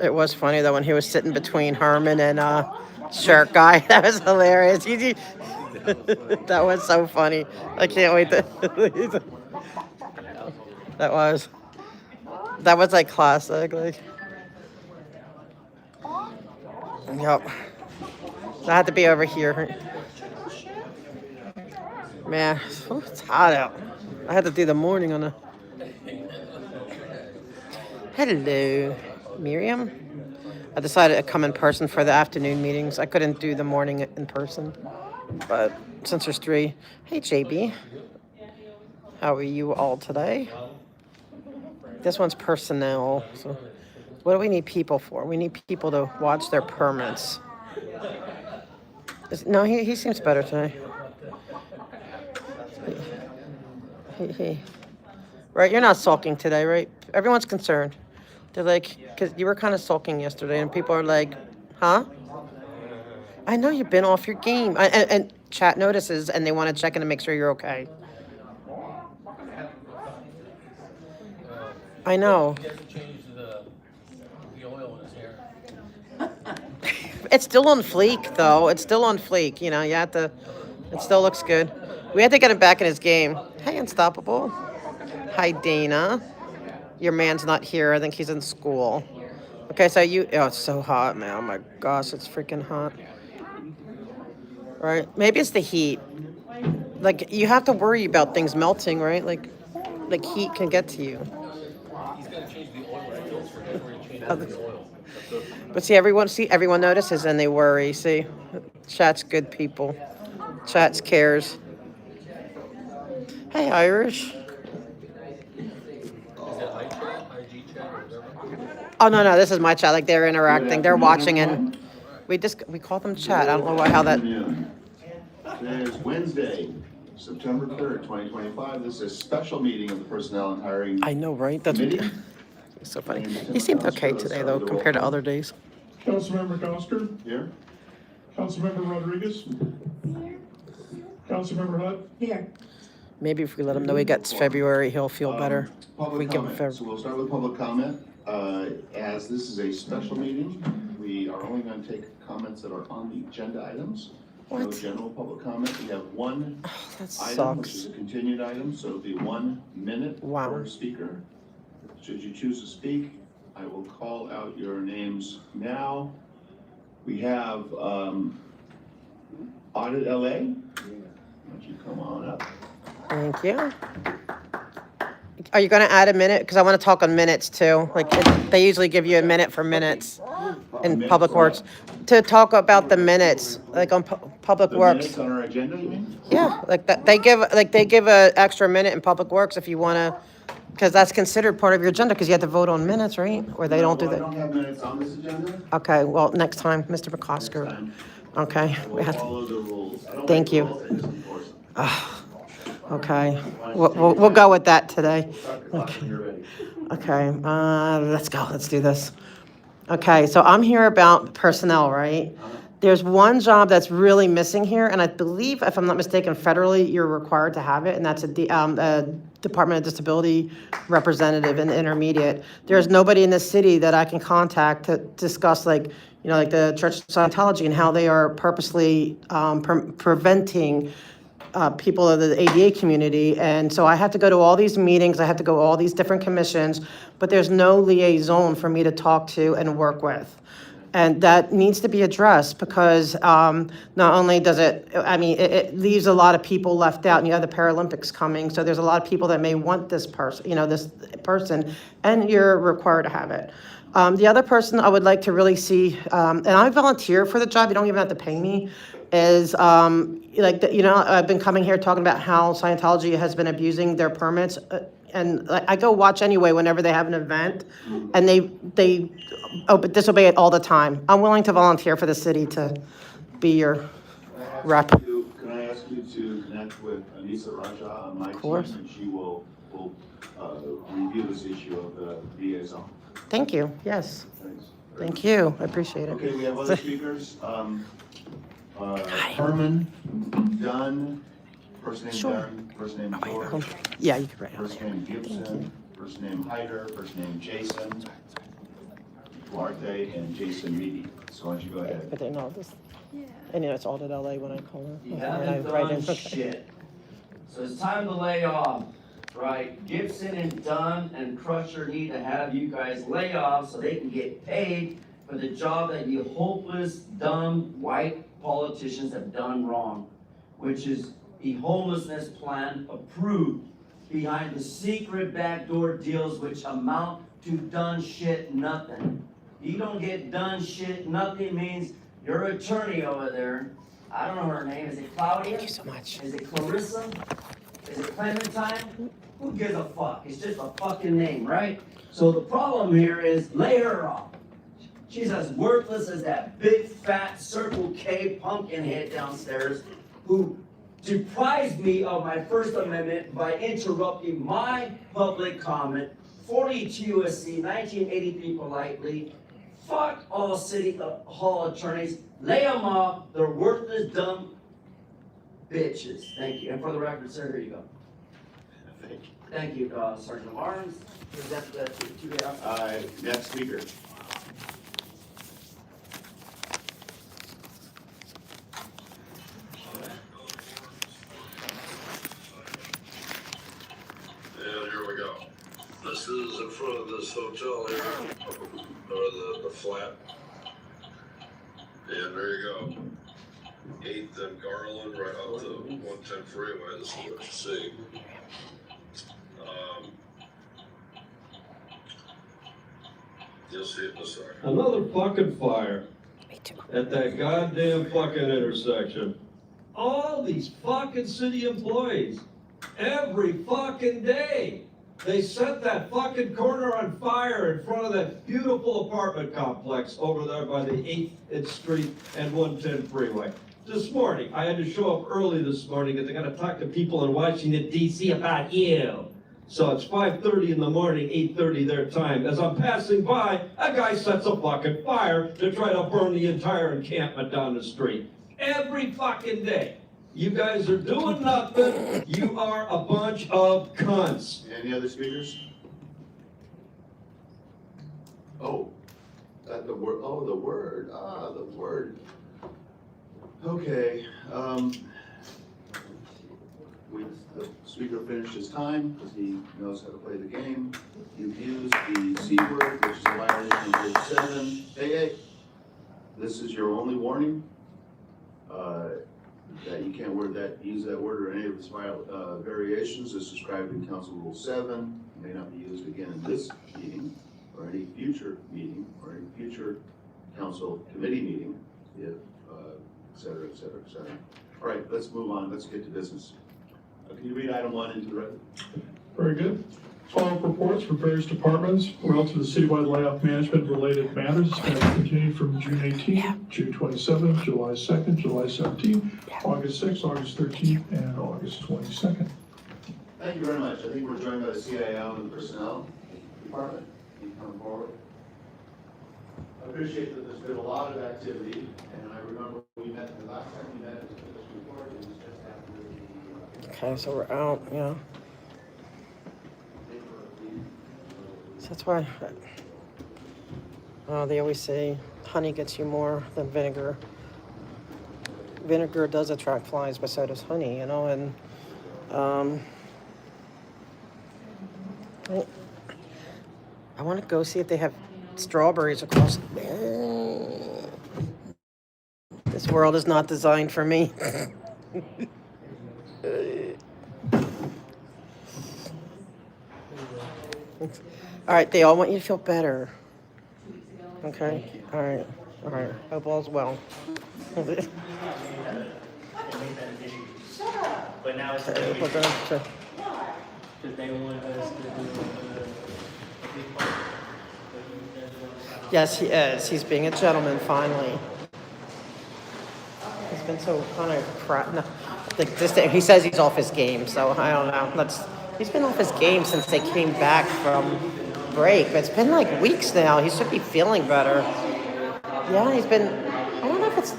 It was funny though when he was sitting between Herman and Shirt Guy. That was hilarious. That was so funny. I can't wait to. that was that was like classic. Like, yep. I had to be over here. Man, it's hot out. I had to do the morning on the. Hello, Miriam. I decided to come in person for the afternoon meetings. I couldn't do the morning in person, but since there's three. Hey, JB. How are you all today? This one's personnel. So, what do we need people for? We need people to watch their permits. No, he seems better today. Right, you're not sulking today, right? Everyone's concerned. They're like, because you were kind of sulking yesterday, and people are like, huh? I know you've been off your game. And chat notices, and they want to check in to make sure you're okay. I know. It's still on fleek, though. It's still on fleek. You know, you have to. It still looks good. We had to get him back in his game. Hey, Unstoppable. Hi, Dana. Your man's not here. I think he's in school. Okay, so you. Oh, it's so hot, man. Oh my gosh, it's freaking hot. Right? Maybe it's the heat. Like you have to worry about things melting, right? Like heat can get to you. But see, everyone notices and they worry. See, chat's good people. Chat's cares. Hey, Irish. Oh no, this is my chat. Like they're interacting, they're watching, and we call them chat. I don't know how that. Today is Wednesday, September 3rd, 2025. This is a special meeting of the Personnel and Hiring. I know, right? That's so funny. He seemed okay today, though, compared to other days. Councilmember Coster? Here. Councilmember Rodriguez? Here. Councilmember Hutt? Here. Maybe if we let him know he gets February, he'll feel better. Public comment. So we'll start with public comment. As this is a special meeting, we are only going to take comments that are on the agenda items. No general public comment. We have one item, which is a continued item, so it'll be 1 minute per speaker. Should you choose to speak, I will call out your names now. We have Audit LA. Why don't you come on up? Thank you. Are you going to add a minute? Because I want to talk on minutes too. Like they usually give you a minute for minutes in Public Works to talk about the minutes, like on Public Works. Minutes on our agenda, you mean? Yeah, like that. They give an extra minute in Public Works if you want to, because that's considered part of your agenda because you have to vote on minutes, right? Or they don't do that. I don't have minutes on this agenda. Okay, well next time, Mr. McCosker. Okay, we have to. Follow the rules. Thank you. Okay, we'll go with that today. Okay, let's go. Let's do this. Okay, so I'm here about personnel, right? There's one job that's really missing here, and I believe, if I'm not mistaken, federally you're required to have it, and that's a Department of Disability representative in the intermediate. There's nobody in the city that I can contact to discuss, like, you know, like the Church of Scientology and how they are purposely preventing people of the ADA community. And so I have to go to all these meetings, I have to go to all these different commissions, but there's no liaison for me to talk to and work with. And that needs to be addressed because not only does it leaves a lot of people left out, and you have the Paralympics coming, so there's a lot of people that may want this person, and you're required to have it. The other person I would like to really see, and I volunteer for the job, you don't even have to pay me, is I've been coming here talking about how Scientology has been abusing their permits, and I go watch anyway whenever they have an event, and they disobey it all the time. I'm willing to volunteer for the city to be your rep. Can I ask you to connect with Anissa Raja on my team, and she will review this issue of the liaison. Thank you. Yes. Thanks. Thank you. I appreciate it. Okay, we have other speakers. Herman, Dunn, first name Dunn, first name George. Yeah, you can write it. First name Gibson, first name Hyder, first name Jason. Duarte and Jason Reedy. So why don't you go ahead? But they know this. And it's all at LA when I call her. You When I haven't write done in. Okay. shit. So it's time to lay off, right? Gibson and Dunn and Crusher need to have you guys lay off so they can get paid for the job that you hopeless, dumb, white politicians have done wrong, which is the homelessness plan approved behind the secret backdoor deals which amount to done shit nothing. You don't get done shit nothing means your attorney over there, I don't know her name, is it Claudia? Thank you so much. Is it Clarissa? Is it Clementine? Who gives a fuck? It's just a fucking name, right? So the problem here is lay her off. She's as worthless as that big fat Circle K pumpkin head downstairs who deprives me of my First Amendment by interrupting my public comment, 42 U.S.C. 1983 politely. Fuck all city hall attorneys. Lay them off. They're worthless, dumb bitches. Thank you. And for the record, sir, here you go. Thank you, Sergeant of Arms. Present that to you. Next speaker. And here we go. This is in front of this hotel here, or the flat. And there you go. 8th and Garland, right off the 110 freeway. This is what you see. You'll see it in a second. Another fucking fire Me too. at that goddamn fucking intersection. All these fucking city employees, every fucking day, they set that fucking corner on fire in front of that beautiful apartment complex over there by the 8th Street and 110 freeway. This morning, I had to show up early this morning because I gotta talk to people in Washington DC about you. So it's 5:30 in the morning, 8:30 their time. As I'm passing by, a guy sets a fucking fire to try to burn the entire encampment down the street. Every fucking day. You guys are doing nothing. You are a bunch of cunts. Any other speakers? Oh, the word, the word. Okay, the speaker finished his time, because he knows how to play the game. You've used the C word, which is a violation of Rule 7. Hey, this is your only warning, that you can't use that word or any of its variations as described in Council Rule 7. It may not be used again in this meeting, or any future meeting, or any future council committee meeting, if, et cetera, et cetera, et cetera. All right, let's move on, let's get to business. Can you read item 1 into the record? Very good. Follow-up reports from various departments relative to the citywide layoff management related matters as continued from June 18th, June 27th, July 2nd, July 17th, August 6th, August 13th, and August 22nd. Thank you very much. I think we're joined by the CIO and the personnel department. Can you come forward? I appreciate that there's been a lot of activity, and I remember we met, the last time we met, this report, it was just after the Okay, so we're out, yeah. So that's why, they always say honey gets you more than vinegar. Vinegar does attract flies, but so does honey, you know, and, I want to go see if they have strawberries across. This world is not designed for me. All right, they all want you to feel better. Okay? All right. All right. Hope all's well. But now it's Okay, hold on. So- because they want us to do Yes, he is. He's being a gentleman finally. He's been so kind of crap. No, like this day, he says he's off his game, so I don't know. He's been off his game since they came back from break. But it's been like weeks now. He should be feeling better. Yeah, he's been. I don't know if it's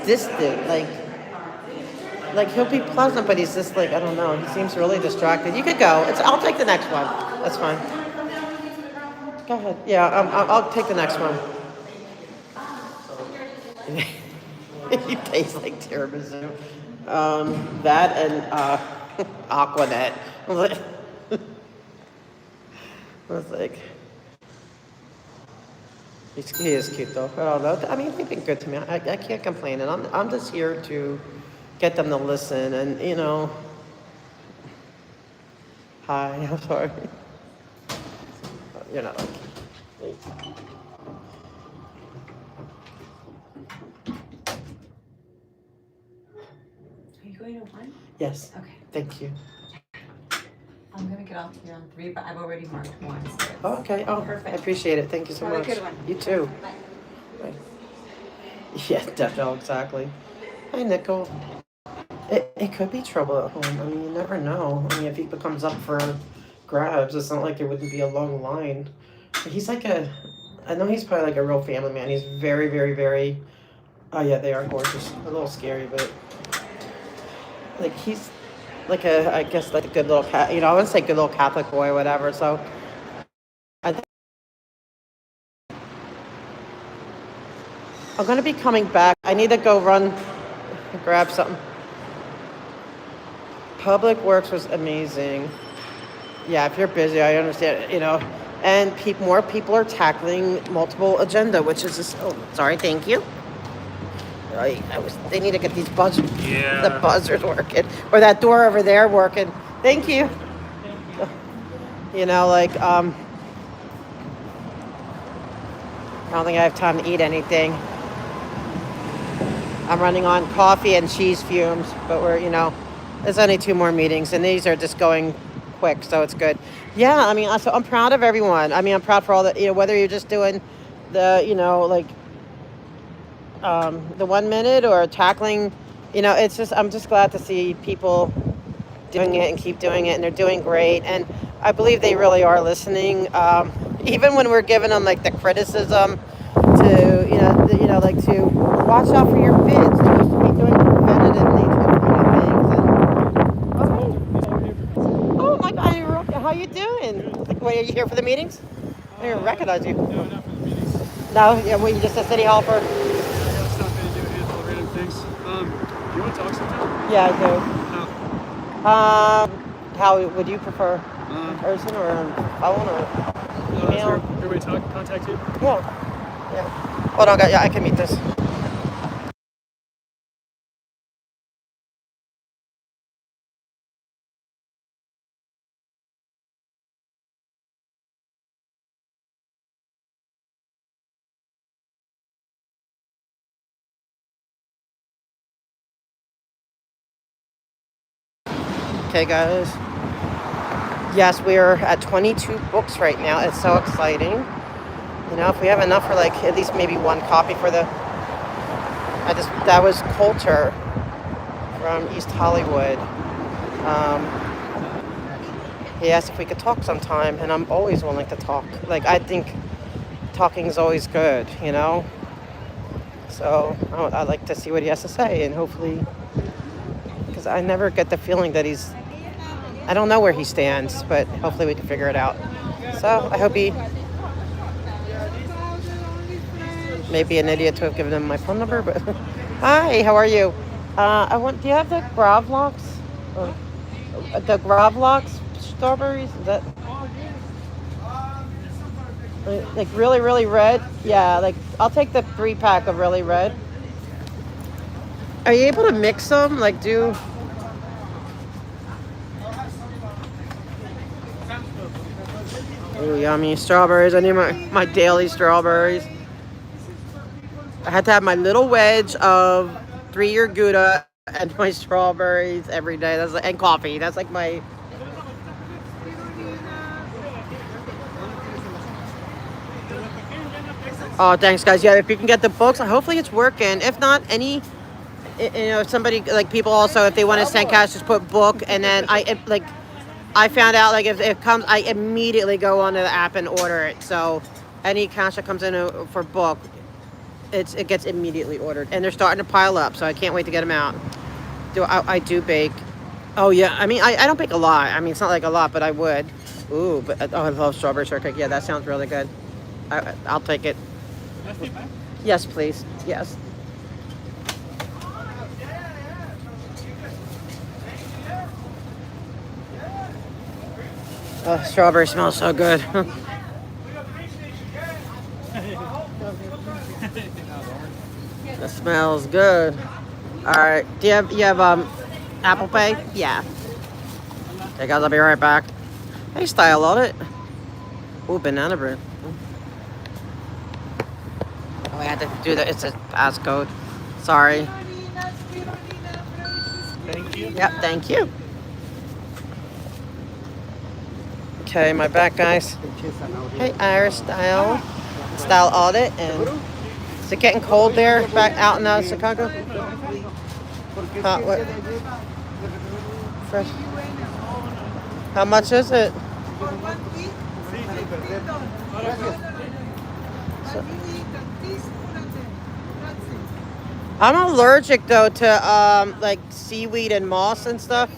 distant. Like he'll be pleasant, but he's just like I don't know. He seems really distracted. You could go. I'll take the next one. That's fine. Go ahead. Yeah, I'll take the next one. It tastes like tiramisu. That and Aquanet. I was like, he is cute though. I don't know. I mean, they've been good to me. I can't complain, and I'm just here to get them to listen. And you know, hi. I'm sorry. You're not like. Are you going to one? Yes. Okay. Thank you. I'm gonna get off here on 3, but I've already marked 1. So it's Okay. Oh, perfect. I appreciate it. Thank you so Have a much. good one. You too. Bye. Bye. Yeah, definitely, exactly. Hi, Nicole. It could be trouble at home. I mean, you never know. I mean, if he comes up for grabs, it's not like it wouldn't be a long line. He's like I know he's probably like a real family man. He's very, very, very, oh yeah, they are gorgeous. A little scary, but like he's like I guess like a good little cat, I wouldn't say good little Catholic boy or whatever, so. I think I'm gonna be coming back. I need to go run, grab something. Public Works was amazing. Yeah, if you're busy, I understand, and more people are tackling multiple agenda, which is just, oh, sorry, thank you. They need to get these buzzers, the buzzers working, or that door over there working. Thank you. I don't think I have time to eat anything. I'm running on coffee and cheese fumes, but there's only 2 more meetings, and these are just going quick, so it's good. Yeah, I mean, so I'm proud of everyone. I mean, I'm proud for all the, whether you're just doing the, the 1 minute or tackling, I'm just glad to see people doing it and keep doing it, and they're doing great. And I believe they really are listening. Even when we're giving them like the criticism to, to watch out for your bids. They used to be doing preventative nature kind of things. Oh my God, how you doing? Wait, are you here for the meetings? I didn't even recognize you. No, not for the meetings. No, yeah, well, you just at City Hall for. Yeah, stop in and do a handful of random things. You want to talk sometime? Yeah, I do. How? How would you prefer? In person or on phone or email? Everybody contact you? Yeah. Hold on, yeah, I can meet this. Okay, guys. Yes, we are at 22 books right now. It's so exciting. If we have enough for like at least maybe 1 copy for that was Coulter from East Hollywood. He asked if we could talk sometime, and I'm always willing to talk. Like, I think talking is always good, So I like to see what he has to say, and hopefully, because I never get the feeling that I don't know where he stands, but hopefully we can figure it out. So I hope he may be an idiot to have given him my phone number, but hi, how are you? Do you have the Gravlox? The Gravlox strawberries? Is that like really, really red? Yeah, like I'll take the 3-pack of really red. Are you able to mix them? Like do... Oh, yummy strawberries. I need my daily strawberries. I had to have my little wedge of 3-year Gouda and my strawberries every day. And coffee. That's like my... Oh, thanks, guys. Yeah, if you can get the books, hopefully it's working. If not, somebody, like people also, if they want to send cash, just put book. And then I found out, like, if it comes, I immediately go onto the app and order it. So any cash that comes in for book, it gets immediately ordered. And they're starting to pile up, so I can't wait to get them out. I do bake. Oh yeah, I mean, I don't bake a lot. I mean, it's not like a lot, but I would. Ooh, but oh, I love strawberry shortcake. Yeah, that sounds really good. I'll take it. Yes, please. Yes. Oh, strawberry smells so good. It smells good. All right. Do you have Apple Pay? Yeah. Okay, guys, I'll be right back. Hey, style audit. Ooh, banana bread. Oh, I had to do that. It's a passcode. Sorry. Thank you. Yep. Thank you. Okay, my back, guys. Hey, Irish style audit, and is it getting cold there back out in Chicago? What? Fresh. How much is it? I'm allergic though to like seaweed and moss and stuff.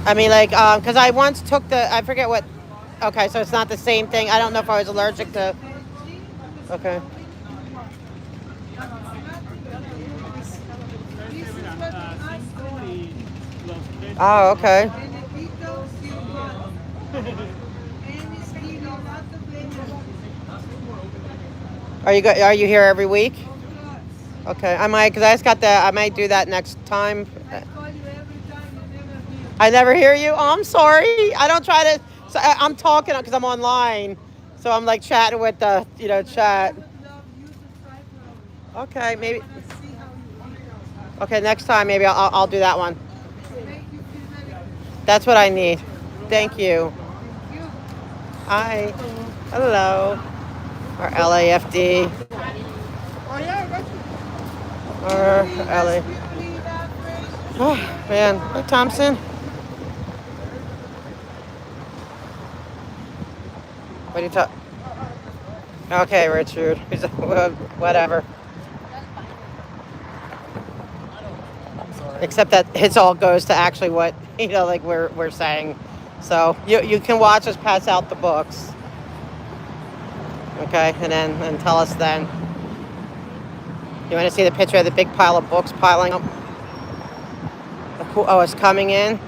I mean, like, because I once took I forget what. Okay, so it's not the same thing. I don't know if I was allergic to. Okay. Oh, okay. Are you here every week? Okay, I might, because I just got I might do that next time. I never hear you. Oh, I'm sorry. I don't try to. So I'm talking because I'm online, so I'm like chatting with the chat. Okay, maybe. Okay, next time maybe I'll do that one. That's what I need. Thank you. Hi. Hello. Or LAFD. Or LA. Oh, man. Hey, Thompson. What do you talk? Okay, Richard. Whatever. Except that it all goes to actually what like we're saying. So you can watch us pass out the books. Okay, and tell us then. You want to see the picture of the big pile of books piling up? Oh, it's coming in.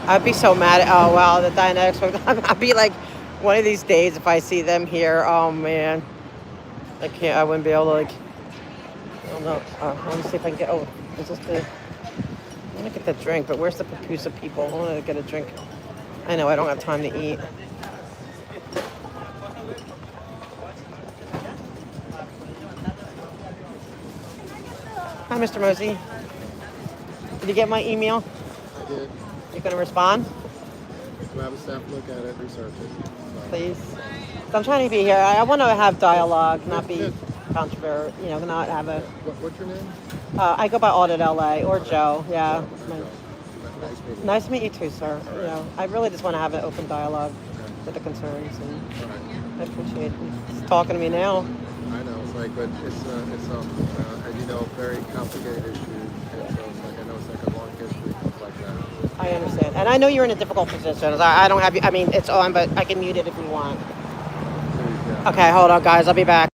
I'd be so mad. Oh wow, the Dianetics. I'd be like, one of these days if I see them here. Oh man, I can't. I wouldn't be able to like. I don't know. Let me see if I can get. Oh, is this the? I want to get the drink, but where's the Papusa people? I want to get a drink. I know I don't have time to eat. Hi, Mr. Mosey. Did you get my email? I did. You gonna respond? We'll have a staff look at it, research it. Please. So I'm trying to be here. I want to have dialogue, not be controversial. Not have a. What's your name? I go by Audit LA or Joe. Yeah. Nice meeting you. Nice to meet you too, sir. I really just want to have an open dialogue with the concerns, and All right. I appreciate you talking to me now. I know, it's like, but it's as you know, very complicated issue. And so it's like, I know it's like a long history, stuff like that. I understand, and I know you're in a difficult position. I don't have you. I mean, it's on, but I can mute it if you want. Please, yeah. Okay, hold on, guys. I'll be back.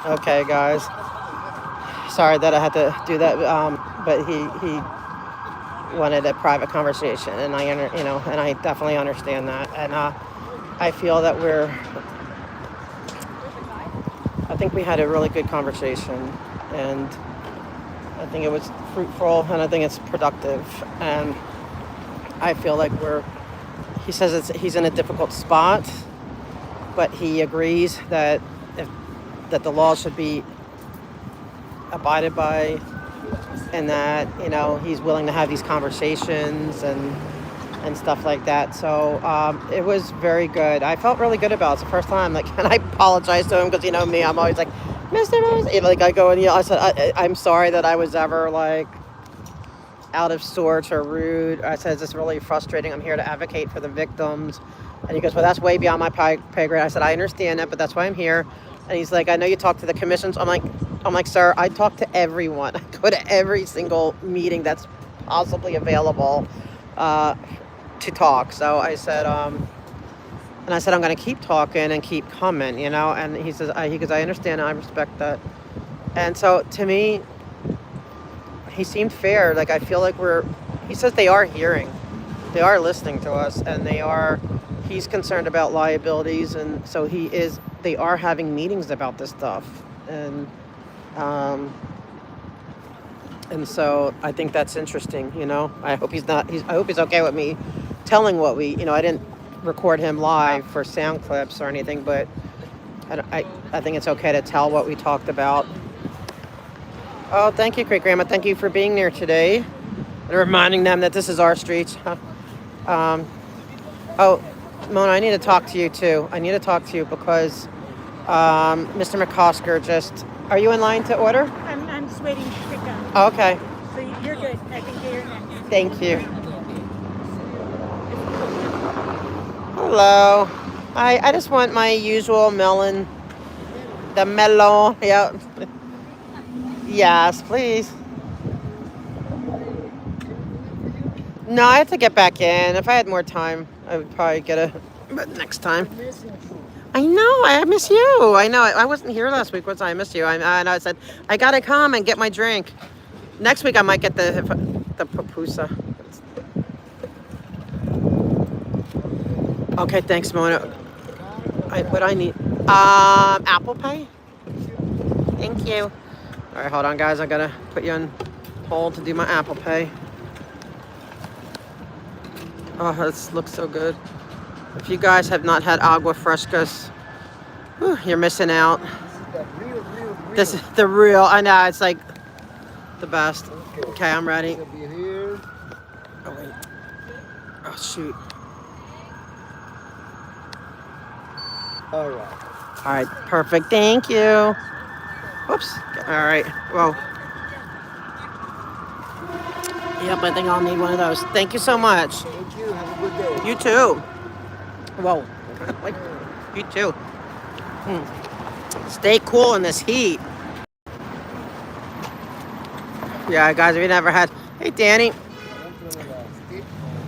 Okay, guys. Sorry that I had to do that, but he wanted a private conversation, and and I definitely understand that. And I feel that I think we had a really good conversation, and I think it was fruitful, and I think it's productive. And I feel like he says he's in a difficult spot, but he agrees that that the law should be abided by, and that he's willing to have these conversations and stuff like that. So it was very good. I felt really good about it. It's the first time, like, and I apologized to him because me, I'm always like, Mr. Rose, like I go and I said I'm sorry that I was ever like out of sorts or rude. I said, it's just really frustrating. I'm here to advocate for the victims. And he goes, well, that's way beyond my pay grade. I said, I understand that, but that's why I'm here. And he's like, I know you talk to the commissions. I'm like, sir, I talk to everyone. I go to every single meeting that's possibly available to talk. So I said, I'm going to keep talking and keep coming, And he says, he goes, I understand and I respect that. And so to me, he seemed fair. Like, I feel like he says they are hearing, they are listening to us, and he's concerned about liabilities. And so they are having meetings about this stuff. And so I think that's interesting, I hope I hope he's okay with me telling what I didn't record him live for sound clips or anything, but I think it's okay to tell what we talked about. Oh, thank you, Great Grandma. Thank you for being there today and reminding them that this is our streets. Oh, Mona, I need to talk to you too. I need to talk to you because Mr. McCosker are you in line to order? I'm just waiting to pick up. Oh, okay. So you're good. I think you're next. Thank you. Hello. I just want my usual melon. The melon. Yep. Yes, please. No, I have to get back in. If I had more time, I would probably but next time. I know, I miss you. I know, I wasn't here last week. I missed you. I said, I gotta come and get my drink. Next week I might get the pupusa. Okay, thanks, Mona. What I need? Apple Pay? Thank you. All right, hold on, guys. I gotta put you on hold to do my Apple Pay. Oh, this looks so good. If you guys have not had agua frescas, you're missing out. This is the real. I know, it's like the best. Okay, I'm ready. Oh, wait. Oh, shoot. All right. All right, perfect. Thank you. Whoops. All right. Whoa. Yep, I think I'll need one of those. Thank you so much. Thank you. Have a good day. You too. Whoa. You too. Stay cool in this heat. Yeah, guys, if you never had... Hey, Danny.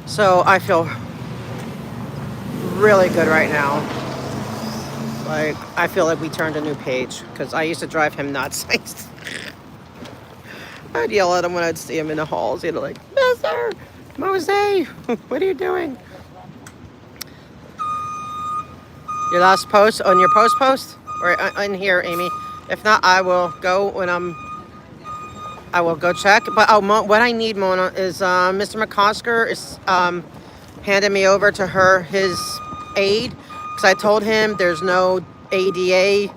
So I feel really good right now. Like, I feel like we turned a new page because I used to drive him nuts. I'd yell at him when I'd see him in the halls. He'd be like, Mr. Mose, what are you doing? Your last post on your post? Or in here, Amy? If not, I will go I will go check. But what I need, Mona, is Mr. McCosker is handing me over to his aide, because I told him there's no ADA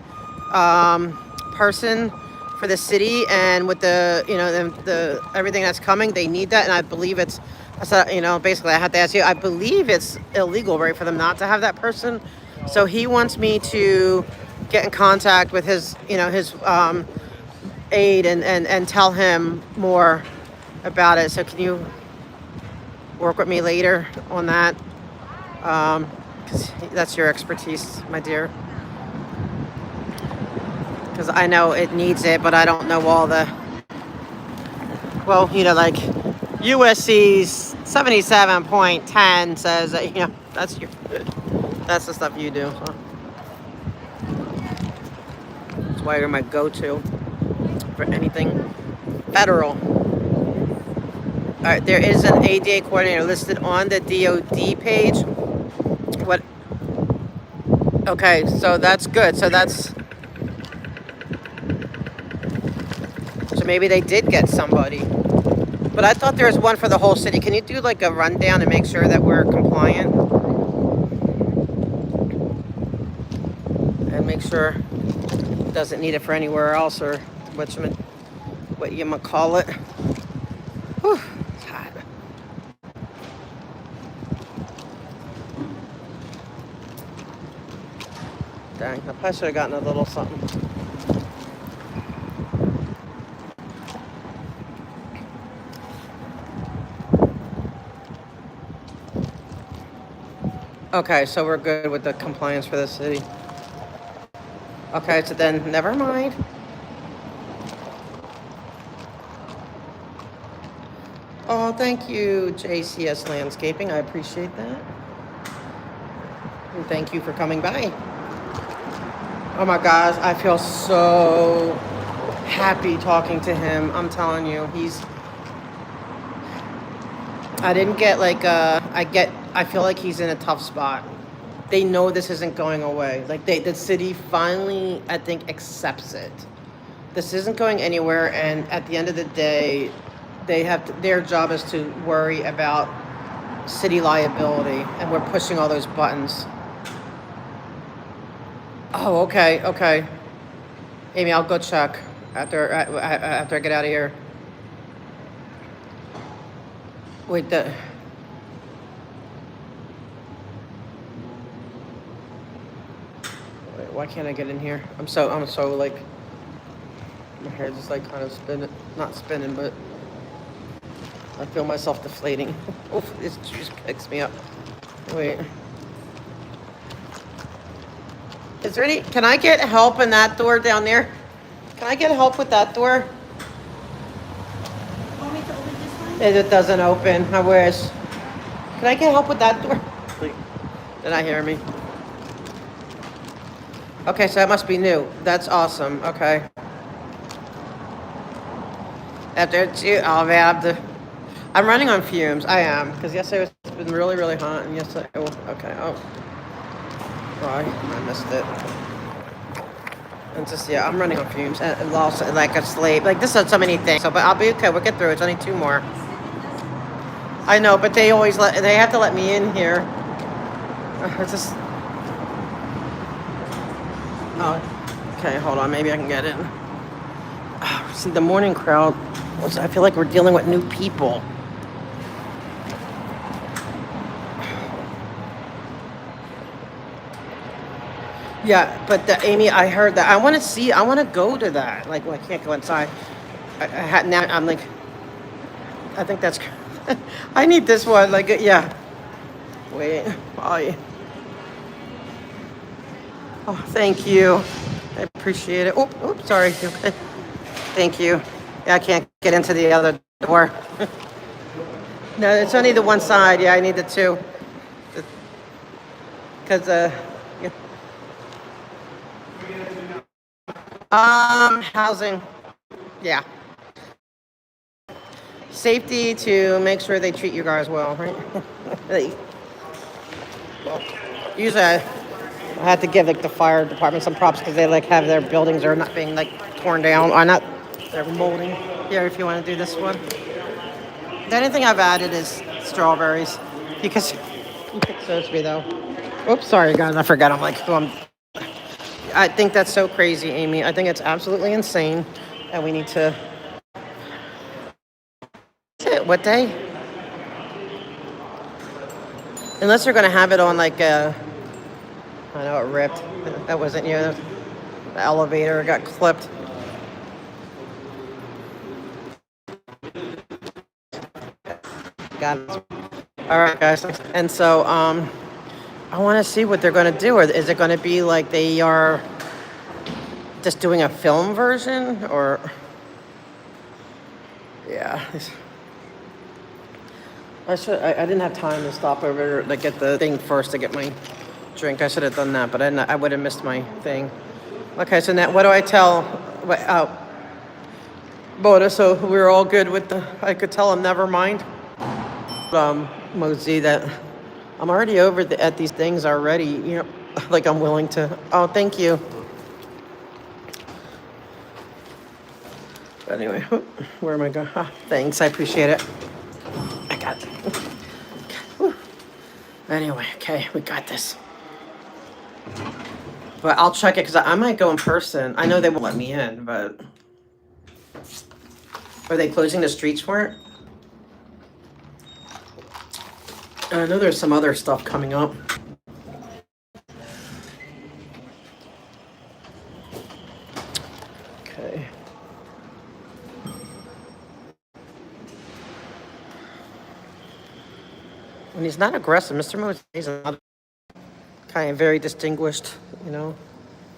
person for the city, and with the everything that's coming, they need that, and I believe it's. I said, basically, I had to ask you. I believe it's illegal, right, for them not to have that person. So he wants me to get in contact with his aide and tell him more about it. So can you work with me later on that? Because that's your expertise, my dear. Because I know it needs it, but I don't know all the... Well, like USC's 77.10 says that, that's the stuff you do. So. why you're my go-to for anything federal. All right, there is an ADA coordinator listed on the DOD page. What? Okay, so that's good. So maybe they did get somebody. But I thought there was one for the whole city. Can you do like a rundown and make sure that we're compliant? And make sure it doesn't need it for anywhere else, or what you might call it. Whew, it's hot. Dang, I probably should have gotten a little something. Okay, so we're good with the compliance for the city. Okay, so then never mind. Oh, thank you, JCS Landscaping. I appreciate that. And thank you for coming by. Oh my gosh, I feel so happy talking to him. I'm telling you, I didn't get like, I feel like he's in a tough spot. They know this isn't going away. Like the city finally, I think, accepts it. This isn't going anywhere, and at the end of the day, their job is to worry about city liability, and we're pushing all those buttons. Oh, okay. Amy, I'll go check after I get out of here. Wait, why can't I get in here? I'm so like, my hair just like kind of spinning, not spinning, but I feel myself deflating. Oh, this juice picks me up. Wait. Is there can I get help in that door down there? Can I get help with that door? Want me to open this one? It doesn't open, I wish. Can I get help with that door? Did not hear me? Okay, so that must be new. That's awesome, okay. After two, oh man, I'm running on fumes. I am, because yesterday it's been really, really hot, and yesterday, okay, sorry, I missed it. And just, yeah, I'm running on fumes, and also like a slave. Like, this is so many things, so, but I'll be okay, we'll get through it. It's only 2 more. I know, but they have to let me in here. It's just, oh, okay, hold on, maybe I can get in. See, the morning crowd, I feel like we're dealing with new people. Yeah, but Amy, I heard that. I want to go to that. Like, well, I can't go inside. Now I'm like, I think that's, I need this one. Like, yeah. Wait, oh, thank you. I appreciate it. Oh, sorry. Okay. Thank you. Yeah, I can't get into the other door. No, it's only the one side. Yeah, I need the 2. Because, yeah. Housing. Yeah. Safety to make sure they treat you guys well, right? Well, usually I had to give like the fire department some props because they like have their buildings are not being like torn down or not, they're molding. Here, if you want to do this one. The only thing I've added is strawberries because it serves me though. Oops, sorry guys, I forgot. I'm like, I think that's so crazy, Amy. I think it's absolutely insane, and we need to. What day? Unless you're gonna have it on like a. I know it ripped. That wasn't you. The elevator got clipped. Got it. All right, guys. And so, I want to see what they're going to do. Or is it going to be like they are just doing a film version? Or, yeah. I didn't have time to stop over to get the thing first to get my drink. I should have done that, but I would have missed my thing. Okay, so now what do I tell, Boda, so we're all good with I could tell him never mind? Mosey, that I'm already over at these things already, like I'm willing to, oh, thank you. Anyway, where am I going? Thanks, I appreciate it. I got it. Whew. Anyway, okay, we got this. But I'll check it because I might go in person. I know they won't let me in, but are they closing the streets for it? I know there's some other stuff coming up. Okay. When he's not aggressive, Mr. Mosey is not kind of very distinguished,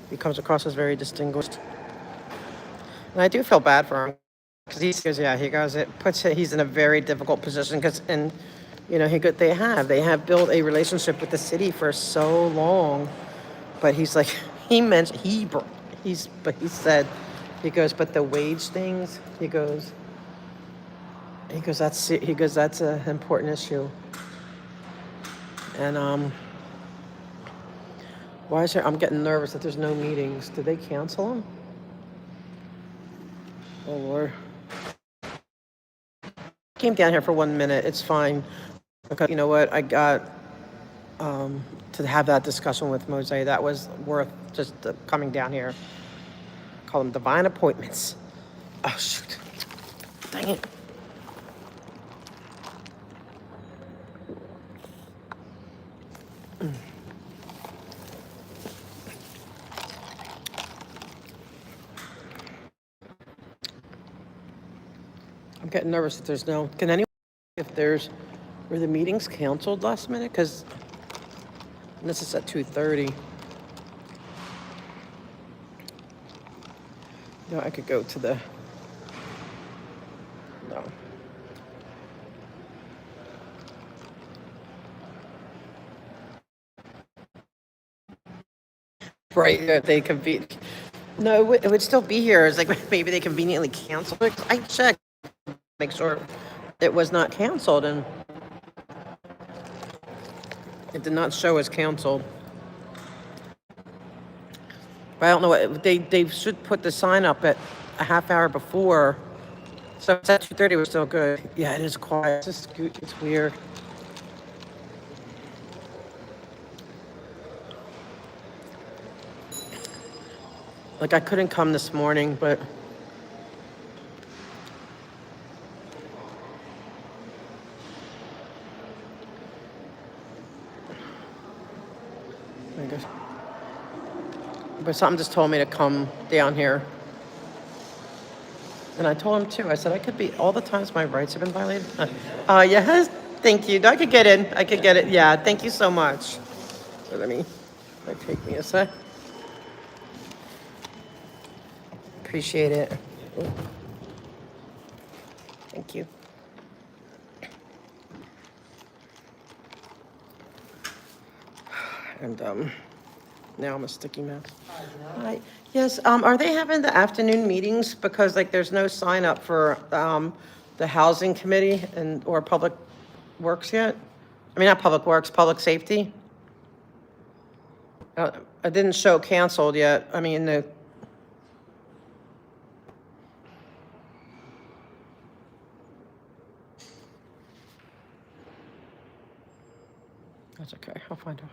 He comes across as very distinguished. And I do feel bad for him. Because he's in a very difficult position because, they have built a relationship with the city for so long, but he's like, but the wage things, that's an important issue. And, I'm getting nervous that there's no meetings. Did they cancel them? Oh, Lord. Came down here for 1 minute. It's fine. Because you know what? I got to have that discussion with Mosey. That was worth just coming down here. Call them divine appointments. Oh, shoot. Dang it. I'm getting nervous that there's no... Can anyone... Were the meetings canceled last minute? Because this is at 2:30. No, I could go to the... No. Right, they convene. No, it would still be here. It's like maybe they conveniently canceled it. I checked, make sure it was not canceled, and it did not show as canceled. But I don't know what they should put the sign up at a half hour before. So it's at 2:30. We're still good. Yeah, it is quiet. It's weird. Like I couldn't come this morning, but I guess. But something just told me to come down here. And I told him too. I said I could be all the times my rights have been violated. Yes, thank you. I could get in. I could get it. Yeah, thank you so much. Take me a sec. Appreciate it. Thank you. And now I'm a sticky mess. Hi. Yes. Are they having the afternoon meetings because there's no sign up for the housing committee or public works yet? I mean, not public works, public safety. I didn't show canceled yet. I mean That's okay. I'll find out.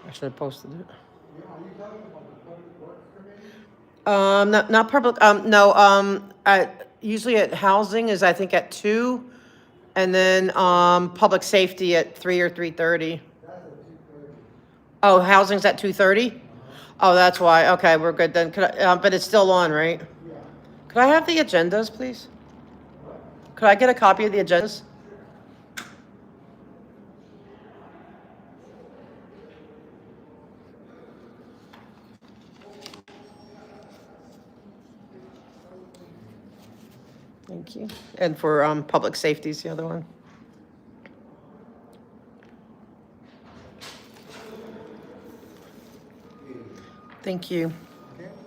I should have posted it. Not public. No. Usually at housing is I think at 2, and then public safety at 3 or 3:30. Oh, housing's at 2:30. Oh, that's why. Okay, we're good then. But it's still on, right? Yeah. Could I have the agendas, please? Could I get a copy of the agendas? Thank you. And for public safety is the other one. Thank you.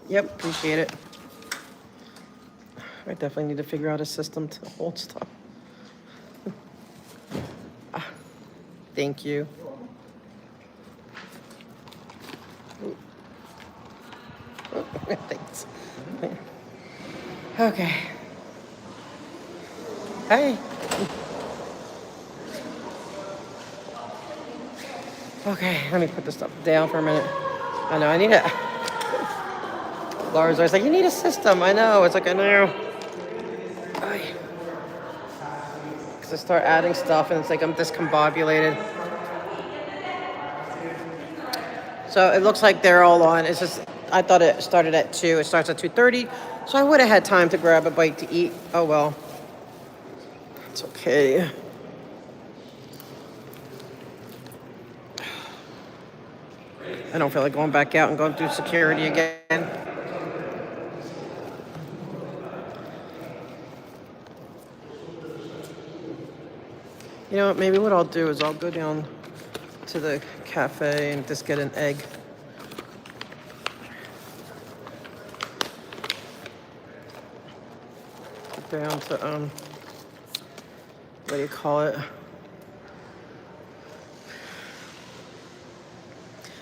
Yep, appreciate it. I definitely need to figure out a system to hold stuff. Thank you. Thanks. Okay. Hey. Okay, let me put this stuff down for a minute. I know I need it. Laura's always like, you need a system. I know. It's like, I know. Because I start adding stuff and it's like I'm discombobulated. So it looks like they're all on. It's just, I thought it started at 2. It starts at 2:30. So I would have had time to grab a bite to eat. Oh, well. It's okay. I don't feel like going back out and going through security again. You know what, maybe what I'll do is I'll go down to the cafe and just get an egg. Down to, what do you call it?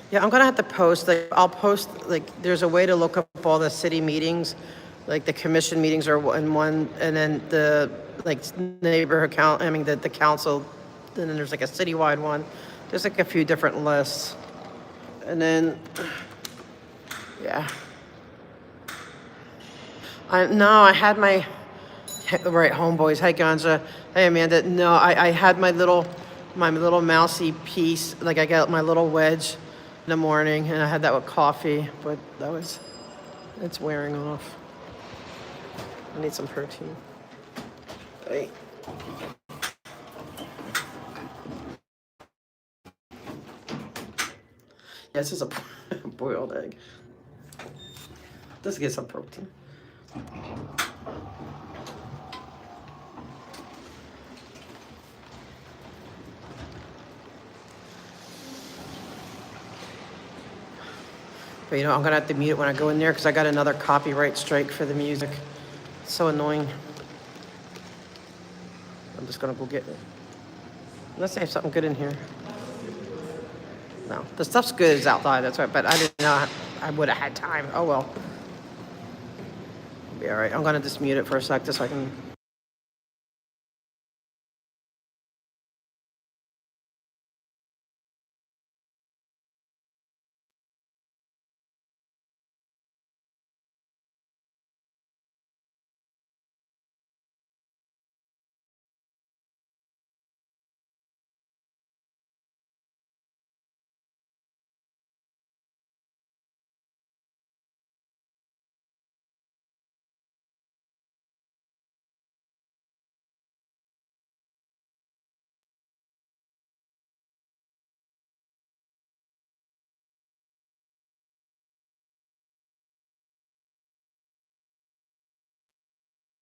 Yeah, I'm gonna have to post, like, I'll post, like, there's a way to look up all the city meetings, like the commission meetings are in one, and then the, like, neighborhood the council, and then there's like a citywide one. There's like a few different lists. And then, yeah. I had my, right, homeboys, hi Ganja, hey Amanda, no, I had my little mousy piece, like I got my little wedge in the morning, and I had that with coffee, but it's wearing off. I need some protein. Hey. Yeah, this is a boiled egg. Let's get some protein. But I'm gonna have to mute it when I go in there because I got another copyright strike for the music. It's so annoying. I'm just gonna go get it. Unless they have something good in here. No, the stuff's good is outside, that's right, but I didn't know I would have had time. Oh well. It'll be all right. I'm gonna just mute it for a sec just so I can.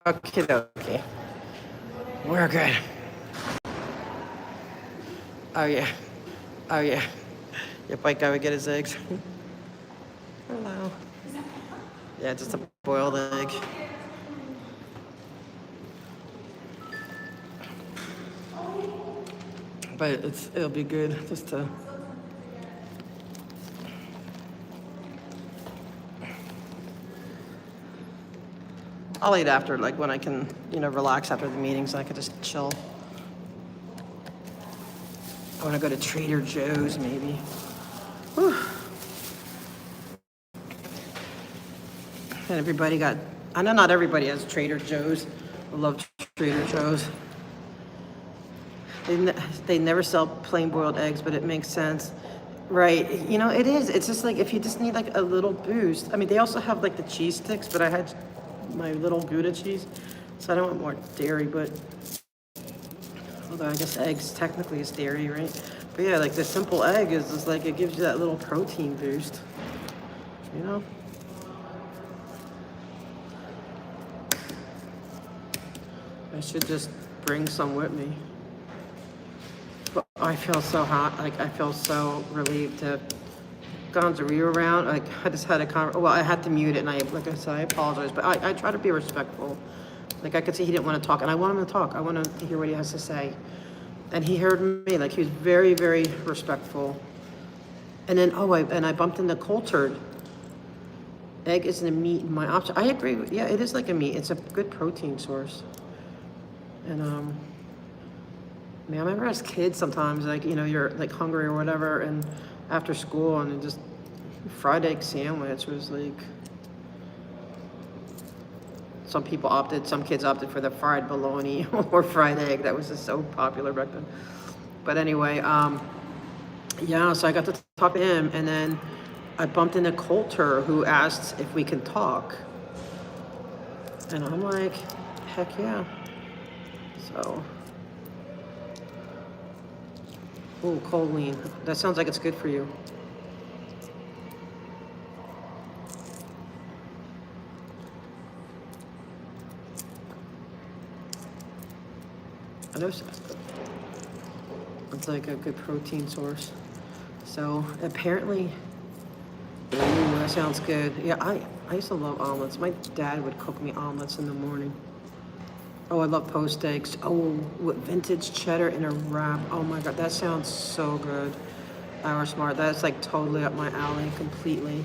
Okay. We're good. Oh yeah. Your bike guy would get his eggs. Hello. Yeah, just a boiled egg. But it'll be good just to. I'll eat after, like when I can, relax after the meeting so I could just chill. I want to go to Trader Joe's maybe. Whew. And everybody I know not everybody has Trader Joe's. I love Trader Joe's. They never sell plain boiled eggs, but it makes sense. Right, it is. It's just like if you just need like a little boost. I mean, they also have like the cheese sticks, but I had my little Gouda cheese, so I don't want more dairy, but although I guess eggs technically is dairy, right? But yeah, like the simple egg is just like it gives you that little protein boost, I should just bring some with me. But I feel so hot, like I feel so relieved to Gonzaria around, like, I just had well, I had to mute it, and like I said, I apologize, but I try to be respectful. Like, I could see he didn't want to talk, and I want him to talk. I want him to hear what he has to say. And he heard me, like, he was very, very respectful. And then, I bumped into Coulter. Egg isn't a meat in my option. I agree with, yeah, it is like a meat. It's a good protein source. And, I remember as kids sometimes, like, you're like hungry or whatever, and after school, and just fried egg sandwich was like, some kids opted for the fried bologna or fried egg. That was just so popular back then. But anyway, yeah, so I got to talk to him, and then I bumped into Coulter, who asked if we can talk. And I'm like, heck yeah. So, ooh, choline. That sounds like it's good for you. I know it's like a good protein source. So apparently, ooh, that sounds good. Yeah, I used to love omelets. My dad would cook me omelets in the morning. Oh, I love poached eggs. Oh, with vintage cheddar in a wrap. Oh my God, that sounds so good. Our Smart, that's like totally up my alley completely.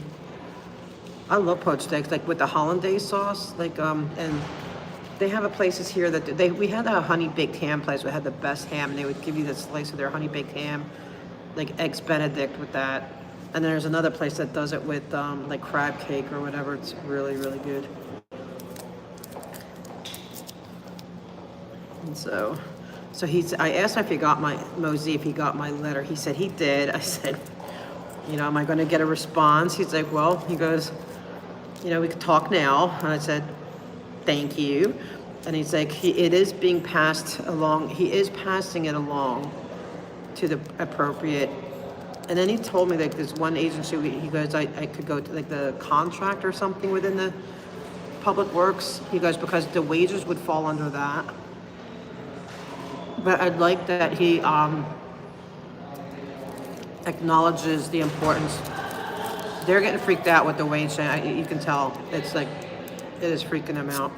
I love poached eggs, like with the hollandaise sauce, like and they have places here that we had a honey baked ham place. We had the best ham, and they would give you this slice of their honey baked ham, like eggs Benedict with that. And then there's another place that does it with like crab cake or whatever. It's really, really good. And so I asked him if he got Mosey, if he got my letter. He said he did. I said, am I going to get a response? He's like, well, he goes, we could talk now. And I said, thank you. And he's like, it is being passed along. He is passing it along to the appropriate. And then he told me that there's one agency, he goes, I could go to like the contract or something within the Public Works. He goes, because the wages would fall under that. But I'd like that he acknowledges the importance. They're getting freaked out with the wage thing. You can tell. It's like, it is freaking them out.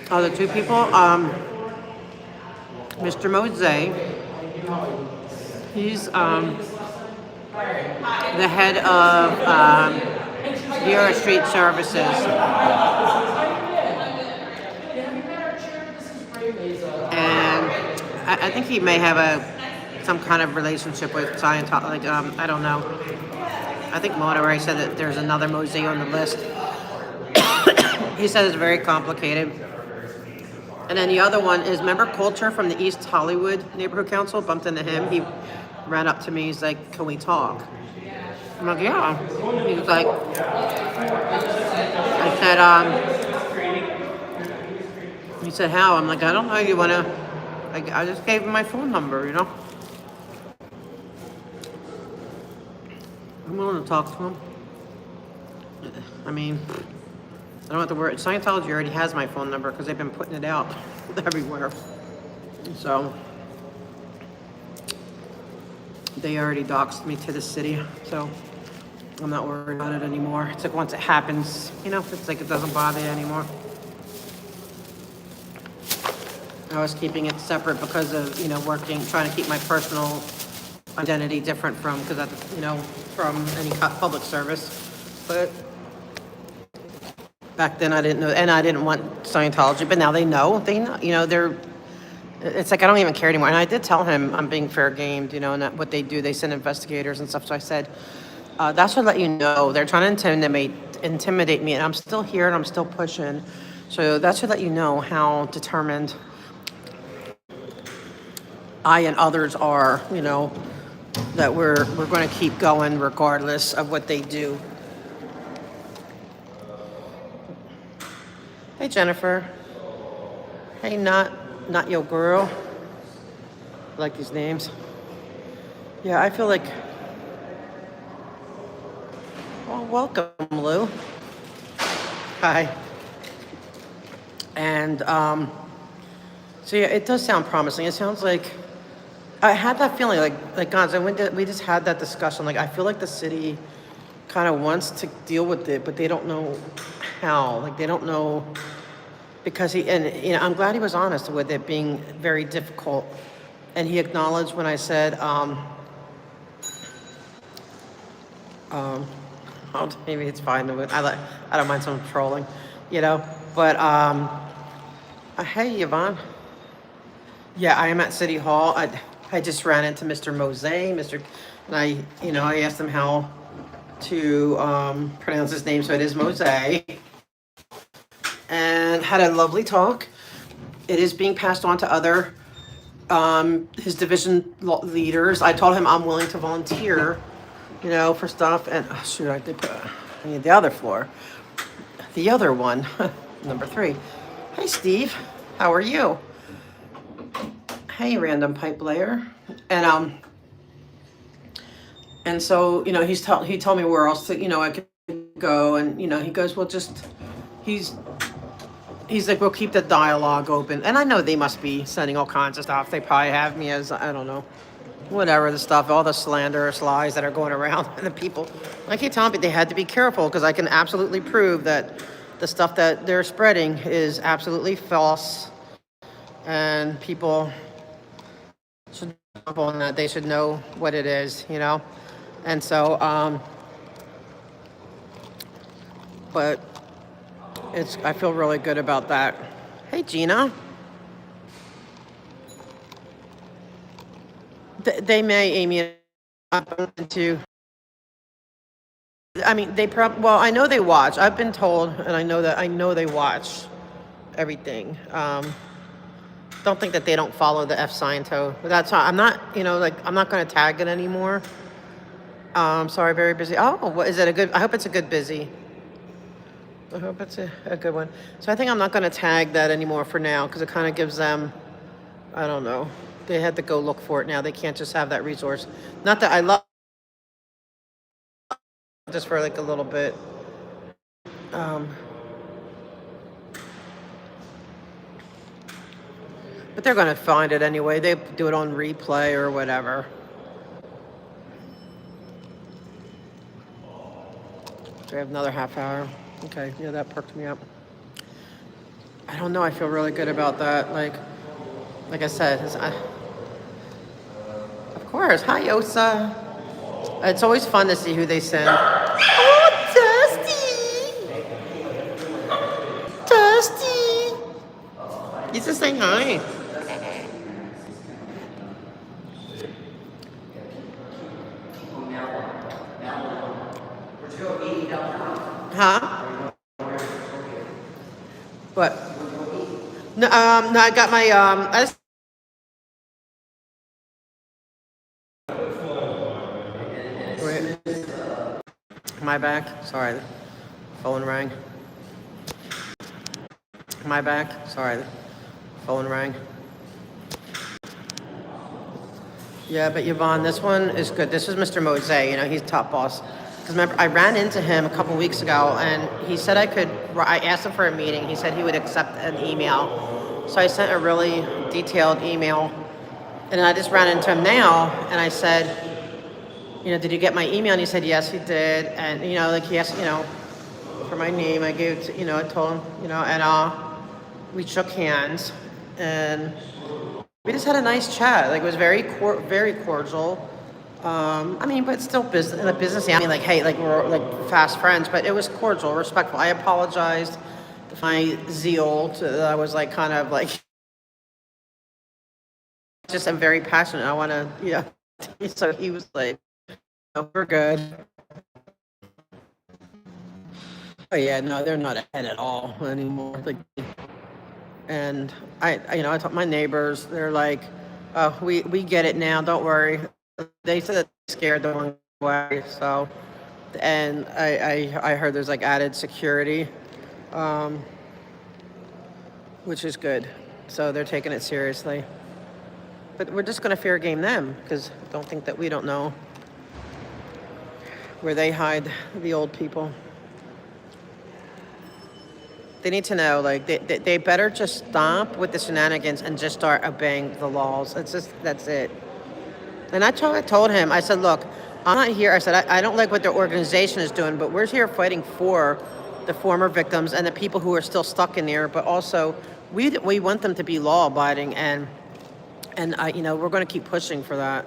The two people, Mr. Mose, he's the head of Bureau of Street Services. And I think he may have some kind of relationship with Scientology, like, I don't know. I think Mona already said that there's another Mosey on the list. He said it's very complicated. And then the other one is, remember Coulter from the East Hollywood Neighborhood Council? Bumped into him. He ran up to me. He's like, can we talk? I'm like, yeah. He was like, I said, he said, how? I'm like, I don't know. You want to, I just gave him my phone number, I'm willing to talk to him. I mean, I don't have to worry. Scientology already has my phone number because they've been putting it out everywhere. So they already doxed me to the city. So I'm not worried about it anymore. It's like once it happens, it's like it doesn't bother you anymore. I was keeping it separate because of, trying to keep my personal identity different from any public service. But back then I didn't know, and I didn't want Scientology, but now they know, it's like I don't even care anymore. And I did tell him I'm being fair gamed, and that what they do, they send investigators and stuff. So I said, that's to let you know, they're trying to intimidate me, and I'm still here and I'm still pushing. So that's to let you know how determined I and others are, that we're going to keep going regardless of what they do. Hey, Jennifer. Hey, not your girl. I like these names. Yeah, I feel like, well, welcome, Lou. Hi. And So yeah, it does sound promising. It sounds like I had that feeling, like Gons. We just had that discussion. Like I feel like the city kind of wants to deal with it, but they don't know how. Like they don't know because I'm glad he was honest with it being very difficult, and he acknowledged when I said, maybe it's fine. I don't mind some trolling, But hey, Yvonne. Yeah, I am at City Hall. I just ran into Mr. Mose, and I asked him how to pronounce his name, so it is Mose, and had a lovely talk. It is being passed on to other his division leaders. I told him I'm willing to volunteer, for stuff. And shoot, I need the other floor, the other one, number 3. Hey, Steve, how are you? Hey, random pipe layer, and so he told me where else to I could go, and he goes, well, he's like, we'll keep the dialogue open, and I know they must be sending all kinds of stuff. They probably have me as, I don't know, whatever the stuff, all the slanderous lies that are going around, and the people. I keep telling people they had to be careful because I can absolutely prove that the stuff that they're spreading is absolutely false, and people should know on that. They should know what it is, and so, but I feel really good about that. Hey, Gina. They may, Amy, into. I mean, well, I know they watch. I've been told, and I know they watch everything. Don't think that they don't follow the F Sciento. That's why I'm not, I'm not going to tag it anymore. Sorry, very busy. Oh, what is it? I hope it's a good busy. I hope it's a good one. So I think I'm not going to tag that anymore for now because it kind of gives them, I don't know. They had to go look for it now. They can't just have that resource. Not that I love just for like a little bit. But they're going to find it anyway. They do it on replay or whatever. Do we have another half hour? Okay, yeah, that perked me up. I don't know. I feel really good about that. Like I said, of course. Hi, Osa. It's always fun to see who they send. Oh, Dusty! Dusty! He's just saying hi. Huh? What? No, I got my, wait. My back. Sorry. Phone rang. My back. Sorry. Phone rang. Yeah, but Yvonne, this one is good. This is Mr. Mose. He's top boss. Because remember, I ran into him a couple weeks ago, and he said I asked him for a meeting. He said he would accept an email. So I sent a really detailed email. And I just ran into him now, and I said, did you get my email? And he said, yes, he did. And, he asked, for my name. I gave it I told him, and we shook hands. And we just had a nice chat. Like, it was very cordial. But still business, in a business, like, hey, like, we're like fast friends, but it was cordial, respectful. I apologized for my zeal that I was like, kind of like, just I'm very passionate. I want to, so he was like, oh, we're good. Oh yeah, no, they're not ahead at all anymore. Like, and I told my neighbors, they're like, oh, we get it now. Don't worry. They said that they're scared they're going away. So, and I heard there's like added security, which is good. So they're taking it seriously. But we're just going to fair game them because I don't think that we don't know where they hide the old people. They need to know, like, they better just stop with the shenanigans and just start obeying the laws. That's it. And I told him, I said, look, I'm not here. I said, I don't like what their organization is doing, but we're here fighting for the former victims and the people who are still stuck in there. But also, we want them to be law abiding, and we're going to keep pushing for that.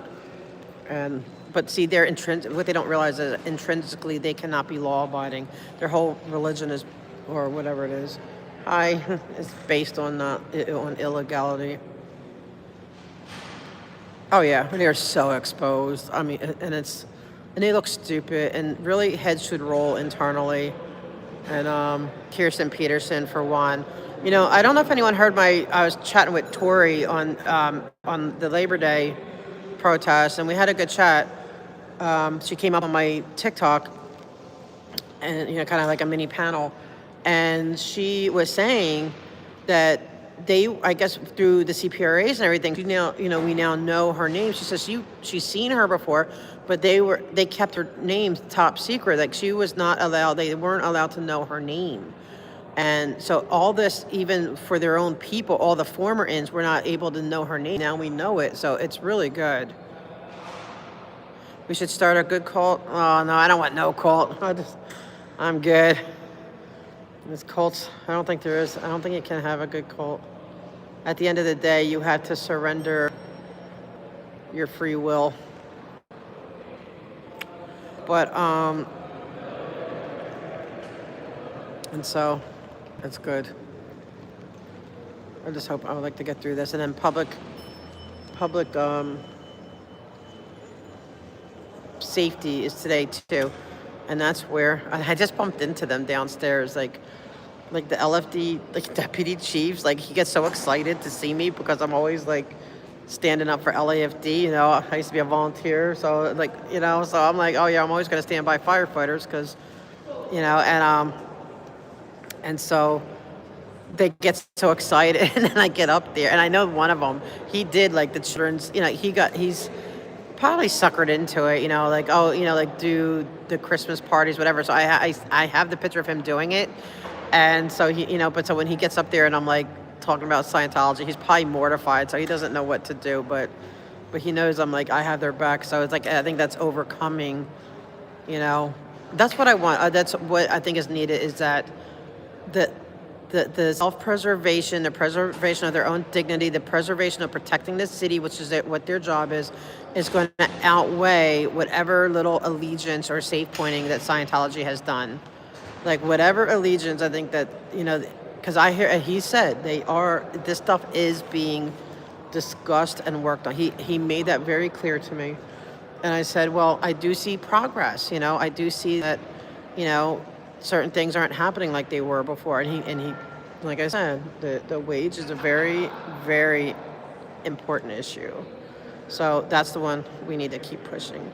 But see, they're what they don't realize is intrinsically they cannot be law abiding. Their whole religion is, or whatever it is, is based on on illegality. Oh yeah, they're so exposed. I mean, and they look stupid. And really, heads should roll internally. And Kirsten Peterson, for one. I don't know if anyone heard I was chatting with Tori on the Labor Day protest, and we had a good chat. She came up on my TikTok, and kind of like a mini panel, and she was saying that I guess through the CPRAs and everything, we now know her name. She says she's seen her before, but they kept her name top secret. Like, she was not allowed. They weren't allowed to know her name. And so all this, even for their own people, all the former ins were not able to know her name. Now we know it, so it's really good. We should start a good cult. Oh no, I don't want no cult. I'm good. This cults, I don't think there is. I don't think you can have a good cult. At the end of the day, you have to surrender your free will. But and so it's good. I would like to get through this. And then public safety is today too. And that's where I just bumped into them downstairs, like the LFD, like deputy chiefs. Like, he gets so excited to see me because I'm always like standing up for LAFD. I used to be a volunteer, so so I'm like, oh yeah, I'm always going to stand by firefighters because, and so they get so excited, and then I get up there, and I know one of them, he did like the children's, he's probably suckered into it, do the Christmas parties, whatever. So I have the picture of him doing it. And so so when he gets up there and I'm like talking about Scientology, he's probably mortified. So he doesn't know what to do, but he knows I'm like, I have their back. So it's like, I think that's overcoming, that's what I want. That's what I think is needed, is that the self-preservation, the preservation of their own dignity, the preservation of protecting the city, which is what their job is going to outweigh whatever little allegiance or safe pointing that Scientology has done. Like, whatever allegiance, I think that, because he said this stuff is being discussed and worked on. He made that very clear to me. And I said, well, I do see progress, I do see that, certain things aren't happening like they were before. And he, like I said, the wage is a very, very important issue. So that's the one we need to keep pushing.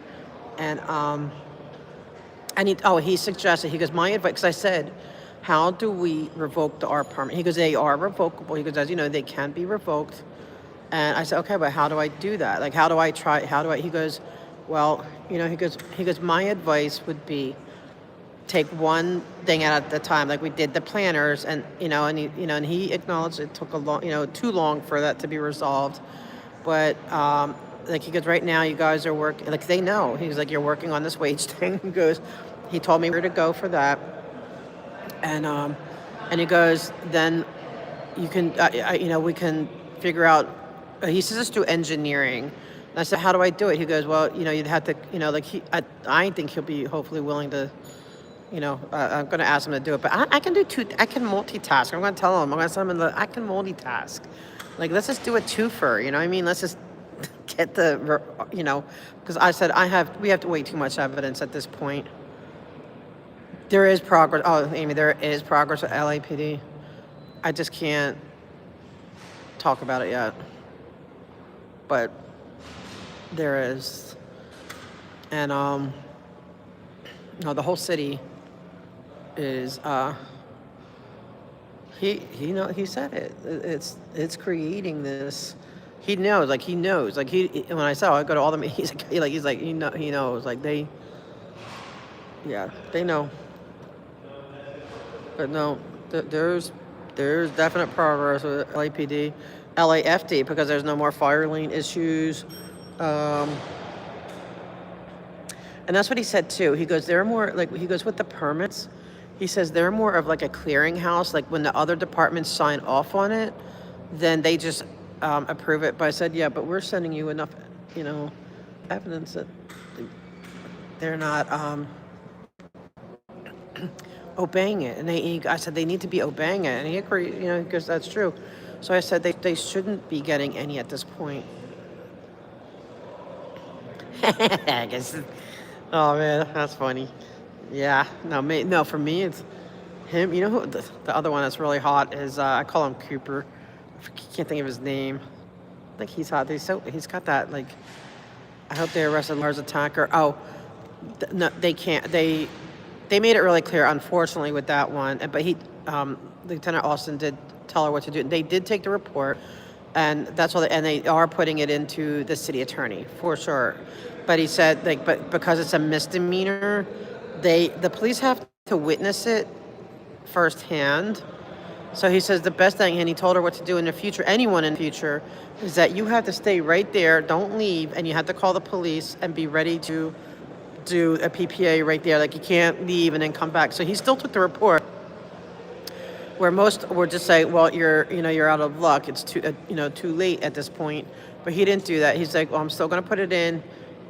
And he suggested, he goes, my advice, because I said, how do we revoke the art permit? He goes, they are revocable. He goes, as you know, they can be revoked. And I said, okay, but how do I do that? Like, he goes, well, he goes, my advice would be, take one thing at a time, like we did the planners, and he acknowledged it took too long for that to be resolved. But he goes, right now you guys are working, like, they know. He's like, you're working on this wage thing. He told me where to go for that, and he goes, then you can we can figure out. He says it's through engineering. And I said, how do I do it? He goes, well, you'd have to, I think he'll be hopefully willing to. I'm going to ask him to do it, but I can do two. I can multitask. I'm going to tell him. I'm going to tell him I can multitask. Like, let's just do a twofer. You know what I mean? Let's just get because I said we have way too much evidence at this point. There is progress. Oh, Amy, there is progress with LAPD. I just can't talk about it yet, but there is, and the whole city is he said it. It's creating this. He knows. When I saw, I go to all the meetings. He's like he knows. Like, they know. But no, There's definite progress with LAPD, LAFD, because there's no more fire lane issues. And that's what he said too. He goes, they're more like, he goes with the permits. He says they're more of like a clearinghouse. Like when the other departments sign off on it, then they just approve it. But I said, yeah, but we're sending you enough, evidence that they're not obeying it. And I said they need to be obeying it, and he agreed, because that's true. So I said they shouldn't be getting any at this point. I guess. Oh man, that's funny. Yeah, no, for me it's him. You know who the other one that's really hot is? I call him Cooper. I can't think of his name. I think he's hot. He's got that like. I hope they arrested Lars attacker. Oh, no, they can't. They made it really clear, unfortunately, with that one. But Lieutenant Austin did tell her what to do. They did take the report, and that's all. And they are putting it into the city attorney for sure. But he said, but because it's a misdemeanor, the police have to witness it firsthand. So he says the best thing, and he told her what to do in the future, anyone in the future, is that you have to stay right there, don't leave, and you have to call the police and be ready to do a PPA right there. Like you can't leave and then come back. So he still took the report, where most would just say, well, you're out of luck. It's too late at this point. But he didn't do that. He's like, well, I'm still going to put it in.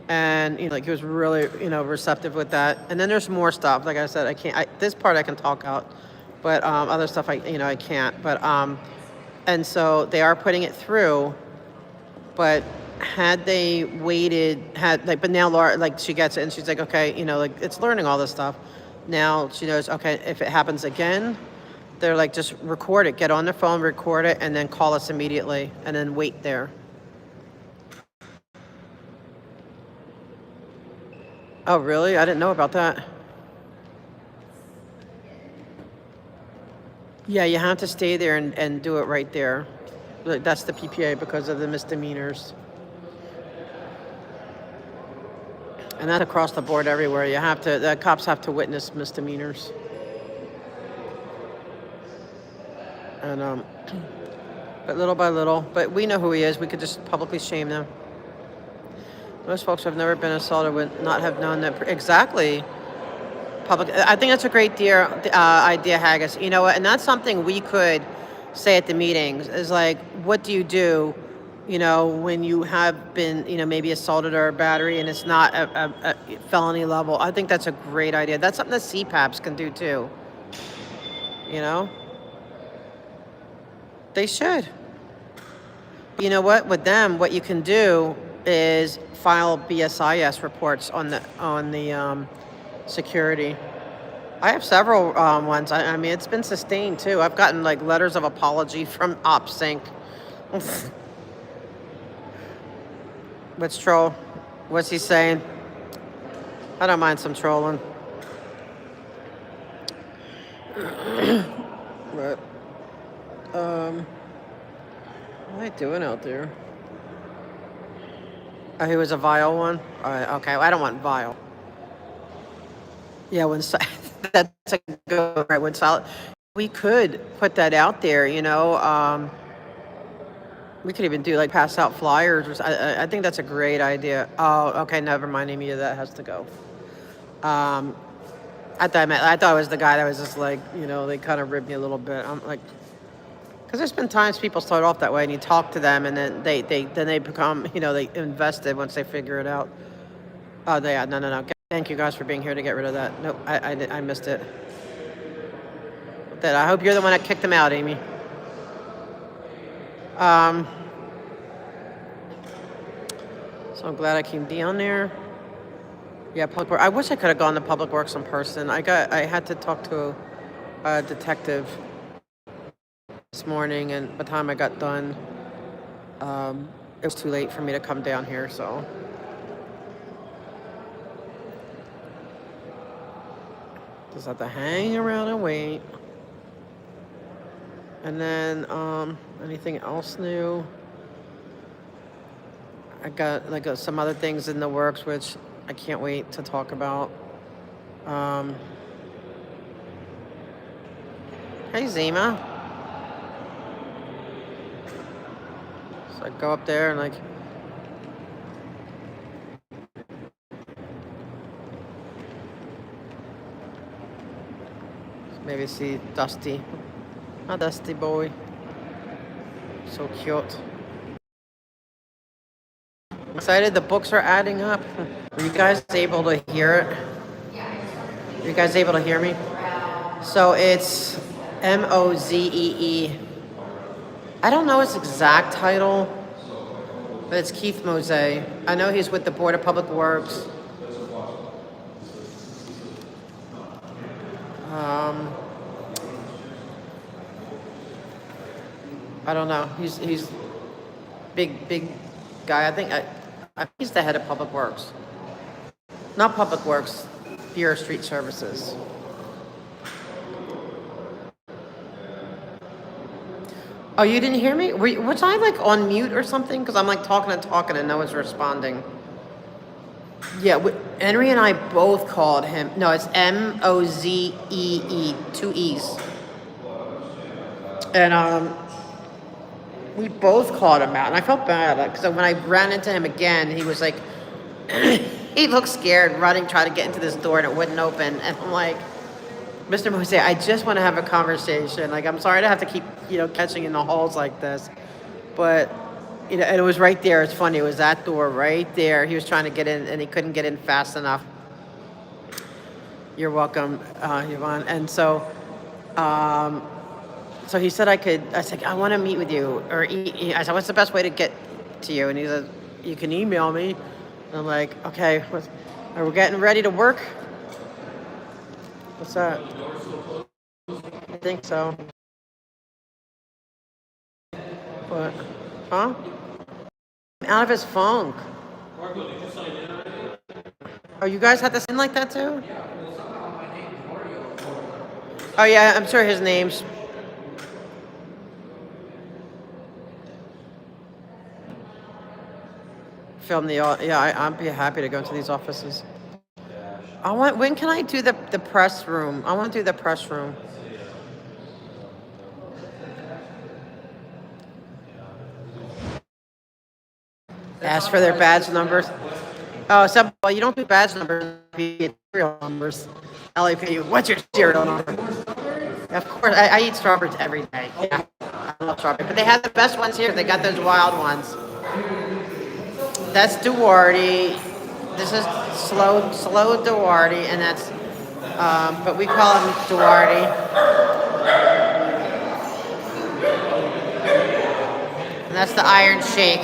And he was really receptive with that. And then there's more stuff. Like I said, this part I can talk out, but other stuff I can't. But and so they are putting it through. But had they waited, but now Laura, she gets it and she's like, okay, it's learning all this stuff. Now she knows, okay, if it happens again, they're like, just record it, get on their phone, record it, and then call us immediately, and then wait there. Oh, really? I didn't know about that. Yeah, you have to stay there and do it right there. That's the PPA because of the misdemeanors. And that's across the board everywhere. The cops have to witness misdemeanors. And, but little by little, but we know who he is. We could just publicly shame them. Most folks who have never been assaulted would not have known that. Exactly. I think that's a great idea, Haggis. You know what? And that's something we could say at the meetings is like, what do you do, when you have been, maybe assaulted or a battery and it's not a felony level? I think that's a great idea. That's something that CPAPs can do too. They should. You know what? With them, what you can do is file BSIS reports on the security. I have several ones. I mean, it's been sustained too. I've gotten letters of apology from OpSync. What's troll? What's he saying? I don't mind some trolling. But what are they doing out there? Oh, he was a vile one? Okay, I don't want vile. Yeah, that's a good right. When solid, we could put that out there. We could even do pass out flyers. I think that's a great idea. Oh, okay, never mind. Any of that has to go. I thought it was the guy that was just they kind of ribbed me a little bit. I'm like, because there's been times people start off that way and you talk to them and then they become they invested once they figure it out. Oh, no. Thank you guys for being here to get rid of that. Nope, I missed it. I hope you're the one that kicked them out, Amy. So I'm glad I came down there. Yeah, Public Works. I wish I could have gone to Public Works in person. I had to talk to a detective this morning, and by the time I got done, it was too late for me to come down here, so. Just have to hang around and wait. And then, anything else new? I got some other things in the works, which I can't wait to talk about. Hey, Zima. So I go up there and like. Maybe see Dusty. Ah, Dusty boy. So cute. Excited, the books are adding up. Were you guys able to hear it? Are you guys able to hear me? So it's Mozee. I don't know his exact title, but it's Keith Mosey. I know he's with the Board of Public Works. I don't know. He's big guy. I think he's the head of Public Works. Not Public Works, Bureau of Street Services. Oh, you didn't hear me? Was I like on mute or something? Because I'm like talking and no one's responding. Yeah, Henry and I both called him. No, it's Mozee, 2 E's. And we both called him out, and I felt bad. Because when I ran into him again, he was like, he looked scared, running, trying to get into this door, and it wouldn't open. And I'm like, Mr. Mosey, I just want to have a conversation. Like, I'm sorry to have to keep, catching in the halls like this. But, and it was right there. It's funny. It was that door right there. He was trying to get in, and he couldn't get in fast enough. You're welcome, Yvonne. And so he said I said, I want to meet with you. I said, what's the best way to get to you? And he said, you can email me. And I'm like, okay, are we getting ready to work? What's that? I think so. What? Huh? Out of his funk. Oh, you guys had this in like that too? Oh yeah, I'm sure his name's. Film the, I'd be happy to go into these offices. When can I do the press room? I want to do the press room. Ask for their badge numbers. Oh, well, you don't do badge numbers, you get serial numbers. LAPD, what's your serial number? Of course, I eat strawberries every day. Yeah, I love strawberries. But they have the best ones here. They got those wild ones. That's Duarte. This is slow Duarte, and that's, but we call him Duarte. And that's the Iron Shake.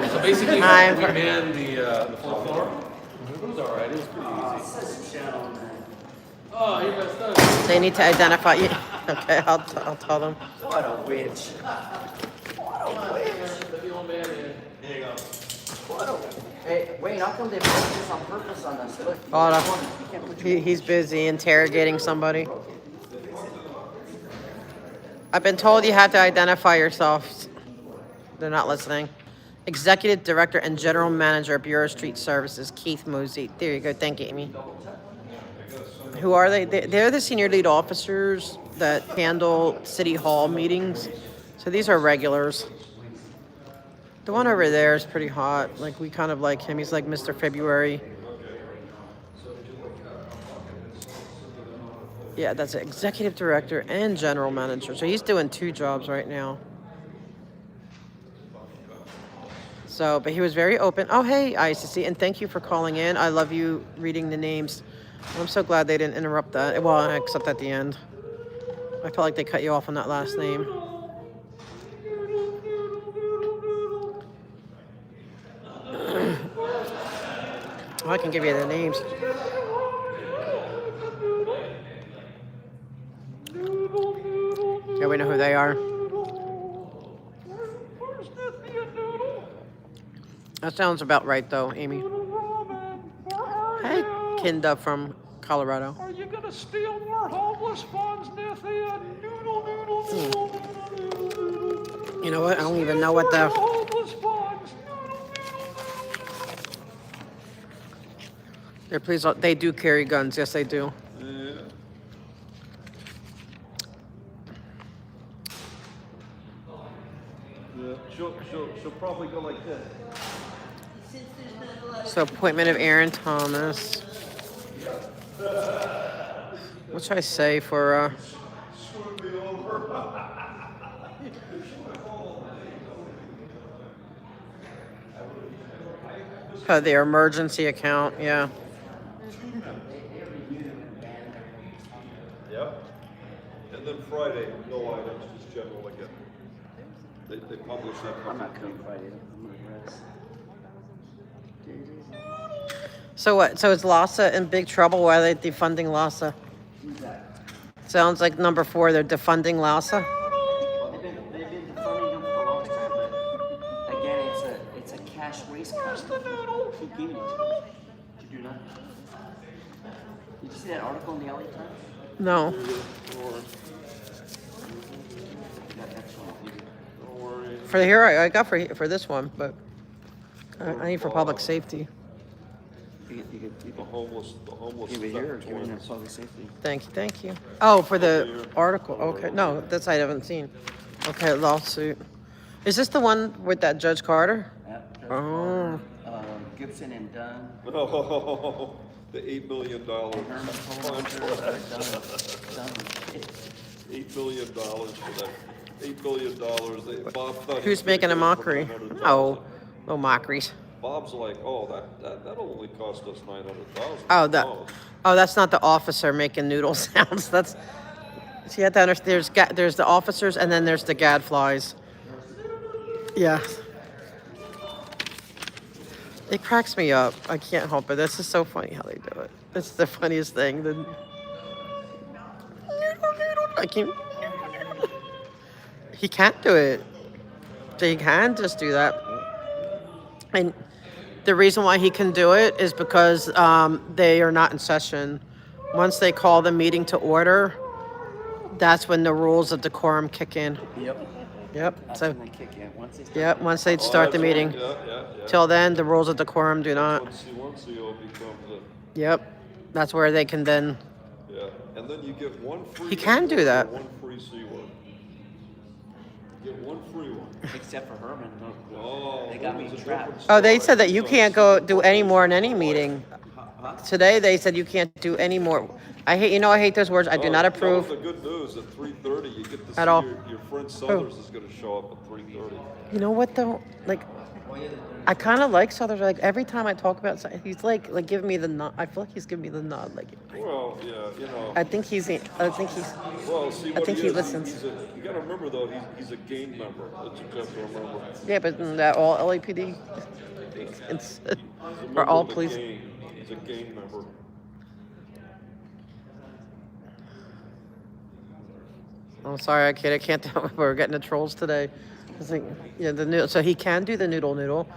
So basically, we manned the fourth floor. It was all right. It was pretty easy. Oh, you messed up. They need to identify you. Okay, I'll tell them. What a witch. Hey, wait, how come they put this on purpose on us? Look, Hold on. He's busy interrogating somebody. I've been told you have to identify yourselves. They're not listening. Executive Director and General Manager, Bureau of Street Services, Keith Mosey. There you go. Thank you, Amy. Who are they? They're the senior lead officers that handle City Hall meetings. So these are regulars. The one over there is pretty hot. Like, we kind of like him. He's like Mr. February. Yeah, that's it. Executive Director and General Manager. So he's doing 2 jobs right now. So, but he was very open. Oh, hey, ICC, and thank you for calling in. I love you reading the names. I'm so glad they didn't interrupt that. Well, except at the end. I felt like they cut you off on that last name. Well, I can give you the names. Yeah, we know who they are. That sounds about right, though, Amy. Hey, Kinda from Colorado. Are you gonna steal more homeless funds, Nathan? Noodle, noodle, noodle, noodle. You know what? I don't even know what the... Homeless funds. Their police, they do carry guns. Yes, they do. Yeah. Yeah, she'll probably go like this. So appointment of Aaron Thomas. What should I say for their emergency account? Yeah. Yep. And then Friday, no items, just general again. They publish that. I'm not coming Friday. I'm gonna rest. So what? So is LASA in big trouble? Why are they defunding LASA? Who's that? Sounds like number 4. They're defunding LASA. Well, they've been defunding them for a long time, but again, it's a cash race car. Keep giving it to them. Did you do not? Did you see that article in the LA Times? No. For here, I got for this one, but I need for public safety. You get The homeless. give it here or give it in public safety. Thank you. Oh, for the article. Okay, no, that's I haven't seen. Okay, lawsuit. Is this the one with that Judge Carter? Yep. Oh. Gibson and Dunn. Oh, the $8 million. Herman Hollister are done. $8 billion for that. $8 billion. Bob thought Who's he making a could get it for mockery? $900,000. Oh, no mockeries. Bob's like, oh, that'll only cost us $900,000. Oh, that's not the officer making noodle sounds. That's, see, you have to understand, there's the officers and then there's the gadflies. Yeah. It cracks me up. I can't help it. This is so funny how they do it. It's the funniest thing. I can't. He can't do it. He can just do that. And the reason why he can do it is because they are not in session. Once they call the meeting to order, that's when the rules of decorum kick in. Yep. That's So, when they kick in. Once they start. yep, once they start the meeting. Yeah. Till then, the rules of decorum do not. Once CO becomes Yep. That's where they can then. yeah. And then you get one free. He can do that. One free C word. Get one free one. Except for Herman. Oh, They got me Herman's a trapped. different Oh, they story. said that you can't go do any more in any meeting. Huh? Today, they said you can't do any more. I hate those words. I do not Tell approve. them the good news, at 3:30, you get to see At all. your friend Southers is gonna show up at 3:30. You know what though? Like, I kind of like Southern. Like every time I talk about something, he's like giving me the nod. I feel like he's giving me the nod. Like, Well, yeah, you know. I think he's. Well, see what think he he is, listens. you gotta remember though, he's a gang member. That's what you have to remember. Yeah, but that all LAPD, He's a or member all of the police. gang. He's a gang member. I'm sorry, I can't tell. We're getting the trolls today. It's like, yeah, the noodle. So he can do the noodle.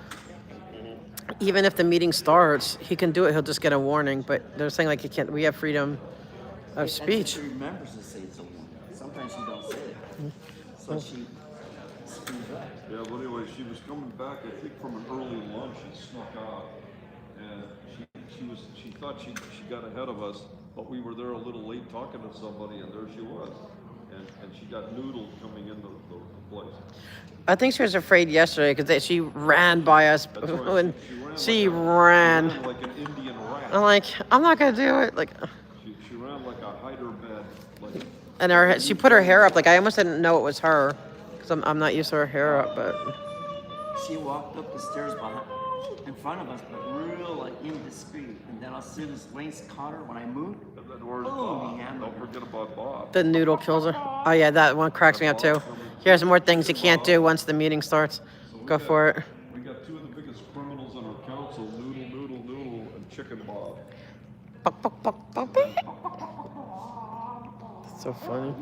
Even if the meeting starts, he can do it. He'll just get a warning. But they're saying like he can't. We have freedom of speech. She remembers to say it's a woman. Sometimes she don't say it. So she speeds up. Yeah, but anyway, she was coming back, I think from an early lunch, she snuck out. And she thought she got ahead of us, but we were there a little late talking to somebody and there she was. And she got noodled coming into the place. I think she was afraid yesterday because she ran by us. That's right. When She she ran ran. like an Indian rat. I'm like, I'm not gonna do it. Like, She ran like a hider bed. Like, and she put her hair up. Like I almost didn't know it was her because I'm not used to her hair up. But She walked up the stairs in front of us, but real like indiscreet. And then as soon as Lance caught her when I moved, and then where's boom, Bob? he hammered Don't her. forget about Bob. the noodle kills her. Oh yeah, that one cracks me up too. Here's more things you can't do once the meeting starts. Go for it. We got two of the biggest criminals on our council, Noodle, and Chicken Bob. Buck, buck, buck, buck, buck. So funny.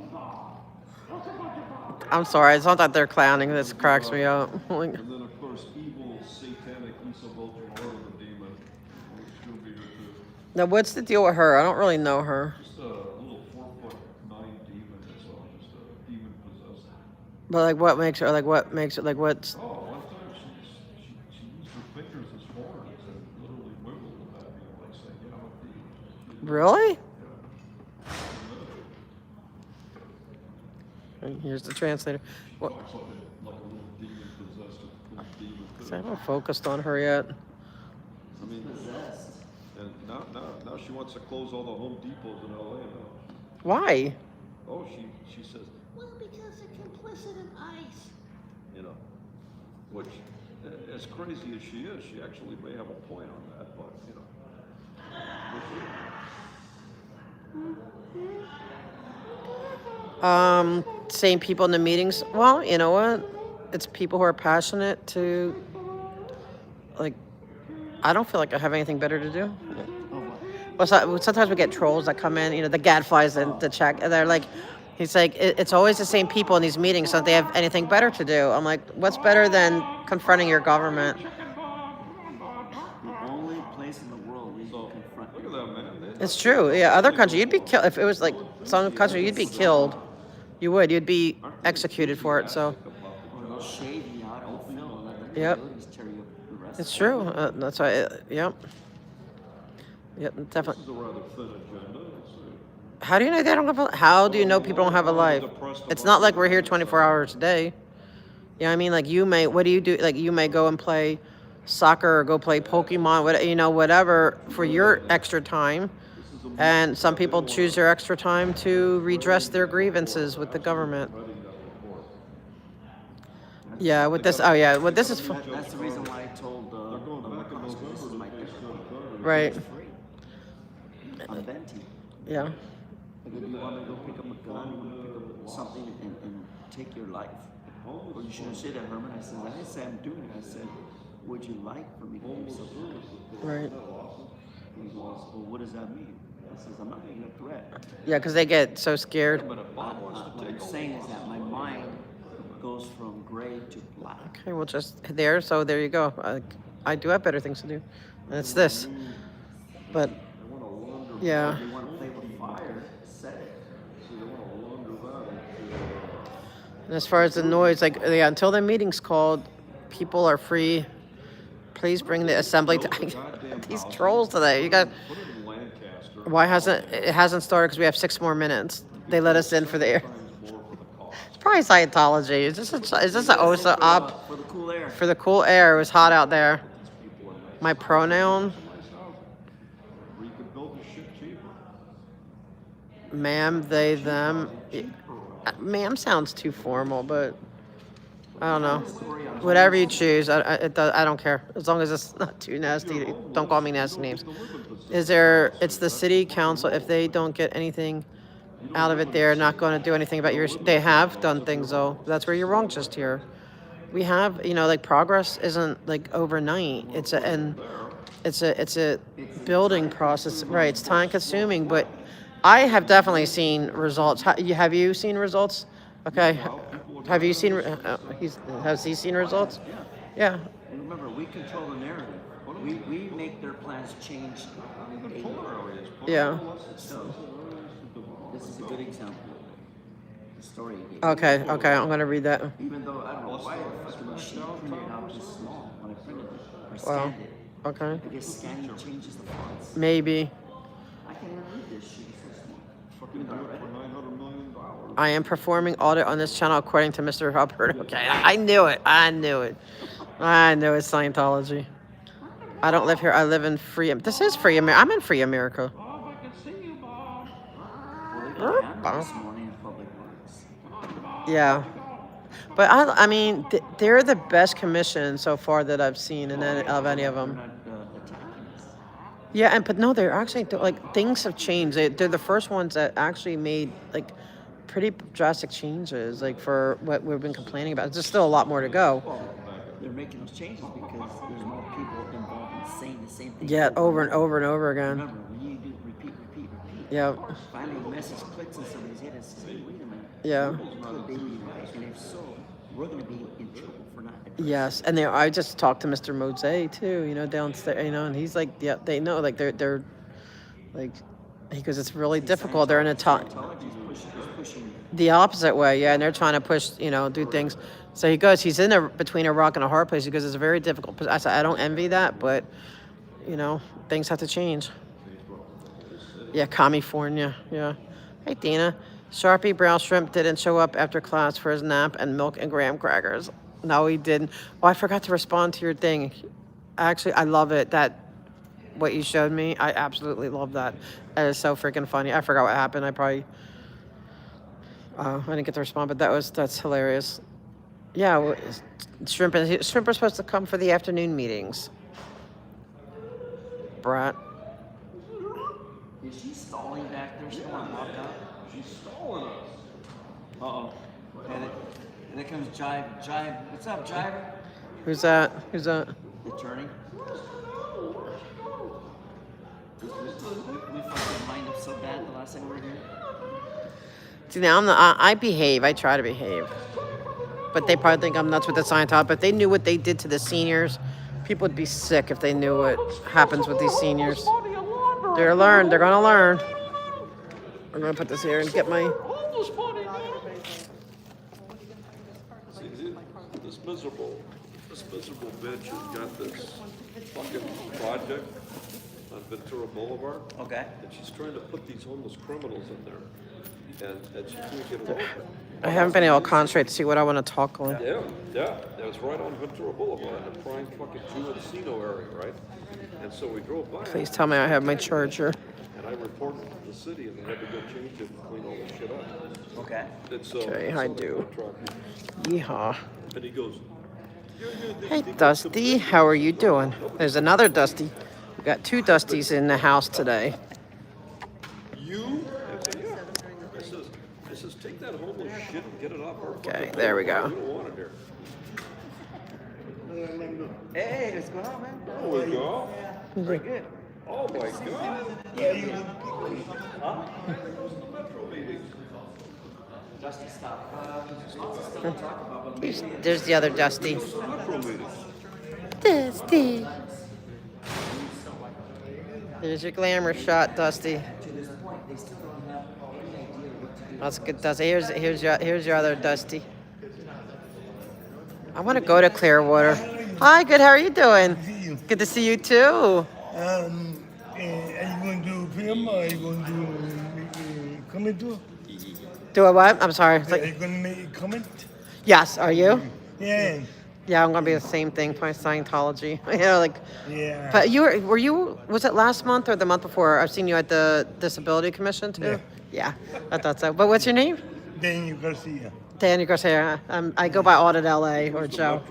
I'm sorry, it's not that they're clowning. This cracks me up. And then, of course, evil, satanic Isa Voltron, the demon, she'll be here too. Now, what's the deal with her? I don't really know her. Just a little 4'9" demon, that's all, just a demon possessed. But like, what makes her? Like, what makes it? Like, what's? Oh, one time she used her fingers as horns and literally wiggled with that being like saying, you know, Really? And here's the translator. What? I haven't focused on her yet. I mean, and now she wants to close all the Home Depots in LA now. Why? Oh, she says, Well, because they're complicit in ICE. you know, which, as crazy as she is, she actually may have a point on that, but, you know. Same people in the meetings. Well, you know what? It's people who are passionate to, like, I don't feel like I have anything better to do. Well, sometimes we get trolls that come in, you know, the gadflies and the check, and they're like, he's like, it's always the same people in these meetings, so don't they have anything better to do? I'm like, what's better than confronting your government? The only place in the world we can confront. Look at that, man. It's true. Yeah, other country, you'd be killed. If it was like some country, you'd be killed. You would. You'd be executed for it, so. Or they'll shave you out on film. Let the Yep. abilities tear you up the rest It's of true. That's why, yep. Yep, This definitely. is a rather thin agenda. How do you know they don't have a, how do you know people don't have a life? It's not like we're here 24 hours a day. Yeah, I mean, like you may, what do you do? Like you may go and play soccer or go play Pokemon, whatever for your extra time. And some people choose their extra time to redress their grievances with the government. Yeah, with this, oh yeah, what this is for. That's the reason why I told the lacrosse, this is my therapy. Right. It's free. I'm venting. Yeah. Like, if you want to go pick up a gun, you want to pick up something and take your life. Well, you shouldn't say that, Herman. I said, I didn't say I'm doing it. I said, would you like for me to do something? Right. He goes, well, what does that mean? I says, I'm not making a threat. Yeah, because they get so scared. What I'm saying is that my mind goes from gray to black. Okay, well, just there. So there you go. I do have better things to do. And it's this. But, yeah. If you want to play with fire, set it. And as far as the noise, like, yeah, until the meeting's called, people are free. Please bring the assembly to these trolls today. You got. Why hasn't it hasn't started? Because we have 6 more minutes. They let us in for the air. It's probably Scientology. Is this a OSA up For the cool air. for the cool air? It was hot out there. My pronoun, ma'am, they, them. Ma'am sounds too formal, but I don't know. Whatever you choose, I don't care. As long as it's not too nasty. Don't call me nasty names. It's the city council. If they don't get anything out of it, they're not going to do anything about your issue. They have done things, though. That's where you're wrong, just here. We have, like, progress isn't, like, overnight. It's a building process. Right, it's time-consuming, but I have definitely seen results. Have you seen results? Okay. Have you seen, has he seen results? Yeah. Yeah. And remember, we control the narrative. We make their plans change. Yeah. So, this is a good example. The story you gave. Okay, I'm going to read that. Even though I don't know why the fucking machine printed out this small when I printed it. Or Wow. scanned it. Okay. I guess scanning changes the fonts. Maybe. I can't even read this shit. It's so small. Even though I read it. I am performing audit on this channel according to Mr. Hubbard. Okay, I knew it. I knew it's Scientology. I don't live here. I live in free. This is free America. I'm in free America. Well, they got handled this morning in Public Works. Yeah. But I mean, they're the best commission so far that I've seen of any of them. They're not attacking us. Yeah, but no, they're actually, like, things have changed. They're the first ones that actually made, like, pretty drastic changes, like, for what we've been complaining about. There's still a lot more to go. They're making those changes because there's more people involved in saying the same thing. Yeah, over and over and over again. Remember, when you do repeat. Yeah. Finally, the message clicks in somebody's head and says, hey, wait a minute. Yeah. Could they be right? And if so, we're going to be in trouble for not addressing. Yes, and I just talked to Mr. Mose too, downstairs, and he's like, yeah, they know, like, they're like, because it's really difficult. They're in a time. Pushing The opposite way, yeah, and they're trying to push, do things. So he's in between a rock and a hard place because it's a very difficult. I said, I don't envy that, but, things have to change. Yeah, California. Yeah. Hey, Dina. Sharpie Brown Shrimp didn't show up after class for his nap and milk and graham crackers. No, he didn't. Oh, I forgot to respond to your thing. Actually, I love it. What you showed me, I absolutely love that. That is so freaking funny. I forgot what happened. I didn't get to respond, but that's hilarious. Yeah, shrimp are supposed to come for the afternoon meetings. Brat. Is she stalling back there? She don't want to walk up? She's stalling us. Uh-oh. And it comes Jive. What's up, Jiver? Who's that? Who's that? The attorney. We fucking lined up so bad the last time we were here. See, now I behave. I try to behave. But they probably think I'm nuts with the Scientology. But if they knew what they did to the seniors, people would be sick if they knew what happens with these seniors. They're gonna learn. I'm gonna put this here and get my. This miserable bitch has got this fucking project on Ventura Boulevard. Okay. And she's trying to put these homeless criminals in there. And she can't get it open. I haven't been able to concentrate to see what I want to talk on. Yeah. It's right on Ventura Boulevard, the prime fucking Jew Encino area, right? And so we drove by. Please tell me I have my charger. And I reported to the city, and they had to go change it and clean all this shit up. Okay. It's, Okay, I do. Yeehaw. And he goes, Hey, Dusty, how are you doing? There's another Dusty. We got two Dusties in the house today. you? I said, yeah. I says, take that homeless shit and get it off our Okay, there we go. We don't want it here. Hey, what's going on, man? There we go. Very good. Oh my God. Huh? Dusty, stop. There's the other Dusty. Metro meeting. Dusty. There's your glamour shot, Dusty. To this point, they still don't have any idea what to do. That's good, Dusty. Here's your other Dusty. I want to go to Clearwater. Hi, good. How are you doing? Good to see you too. Are you going to do film or are you going to do comment too? Do a what? I'm sorry. Are you going to make a comment? Yes. Are you? Yeah. Yeah, I'm gonna be the same thing. My Scientology. You know, like. Yeah. But were you? Was it last month or the month before? I've seen you at the Disability Commission too. Yeah. I thought so. But what's your name? Daniel Garcia. Danny Garcia. I go by Audit LA or Joe.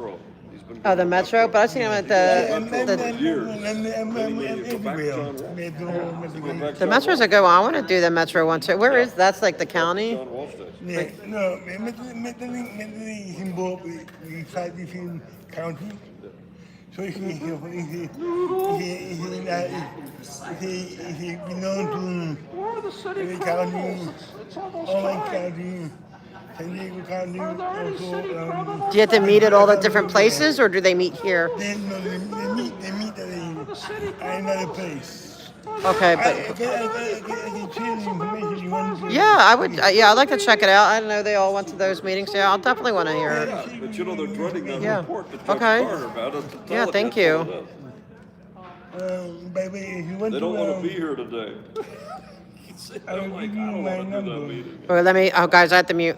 Oh, the Metro. But I've seen him at the Metro's a good one. I want to do the Metro one too. Where is that's like the county? Yeah, no, Medellin is involved inside the same county. So he belongs to the county, Orange County, San Diego County. Also, Do you have to meet at all the different places, or do they meet here? They meet at another place. Okay, but I can share the information you want to. yeah, I would. Yeah, I'd like to check it out. I don't know they all went to those meetings. Yeah, I'll definitely want to hear it. But you know, they're dreading that Yeah. report to Judge Okay. Carter about it. to tell Yeah, it thank that's all you. If it is. you want They to, don't want to be here today. I'm like, I don't want to do that meeting. Wait, let me. Oh, guys, I have to mute.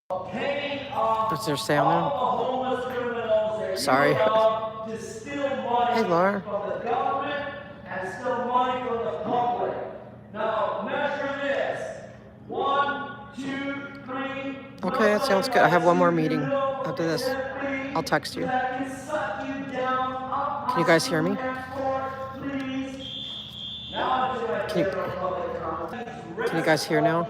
paying off Is there sound there? all the homeless criminals that Sorry. you robbed to steal money Hey, Laura. from the government and steal money from the public. Now measure this. 1, 2, 3. Okay, that sounds good. I have one more meeting after this. I'll text you. Can suck you down up Can you guys hear me? Now Can you guys hear now?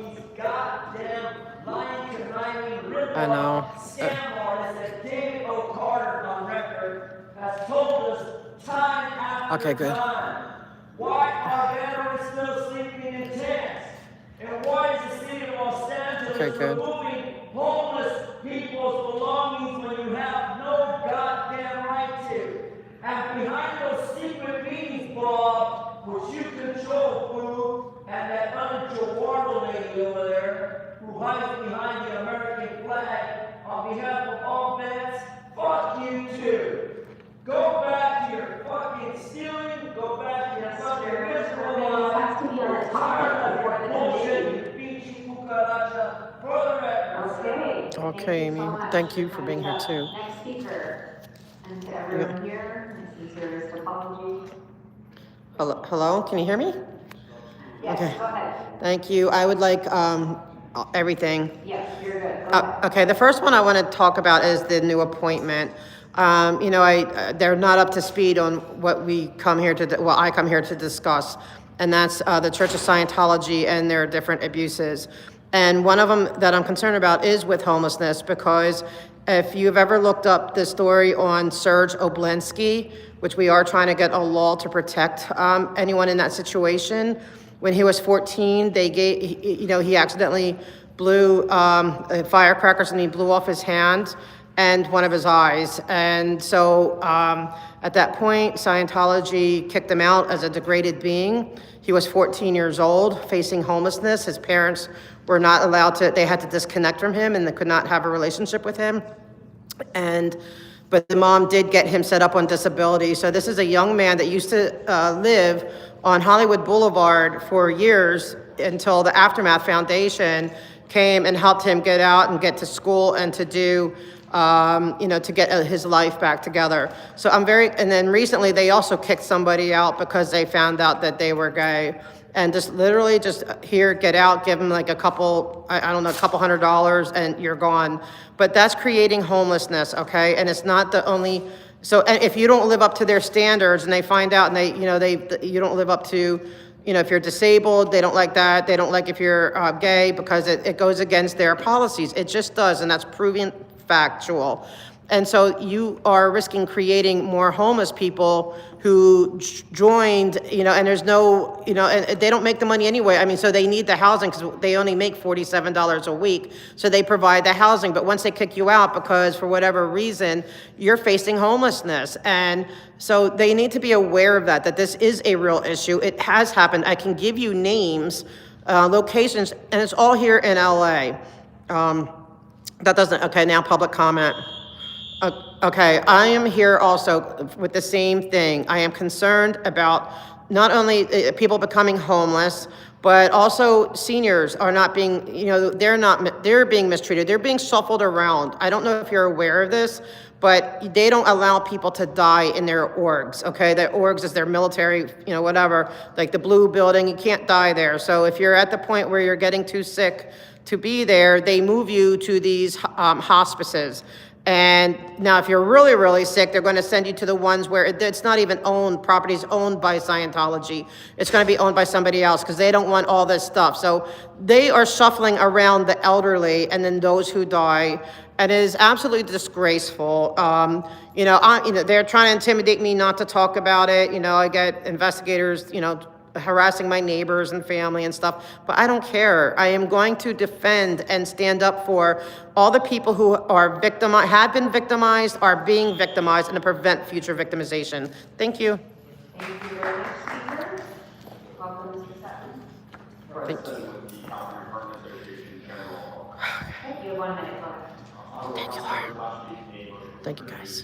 I know. Scam artist that David O'Carter on record has told us time after Okay, good. time. Why are veterans still sleeping in tents? And why is the city of Los Angeles Okay, good. removing homeless people's belongings when you have no goddamn right to? And behind those secret meetings, Bob, which you control, Boo, and that other Jawardo lady over there, who hides behind the American flag, on behalf of all vets, fuck you too. Go back to your fucking stealing, go back to your fucking miserable life. We're tired of your bullshit, you beachy cucaracha, for the record. Okay, Amy. Thank you for being here too. Next speaker, and to everyone here, my sincerest apologies. Hello? Can you hear me? Yes, Okay. go ahead. Thank you. I would like everything. Yes, you're good. Go ahead. Okay, the first one I want to talk about is the new appointment. You know, they're not up to speed on what we come here to, well, I come here to discuss, and that's the Church of Scientology and their different abuses. And one of them that I'm concerned about is with homelessness, because if you've ever looked up the story on Serge Oblensky, which we are trying to get a law to protect anyone in that situation. When he was 14, he accidentally blew firecrackers, and he blew off his hand and one of his eyes. And so at that point, Scientology kicked him out as a degraded being. He was 14 years old, facing homelessness. His parents were not allowed to, they had to disconnect from him, and they could not have a relationship with him. But the mom did get him set up on disability. So this is a young man that used to live on Hollywood Boulevard for years until the Aftermath Foundation came and helped him get out and get to school and to do, to get his life back together. So and then recently they also kicked somebody out because they found out that they were gay. And just literally here, get out, give them like a couple $100, and you're gone. But that's creating homelessness, okay? And it's not the only, so if you don't live up to their standards and they find out and you don't live up to, if you're disabled, they don't like that. They don't like if you're gay because it goes against their policies. It just does, and that's proven factual. And so you are risking creating more homeless people who joined, and there's no, and they don't make the money anyway. I mean, so they need the housing because they only make $47 a week. So they provide the housing. But once they kick you out because for whatever reason, you're facing homelessness. And so they need to be aware of that this is a real issue. It has happened. I can give you names, locations, and it's all here in LA. Okay, now public comment. Okay, I am here also with the same thing. I am concerned about not only people becoming homeless, but also seniors are not being, they're being mistreated. They're being shuffled around. I don't know if you're aware of this, but they don't allow people to die in their orgs, okay? Their orgs is their military, whatever, like the blue building, you can't die there. So if you're at the point where you're getting too sick to be there, they move you to these hospices. And now if you're really, really sick, they're going to send you to the ones where it's not even property's owned by Scientology. It's going to be owned by somebody else because they don't want all this stuff. So they are shuffling around the elderly and then those who die. And it is absolutely disgraceful. They're trying to intimidate me not to talk about it. I get investigators, harassing my neighbors and family and stuff, but I don't care. I am going to defend and stand up for all the people who are have been victimized, are being victimized, and to prevent future victimization. Thank you. Thank you very much, Speaker. Welcome, Mr. Sutton. Thank you. Thank you. 1 minute left. Thank you, Laura. Thank you, guys.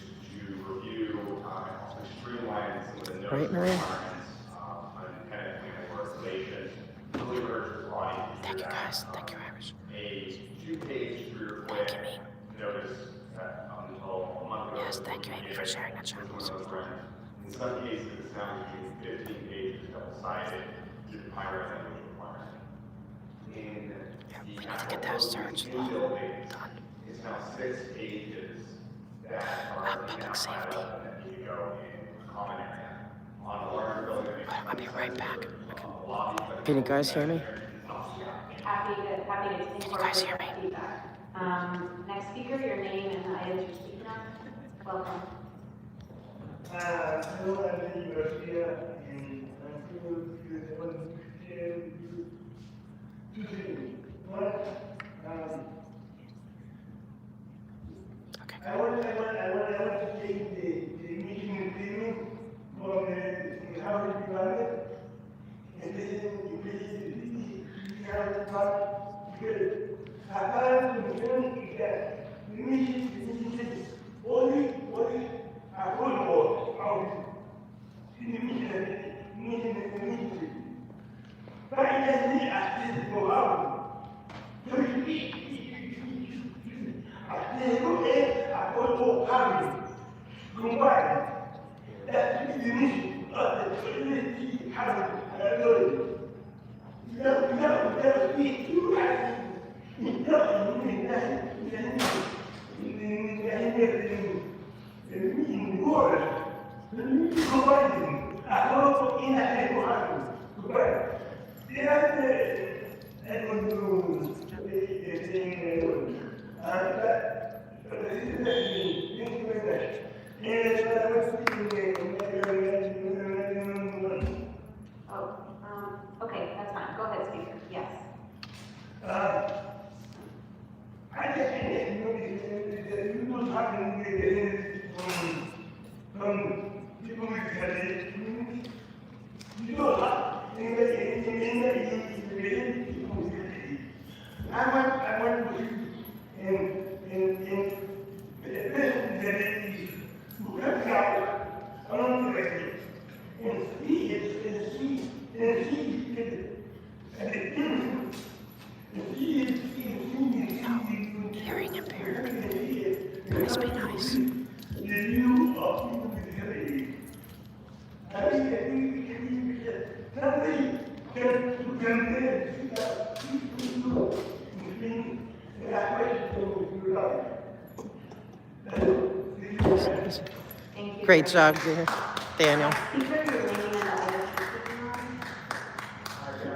Right, Maria? Thank you, guys. Thank you, Irish. Thank you. Thank you, Amy, for sharing that channel. In some cases, it's now using 15 pages double-sided to define our language requirement. In We need to get that search law done. it's now 6 pages that are Public safety. that need to go in common area. On a larger building, I'll be right back. lobby. Can you guys hear me? Happy to Can you guys hear me? feedback. Next speaker, your name and the items you're speaking on. Welcome. Hello, I'm Garcia, and I'm going to say one. I want to take the mission statement from the House Department, and then House Department, because apparently the mission is that the mission says only affordable housing in the mission. But it doesn't need accessible housing. So you need accessible and affordable housing combined. That's the mission of the community housing authority. Without speed, you have in the world, providing affordable inaccessible housing. But the other, I don't know, Okay, that's fine. Go ahead, speaker. Yes. I just think that you don't have from people with disabilities. You don't have anybody I want to in the person that is who comes out along the way and see Hearing impaired. Guys, be nice. Great job, dear. Daniel.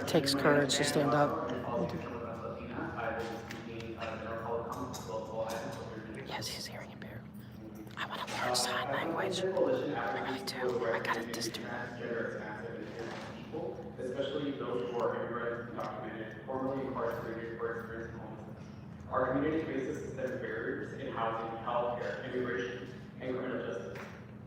Takes courage to stand up. Yes, he's hearing impaired. I want to learn sign language. I really do. I gotta just do that. Especially those who are immigrant, undocumented, formerly incarcerated, or experiencing homelessness. Our community faces systemic barriers in housing, healthcare, immigration, and criminal justice.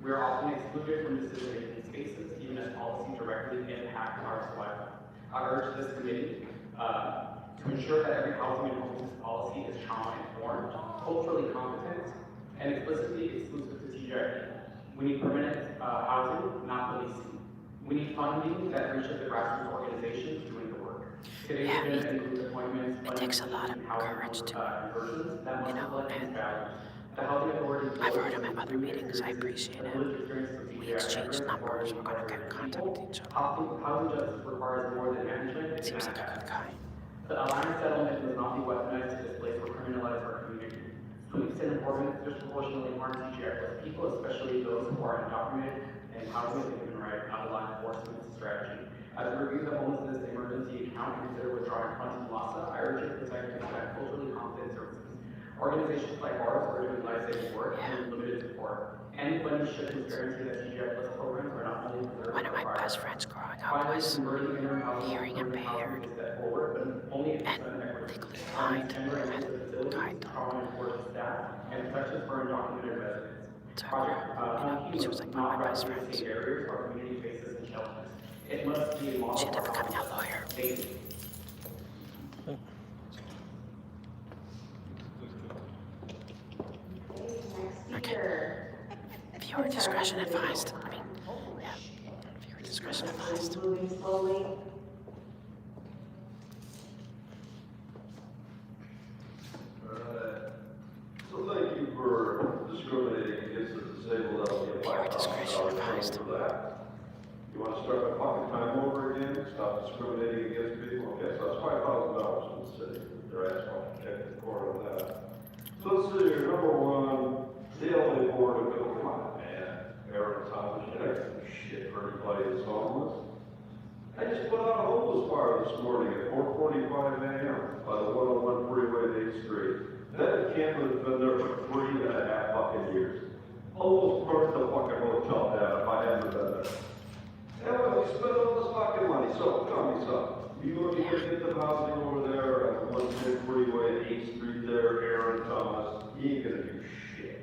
We are often excluded from decision-making spaces, even as policies directly impact our survival. I urge this committee to ensure that every housing and homelessness policy is trauma-informed, culturally competent, and explicitly exclusive to TGIP. We need permanent housing, not policing. We need funding that reaches the grassroots organizations doing the work. Today's agenda includes appointments, it takes a lot of courage to, you know, and I've heard him at other meetings. I appreciate it. We exchange numbers. We're going to get in contact with each other. Housing justice requires more than management. Seems like a good guy. The Alliance settlement must not be weaponized to displace or criminalize our community. Police and enforcement disproportionately harm TGI people, especially those who are undocumented, and housing is a human right, not a law enforcement strategy. As we review the homelessness emergency account and consider withdrawing funds from LASA, I urge you to protect and expect culturally competent services. Organizations like ours are doing life-saving work and limited support. Any funding should guarantee that TGI Plus programs are not only preserved. One of my best friends growing up was hearing impaired and legally blind and had a guide dog. And protections for undocumented residents. So, she was like one of my best friends. She ended up becoming a lawyer. Okay. Viewer discretion advised. I mean, yeah. Viewer discretion advised. Moving slowly. So thank you for discriminating against the disabled. Christ. You want to start by fucking time over again, stop discriminating against people? Okay, so that's $5,000 from the city. They're asking to check the court on that. So let's see here, number one, the LA Board of Bill, come on, man. Aaron Thomas, you know, shit for anybody that's homeless. I just put out a homeless fire this morning at 4:45 a.m. by the 101 freeway at 8th Street. That encampment has been there for 3.5 fucking years. Almost burnt the fucking hotel down if I hadn't been there. Yeah, well, we spent all this fucking money, so tell me something. You gonna get the housing over there at the 110 freeway at 8th Street there, Aaron Thomas, you ain't gonna do shit.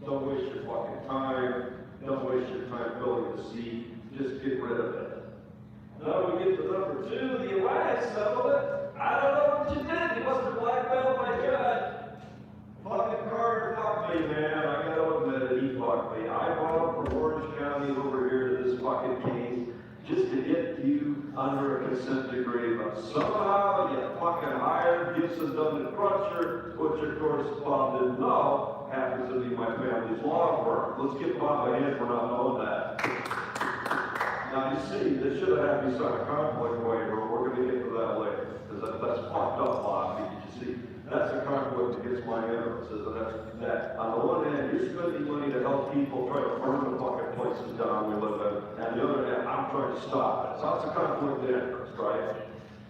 Don't waste your fucking time. Don't waste your time filling the seat. Just get rid of it. Now we get to number two, the Alliance settlement. I don't know what you did. You must have blackmailed my judge. Fucking Carter fucked me, man. I gotta admit it, he fucked me. I brought him from Orange County over here to this fucking case just to get you under a consent decree. But somehow you fucking hired Gibson Dunn Crutcher, which of course Bob didn't know happens to be my family's law firm. Let's give Bob a hand for not knowing that. Now you see, they should have had me sign a conflict waiver. We're going to get to that later, because that's fucked up, Bob. You see, that's a conflict against my interests, and that's that. On the one hand, you're spending money to help people try to burn the fucking places down we live in, and the other hand, I'm trying to stop it. So that's a conflict of interest, right?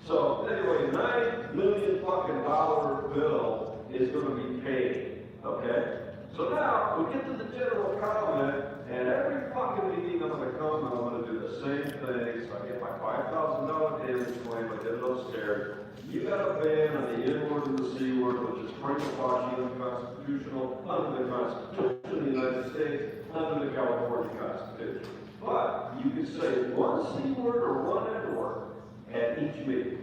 So anyway, $9 million fucking dollar bill is going to be paid, okay? So now we get to the general comment, and every fucking meeting I'm going to come, and I'm going to do the same thing. So I get my $5,000 damage claim, I get it upstairs. You got a ban on the N word and the C word, which is brainwashing, unconstitutional, under the Constitution of the United States, under the California Constitution. But you can say one C word or one N word at each meeting.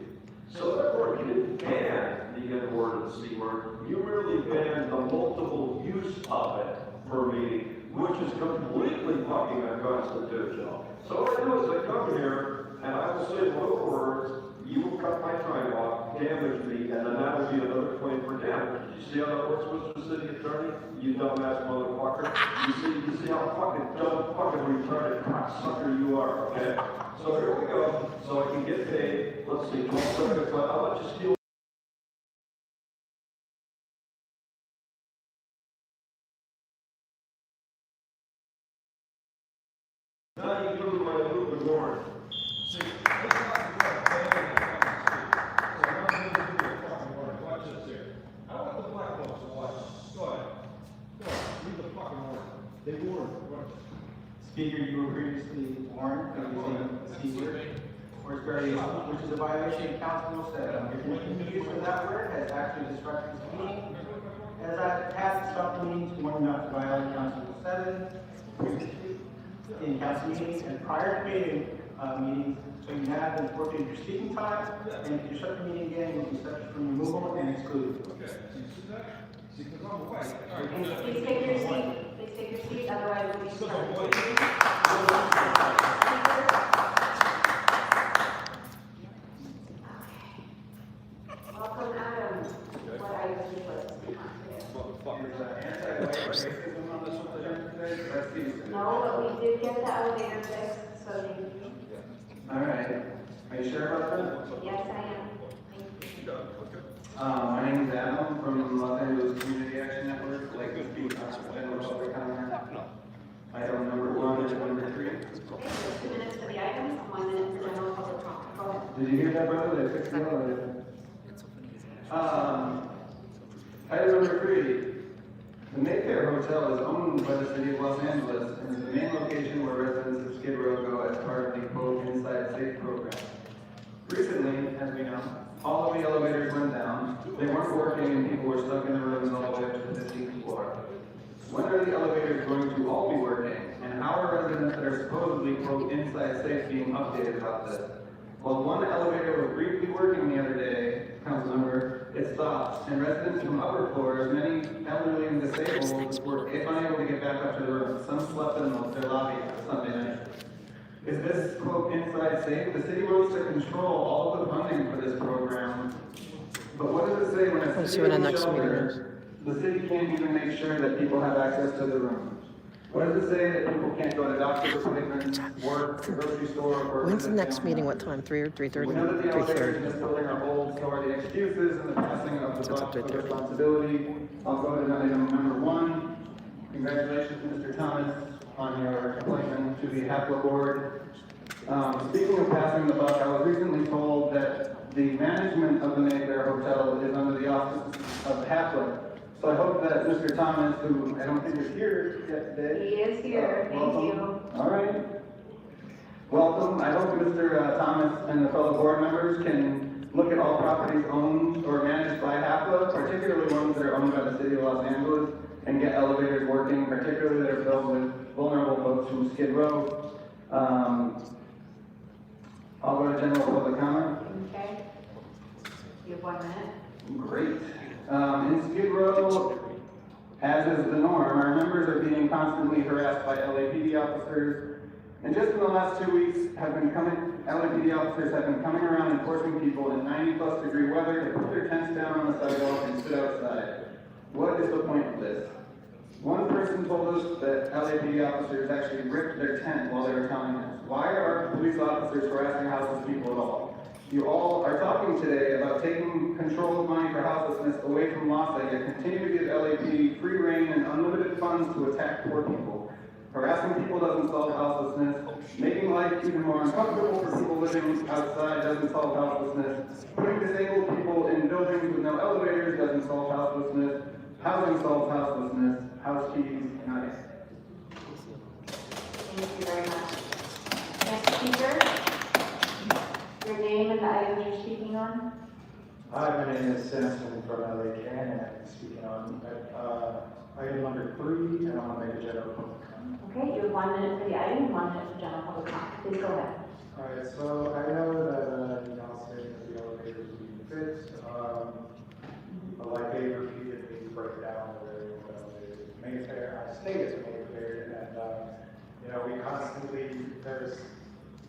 So therefore, you didn't ban the N word and the C word, you merely banned the multiple use of it per meeting, which is completely fucking unconstitutional. So what I do is I come here, and I will say little words, you will cut my time off, damage me, and then that will be another claim for damage. You see how that works, Mr. City Attorney? You dumbass motherfucker. You see how fucking dumb, fucking retarded cocksucker you are, okay? So here we go. So I can get paid, let's see, 12 seconds, but I'll let you steal. Now you give me my Luke Warren. See, Speaker, you were previously warned of using the C word or variation, which is a violation of Council Rule 7. Your use of that word has actually disrupted this meeting. As I have stopped the meeting to warn not to violate Council Rule 7 in council meetings and prior to meetings, so you have been forfeited your speaking time, and if you shut the meeting again, you will be subject to removal and excluded. Please take your seat. Please take your seat, otherwise we'll be starting. Welcome, Adam. What I usually put to speak on today. No, but we did get the elevator fixed, so thank you. All right. Are you sure about that? Yes, I am. Thank you. My name is Adam from Los Angeles Community Action Network, like the public comment. Item number 1 and number 3. Okay, so 2 minutes for the items, 1 minute for general public comment. Go ahead. Did you hear that, brother? They fixed the elevator. Item number 3. The Mayfair Hotel is owned by the city of Los Angeles and is the main location where residents of Skid Row go as part of the quote Inside Safe program. Recently, as we know, all of the elevators went down, they weren't working, and people were stuck in the rooms all the way up to the 15th floor. When are the elevators going to all be working, and how are residents that are supposedly, quote, inside safe being updated about this? While one elevator was briefly working the other day, Councilmember, it stopped, and residents from upper floors, many elderly and disabled, were unable to get back up to the room. Some slept in their lobby Sunday night. Is this, quote, inside safe? The city wants to control all of the funding for this program. But what does it say when a city shelter, the city can't even make sure that people have access to the rooms? What does it say that people can't go to doctor's appointments, work, the grocery store, or When's the visit next family meeting? What members? time? 3 or 3:30? We know that the elevators in 3:30. this building are old, so are the excuses and the passing of the So it's buck at of 3:30. responsibility. I'll go to item number 1. Congratulations, Mr. Thomas, on your appointment to the HAPLA board. Speaking of passing the buck, I was recently told that the management of the Mayfair Hotel is under the office of HAPLA. So I hope that Mr. Thomas, who I don't think is here yet today. He is here, thank welcome. you. All right. Welcome. I hope Mr. Thomas and the fellow board members can look at all properties owned or managed by HAPLA, particularly ones that are owned by the city of Los Angeles, and get elevators working, particularly that are filled with vulnerable folks from Skid Row. I'll go to general public comment. Okay. You have 1 minute. Great. In Skid Row, as is the norm, our members are being constantly harassed by LAPD officers. And just in the last 2 weeks, LAPD officers have been coming around and forcing people in 90+ degree weather to put their tents down on the sidewalk and sit outside. What is the point of this? One person told us that LAPD officers actually ripped their tent while they were telling us. Why are police officers harassing houseless people at all? You all are talking today about taking control of money for houselessness away from LASA, yet continue to give LAPD free reign and unlimited funds to attack poor people. Harassing people doesn't solve houselessness. Making life even more uncomfortable for people living outside doesn't solve houselessness. Putting disabled people in buildings with no elevators doesn't solve houselessness. Housing solves houselessness. House keys, nice. Thank you very much. Next speaker. Your name and the item you're speaking on. Hi, my name is Samson from LA Can, and I'm speaking on item number 3, and I want to make a general public comment. Okay, you have 1 minute for the item, 1 minute for general public comment. Please go ahead. All right, so I know that y'all say that the elevators need fixed, but like they repeatedly break down the elevators. Mayfair, I stay at Mayfair, and we constantly, there's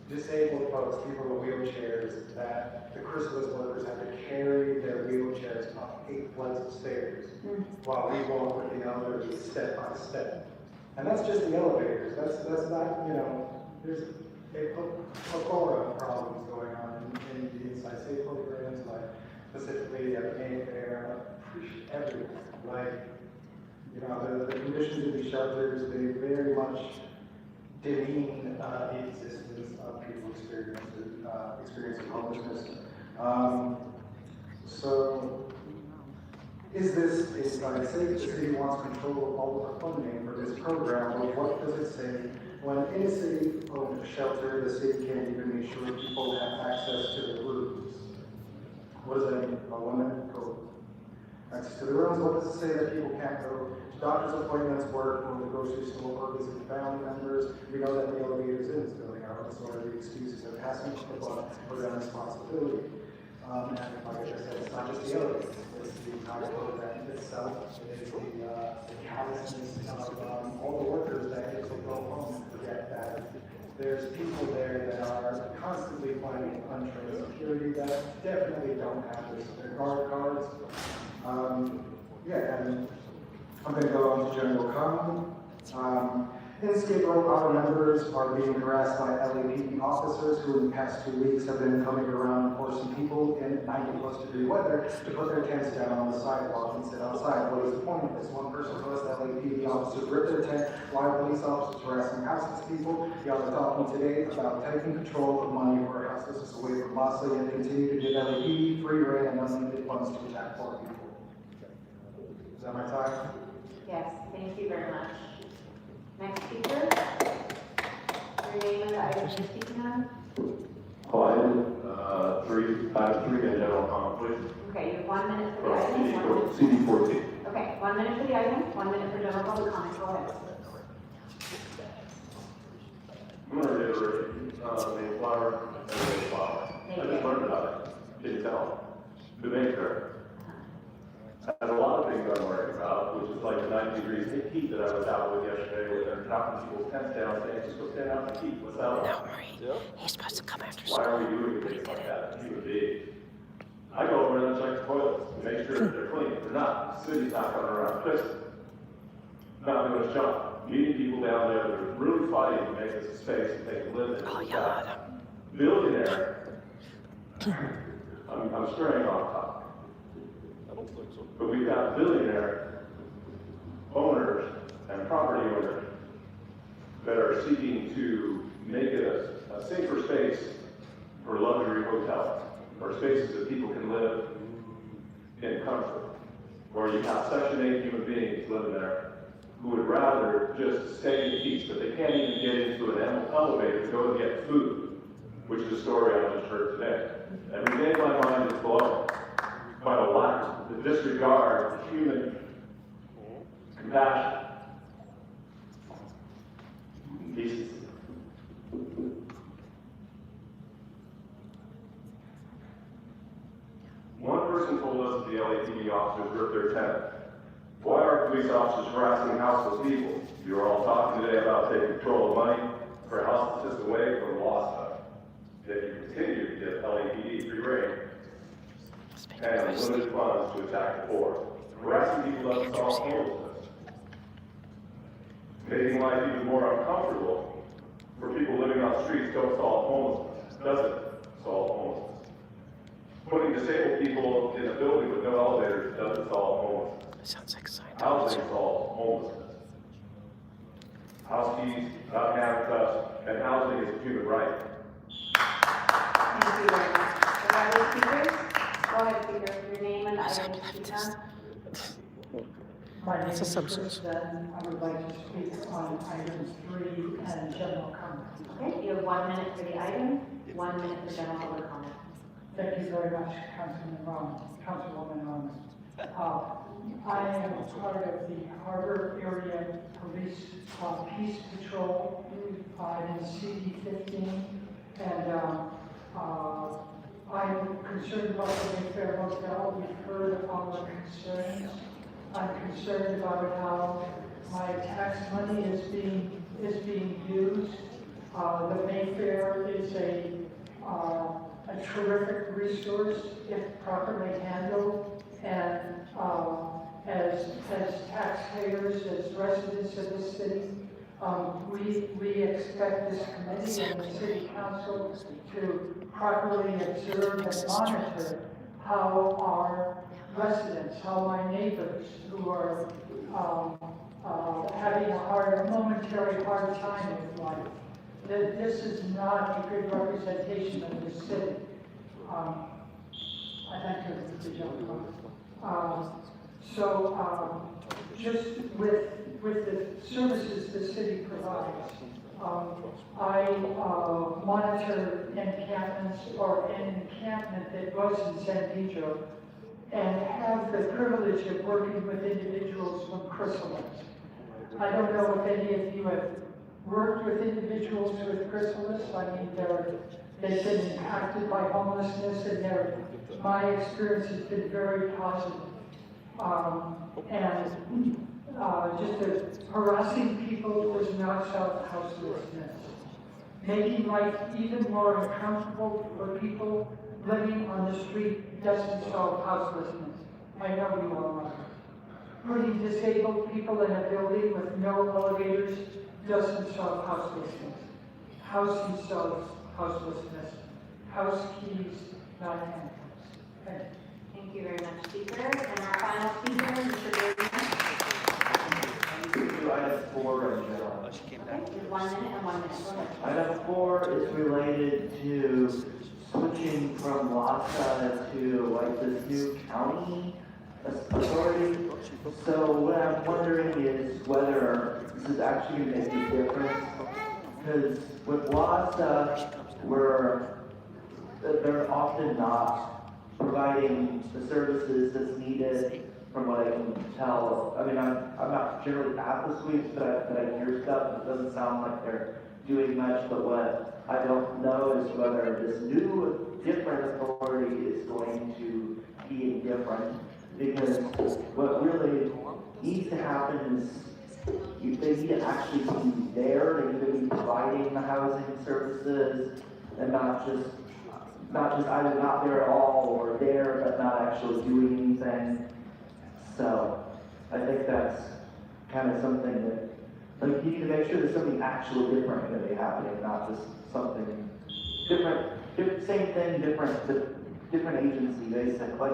disabled folks, people with wheelchairs, that the Christmas workers have to carry their wheelchairs up 8 flights of stairs while we walk with the elevators step by step. And that's just the elevators. That's not, there's a plethora of problems going on in the Inside Safe programs, like specifically at Mayfair, everywhere. Like, the conditions of these shelters, they very much demean the existence of people experiencing homelessness. So, is this Inside Safe? The city wants control of all the funding for this program, but what does it say when in a city-owned shelter, the city can't even make sure people have access to the rooms? What does that mean? A woman go access to the rooms? What does it say that people can't go to doctor's appointments, work, or the grocery store, or visit family members? We know that the elevators in this building are sort of the excuses of passing the buck for that responsibility. And like I said, it's not just the elevators, it's the entire program itself, it is the callousness of all the workers that get to go home and forget that there's people there that are constantly finding untrained security that definitely don't have their guard cards. And I'm going to go on to general comment. In Skid Row, our members are being harassed by LAPD officers who in the past 2 weeks have been coming around and forcing people in 90+ degree weather to put their tents down on the sidewalk and sit outside. What is the point of this? One person told us that LAPD officers ripped their tent while police officers harassing houseless people. Y'all are talking today about taking control of money for houselessness away from LASA, yet continue to give LAPD free reign and unlimited funds to attack poor people. Is that my time? Yes, thank you very much. Next speaker. Your name and the item you're speaking on. Item 3 and general comment, please. Okay, you have 1 minute for the item. CD 14. Okay, 1 minute for the item, 1 minute for general public comment. Go ahead. I'm going to reiterate the flower and the flower. I just learned about it. Can you tell? The Mayfair. There's a lot of things I'm worried about, which is like the 90 degrees heat that I was out with yesterday, where they're knocking people's tents down, saying, just go stand out in the heat. What's that about? He's supposed to come after school. Why are we doing things like that? Human beings. I go over and check the toilets to make sure that they're clean. If they're not, the city's not coming around fixing it. Not doing its job. meeting people down there that are really fighting to make this a space that they can live in. Billionaire, I'm straying off topic. But we've got billionaire owners and property owners that are seeking to make it a safer space for luxury hotels, or spaces that people can live in comfort, where you have Section 8 human beings living there who would rather just stay in peace, but they can't even get into an elevator to go and get food, which is a story I just heard today. Every day my mind is blown by the lack, the disregard of human compassion, decency. One person told us that the LAPD officers ripped their tent. Why are police officers harassing houseless people? You are all talking today about taking control of money for houseless just away from law stuff. Yet you continue to give LAPD free rein and unlimited funds to attack the poor. Harassing people doesn't solve homelessness. Making life even more uncomfortable for people living on the streets don't solve homelessness. Doesn't solve homelessness. Putting disabled people in a building with no elevators doesn't solve homelessness. Sounds like Scientology. Housing solves homelessness. House keys, not handcuffs, and housing is a human right. Thank you very much. Are there speakers? Go ahead, speaker. Your name and item to speak on. My name That's is assumptions. Chris Benton. I would like to speak on items 3 and general comment. Okay, you have 1 minute for the item, 1 minute for general public comment. Thank you very much, Councilwoman Ramos. I am a part of the Harbor Area Police Peace Patrol in CD 15, and I'm concerned about the Mayfair Hotel. We've heard our concerns. I'm concerned about how my tax money is being used. The Mayfair is a terrific resource if properly handled, and as taxpayers, as residents of the city, we expect this committee and the city council to properly observe and monitor how our residents, how my neighbors who are having a momentary hard time with life. This is not a good representation of the city. I thank you for the gentleman. Just with the services the city provides, I monitor encampments or an encampment that was in San Pedro, and have the privilege of working with individuals from Chrysalis. I don't know if any of you have worked with individuals with Chrysalis. I mean, they've been impacted by homelessness, and my experience has been very positive. Just harassing people does not solve houselessness. Making life even more uncomfortable for people living on the street doesn't solve houselessness. I know you all know. Putting disabled people in a building with no elevators doesn't solve houselessness. Housing solves houselessness. House keys, not handcuffs. Thank you. Thank you very much, speaker. And our final speaker, Mr. Davis. Item 4 in general. Okay, with 1 minute and 1 minute. Go ahead. Item 4 is related to switching from LASA to like this new county authority. So what I'm wondering is whether this is actually going to make a difference. Because with LASA, they're often not providing the services that's needed. From what I can tell, I mean, I'm not generally at the sweeps, but I hear stuff. It doesn't sound like they're doing much. But what I don't know is whether this new, different authority is going to be different. Because what really needs to happen is they need to actually be there. They need to be providing the housing services, and not just either not there at all or there but not actually doing anything. So I think that's kind of something that Like, you need to make sure there's something actually different going to be happening, not just something different, same thing, different agency, basically.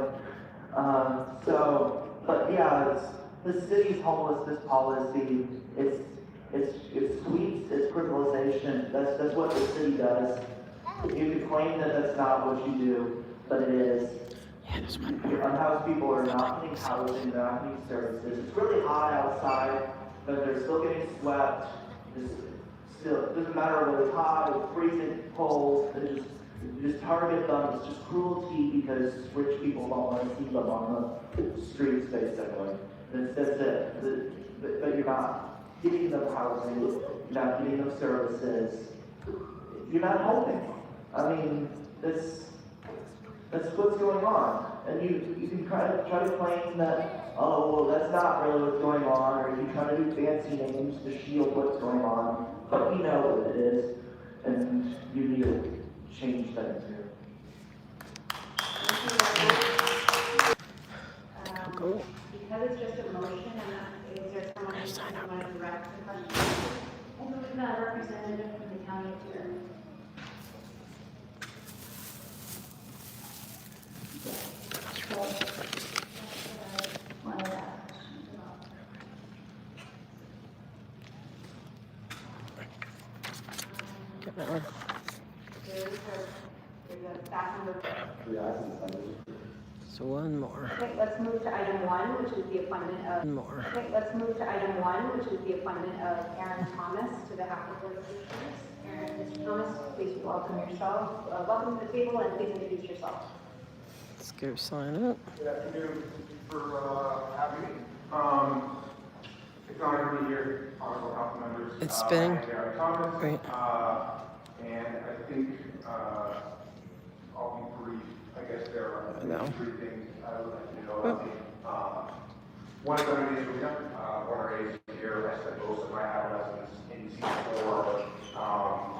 But yeah, the city's homelessness policy, it's sweeps, it's criminalization. That's what the city does. You can claim that that's not what you do, but it is. Unhoused people are not getting housing, they're not getting services. It's really hot outside, but they're still getting swept. It doesn't matter whether it's hot, it's freezing, cold. You just target them. It's just cruelty because rich people don't want to see them on the streets, basically. That's it. But you're not giving them housing. You're not giving them services. You're not helping them. I mean, that's what's going on. And you can try to claim that, oh, well, that's not really what's going on, or you try to do fancy names to shield what's going on, but we know what it is, and you need to change things here. Cool. Because it's just a motion, and is there someone who want to direct the question? I believe that a representative from the county attorney. Get that one. There's a staff member. So one more. Okay, let's move to item 1, which is the appointment of. One more. Okay, let's move to item 1, which is the appointment of Aaron Thomas to the Hackett Board of Commissioners. Aaron, Mr. Thomas, please welcome yourself. Welcome to the table and please introduce yourself. Let's go sign up. Good afternoon. Thank you for having me. It's an honor to be here, honorable council members. It's spinning. I'm Aaron Thomas. Great. And I think I'll be brief. I guess there are three things I would like to know about me. One is I'm an Israeli, born and raised here. I spent most of my adolescence in C4,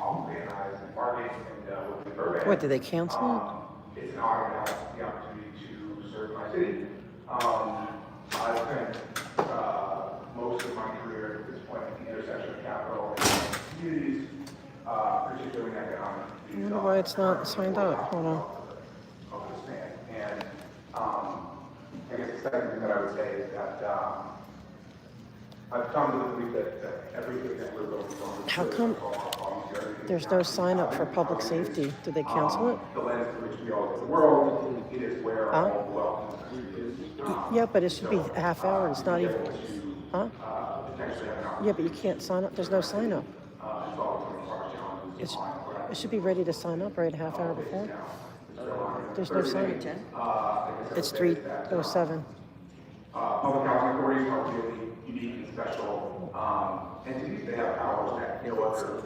organized and parties and worked in Burbank. What, did they cancel It's an honor to have the opportunity to serve my city. I've spent most of my career at this point at the intersection of capital and communities, particularly in economic. I wonder why it's not signed up. Hold on. Of this man. And I guess the second thing that I would say is that I've come to the belief that everything that we're going to do. How come there's no sign up for public safety? Did they cancel it? The lens through which we all live in the world, it is where all the wealth is. Yeah, but it should be a half hour. It's not even. Huh? Yeah, but you can't sign up. There's no sign up. It should be ready to sign up right a half hour before. There's no sign up. It's 3:07. Public housing authorities are really unique and special entities. They have powers that no other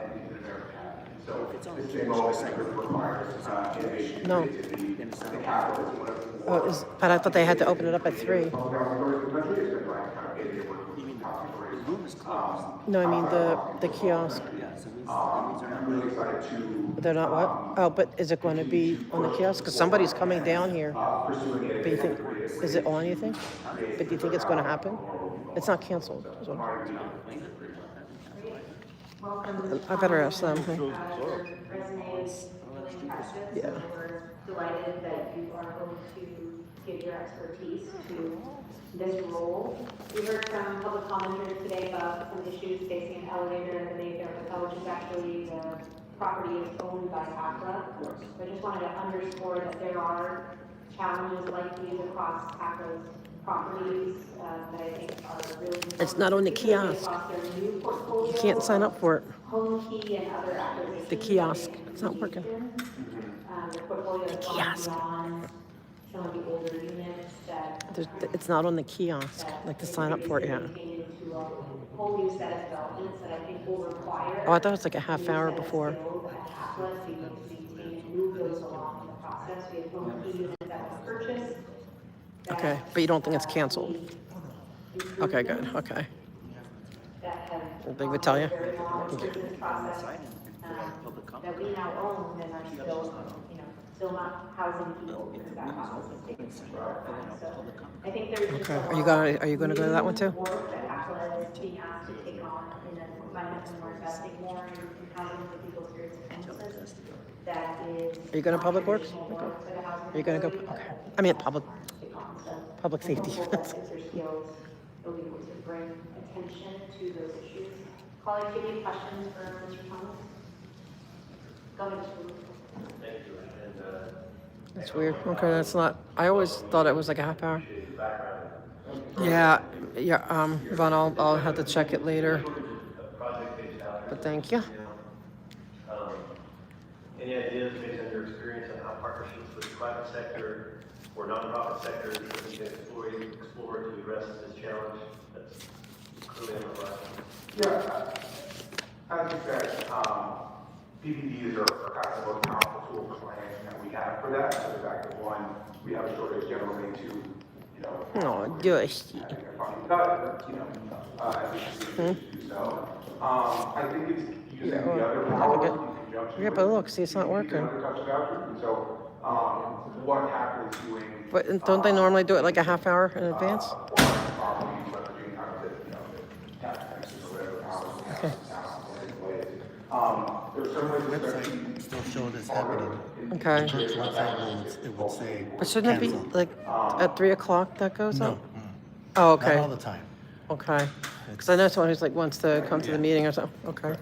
entities in America have. So this same moment requires innovation, creativity, and capitalism. But I thought they had to open it up at 3. Public housing authorities in the country has been like kind of gateway work with housing authorities. No, I mean the kiosk. I'm really excited to. They're not what? Oh, but is it going to be on the kiosk? Because somebody's coming down here. But you think, is it on, you think? But do you think it's going to happen? It's not canceled. So. I better ask them. Your resume is really impressive. Yeah. So we're delighted that you are going to give your expertise to this role. We heard from public commenters today about some issues facing an elevator in the Mayfair Hotel, which is actually the property is owned by ACRA. So I just wanted to underscore that there are challenges like these across ACRA's properties that I think are really. It's not on the kiosk. You can't sign up for it. Home Key and other acquisitions. The kiosk. It's not working. The portfolio is kiosk. beyond some of the older units that. It's not on the kiosk, like to sign up for it yet. Into a whole new set of developments that I think will require. Oh, I thought it was like a half hour before. Move those along in the process. We have home key units that were purchased. Okay, but you don't think it's canceled? Okay, good. Okay. They would tell you? Very long through this process that we now own and are still, still not housing people because that process has taken such a long time. So I think there's just Okay. a Are you gonna go to that one too? work that ACLA is being asked to take on, and then fundamentally we're investing more in housing for people experiencing homelessness. That is. Are you going to Public Works? non-traditional work for the housing Are you going to go? authority, Okay. but I mean, that's public hard to take on. So public I'm safety. hopeful that if there's skills, they'll be able to bring attention to those issues. Colleagues, do you have any questions for Mr. Thomas? Go ahead, Mr. Lewis. Thank you. That's weird. Okay, that's not. I always thought it was like a half hour. Yeah, yeah. But I'll have to check it later. But thank you. Any ideas based on your experience on how partnerships with the private sector or nonprofit sector we can explore to address this challenge that's clearly on the horizon? Yeah, I think that PPDs are kind of the most powerful tool for planning that we have for that. So the fact that one, we have a shortage generally to, Oh, gosh. So I think it's using the other powers in conjunction. Yeah, but look, see, it's not working. So what happens doing? But don't they normally do it like a half hour in advance? Okay. Still show this happening. Okay. The church website it would say. But shouldn't it be cancel. like at 3 o'clock that goes No. up? Oh, okay. Not all the time. Okay. Because I know someone who's like wants to come to the meeting or something. Okay.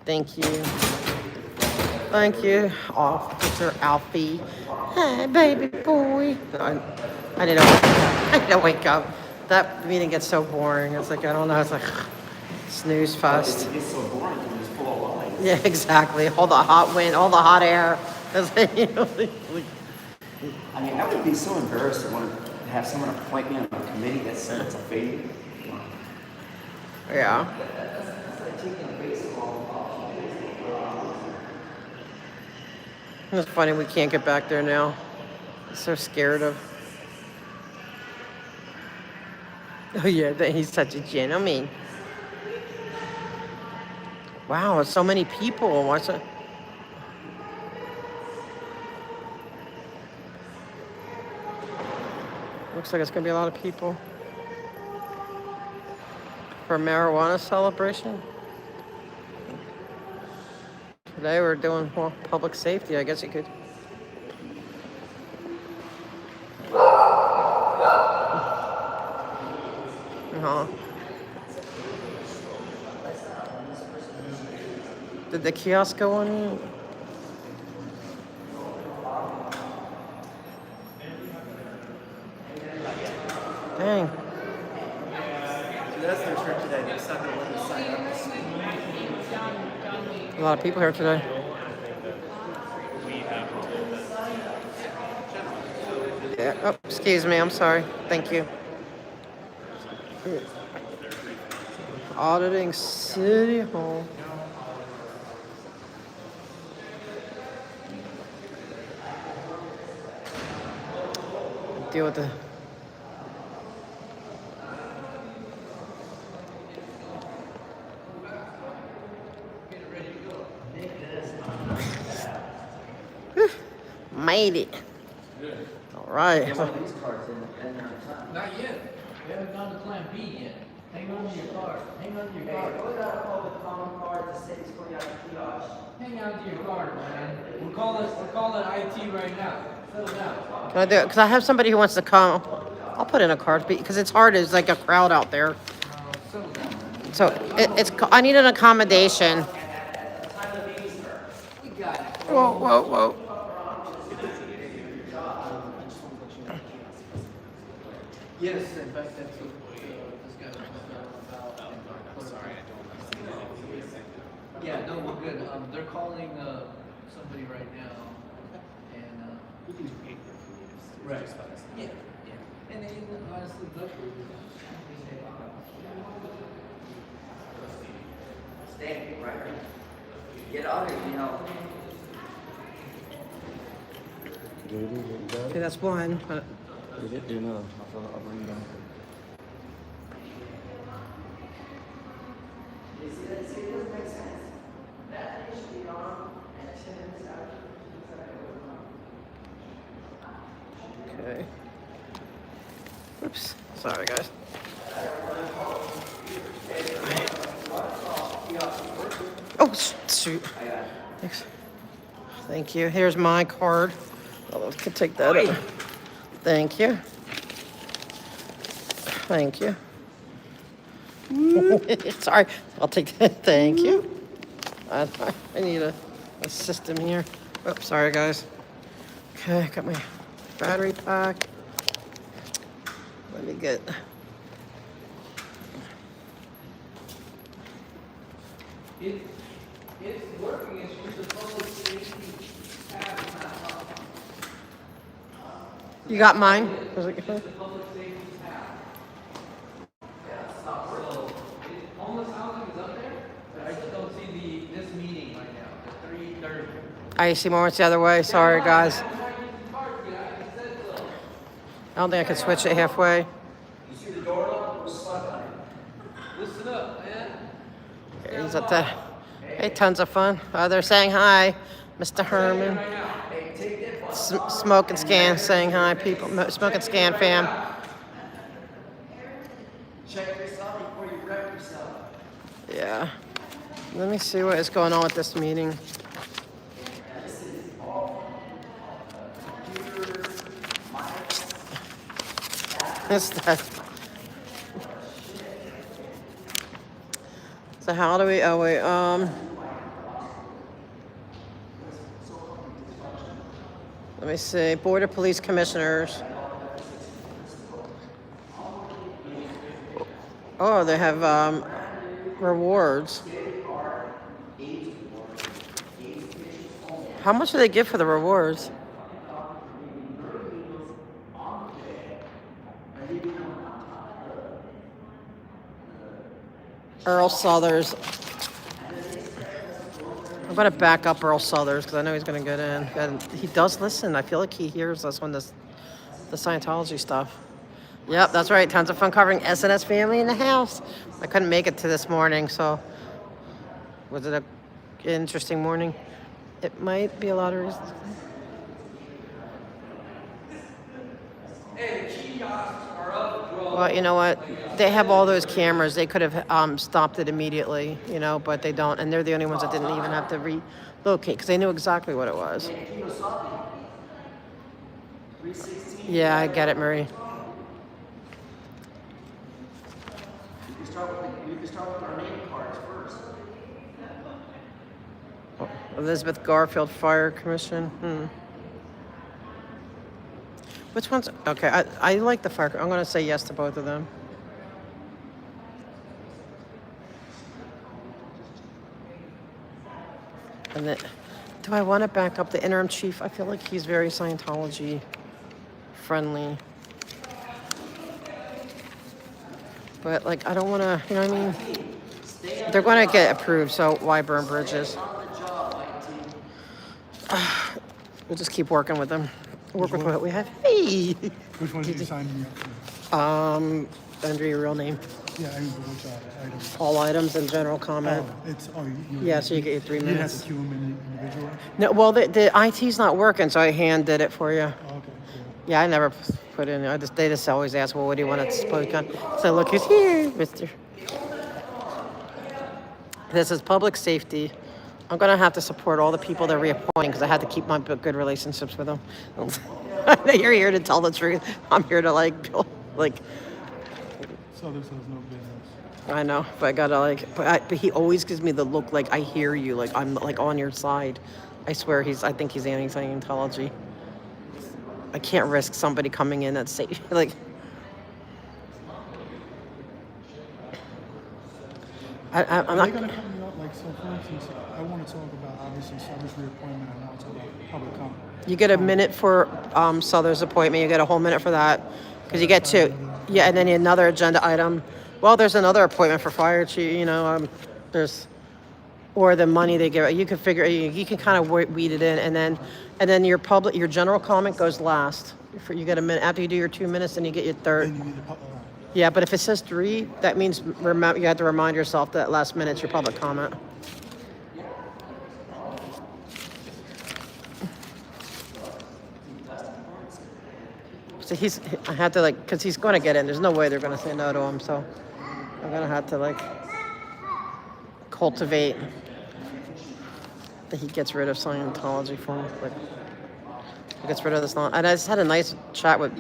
Thank you. Thank you, Officer Alfie. Hey, baby boy. I need to wake up. That meeting gets so boring. It's like, I don't know. It's like snooze fest. It's so boring because it's full of lies. Yeah, exactly. All the hot wind, all the hot air. It's like, I mean, I would be so embarrassed to want to have someone appoint me on a committee that's a fake. Yeah. It's funny we can't get back there now. So scared of. Oh yeah, he's such a gentleman. Wow, so many people. What's it? Looks like it's gonna be a lot of people for a marijuana celebration. Today we're doing public safety. I guess you could. Did the kiosk go on? Dang. So that's their church today. They decided to let us sign up. A lot of people here today. Yeah. Oh, excuse me. I'm sorry. Thank you. Auditing City Hall. Deal with the. Made it. All right. Not yet. We haven't gone to plan B yet. Hang on to your card. Hang on to your card. What about all the common cards that say it's going out to triage? Hang on to your card, man. We're calling IT right now. Settle down. Can I do it? Because I have somebody who wants to come. I'll put in a card because it's hard. There's like a crowd out there. So it's. I need an accommodation. Whoa, whoa, whoa. Yes, in fact, that's what this guy was about. Sorry, I don't. Yeah, no, we're good. They're calling somebody right now, and we can do paper if we need to. Right. Yeah, yeah. And then honestly, that's Stay, right? Get out of here, Okay, that's one. But You did do another. I'll bring you down. You see that? See, it doesn't make sense. That should be on and 10 minutes after. Oops, sorry guys. Oh, shoot. Thanks. Thank you. Here's my card. I could take that up. Thank you. Thank you. Sorry, I'll take that. Thank you. I need a system here. Oops, sorry guys. Okay, got my battery pack. Let me get. It's working, it's just a public safety tab is not up. You got mine? It's just a public safety tab. Yeah, it's not working. So, homeless housing is up there, but I just don't see this meeting right now, the 3:30. I see more. It's the other way. Sorry, guys. I don't think I could switch it halfway. You see the door up? We're stuck on it. Listen up, man. He's up there. Hey, tons of fun. They're saying hi, Mr. Herman. Smoke and Scan saying hi, people. Smoke and Scan fam. Check yourself before you wreck yourself. Yeah. Let me see what is going on with this meeting. What's that? So how do we? Oh wait. Let me see. Board of Police Commissioners. Oh, they have rewards. How much do they give for the rewards? Earl Southers. I'm going to back up Earl Southers because I know he's going to get in. And he does listen. I feel like he hears us when the Scientology stuff. Yep, that's right. Tons of fun covering SNS Family in the House. I couldn't make it to this morning, so was it an interesting morning? It might be a lot of reasons. Well, you know what? They have all those cameras. They could have stopped it immediately, you know, but they don't. And they're the only ones that didn't even have to relocate because they knew exactly what it was. Yeah, I get it, Marie. You can start with our name cards first. Elizabeth Garfield Fire Commission. Which one's okay? I like the fire. I'm going to say yes to both of them. And then, do I want to back up the interim chief? I feel like he's very Scientology friendly. But like, I don't want to. You know what I mean? They're going to get approved, so why burn bridges? We'll just keep working with them. Work with what we have. Hey! Which one did you sign me up for? Under your real name. Yeah, I mean, which items? All items and general comment. Yeah, so you get your 3 minutes. You have to queue them individually? No, well, the IT's not working, so I hand did it for you. Okay, cool. Yeah, I never put in. They just always ask, well, what do you want to speak on? So look who's here, Mister. This is public safety. I'm going to have to support all the people they're reappointing because I had to keep my good relationships with them. You're here to tell the truth. I'm here to like. So this has no business. I know, but I gotta but he always gives me the look like I hear you, like I'm like on your side. I swear I think he's anti-Scientology. I can't risk somebody coming in that's safe, like. I'm Are not they going to cut me up? Like, so for instance, I want to talk about obviously service reappointment and also about public comment. You get a minute for Souther's appointment. You get a whole minute for that because you get two. Yeah, and then another agenda item. Well, there's another appointment for fire chief. You know, or the money they give. You can figure. You can kind of weed it in, and then your general comment goes last. You get a minute after you do your 2 minutes, and you get your third. Yeah, but if it says 3, that means you have to remind yourself that last minute's your public comment. So I had to like, because he's going to get in. There's no way they're going to say no to him. So I'm going to have to like cultivate that he gets rid of Scientology for him. Like, he gets rid of this. And I just had a nice chat with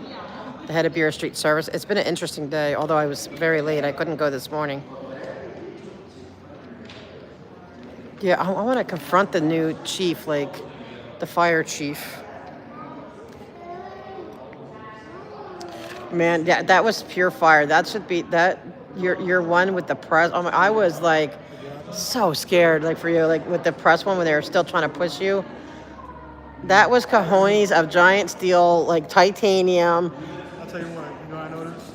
the head of Beer Street Service. It's been an interesting day, although I was very late. I couldn't go this morning. Yeah, I want to confront the new chief, like the fire chief. Man, yeah, that was pure fire. That should be that. You're one with the press. Oh my, I was like so scared, like for you, like with the press one when they were still trying to push you. That was cojones of giant steel, like titanium. I'll tell you what, you know, I noticed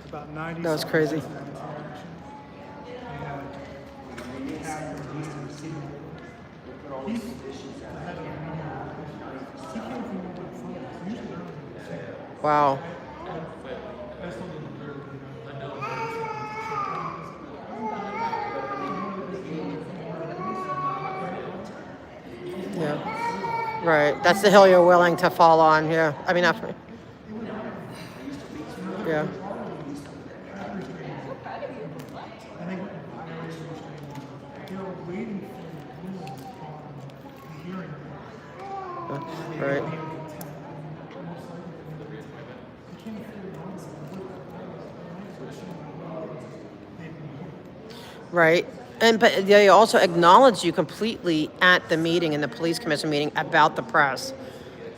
about 90. That was crazy. Wow. Yeah. Right. That's the hill you're willing to fall on. Yeah. I mean, after. Yeah. Right. Right. But they also acknowledge you completely at the meeting, in the police commission meeting, about the press.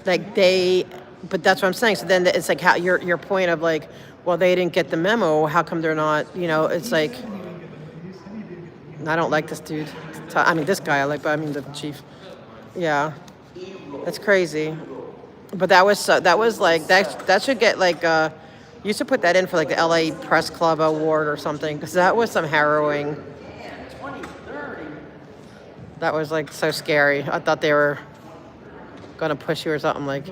Like but that's what I'm saying. So then it's like how your point of like, well, they didn't get the memo. How come they're not, it's like, I don't like this dude. I mean, this guy I like, but I mean the chief. Yeah. That's crazy. But that was like, that should get like, you should put that in for like the LA Press Club Award or something, because that was some harrowing. That was like so scary. I thought they were gonna push you or something. Like,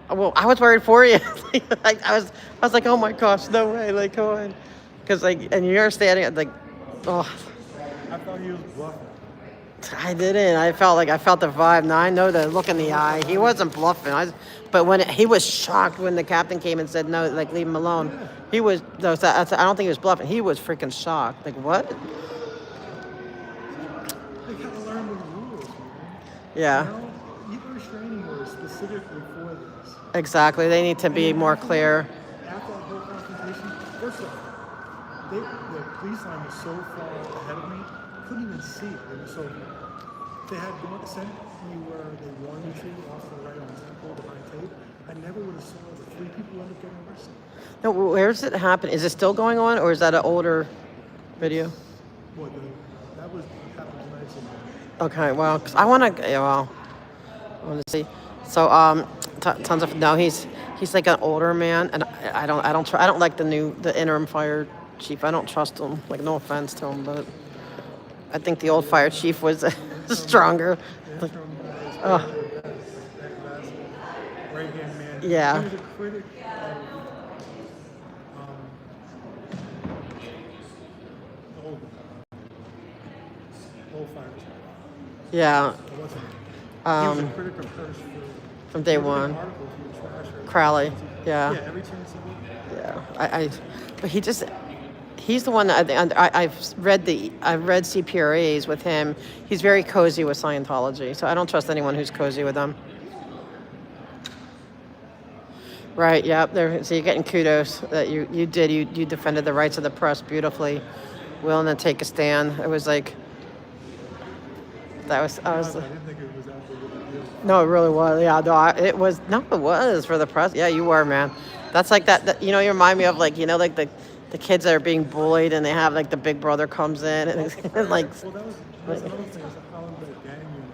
well, I was worried for you. Like, I was like, oh my gosh, no way, like, come on, because like, and you're standing like, oh. I thought he was bluffing. I didn't. I felt the vibe. Now I know the look in the eye. He wasn't bluffing. But when he was shocked when the captain came and said no, like leave him alone. He was. I don't think he was bluffing. He was freaking shocked. Like what? They gotta learn the rules, man. Yeah. Each training was specifically for this. Exactly. They need to be more clear. After that whole confrontation, first of all, the police line was so far ahead of me, I couldn't even see it. It was so. They had sent me where they wanted me to, off the right on Temple behind tape. I never would have saw the 3 people end up getting arrested. No, where's it happen? Is it still going on, or is that an older video? What that was happened tonight. Okay, well, 'cause I want to see. So, tons of no. He's like an older man, and I don't like the interim fire chief. I don't trust him. Like, no offense to him, but I think the old fire chief was stronger. Like, oh. Right-hand man. Yeah. He was a critic of the old fire chief. Yeah. He was a critic of hers from day one. Crowley. Yeah. Yeah, every chance he would. Yeah. But he's the one that I've read CPRAs with him. He's very cozy with Scientology, so I don't trust anyone who's cozy with them. Right. Yep. So you're getting kudos that you defended the rights of the press beautifully, willing to take a stand. It was like I was. I didn't think it was that big of a deal. No, it really was. Yeah. No, it was. No, it was for the press. Yeah, you were, man. That's like that. You remind me of like like the kids that are being bullied and they have like the big brother comes in and like. Well, that was another thing. Is the Hollenbeck gang unit.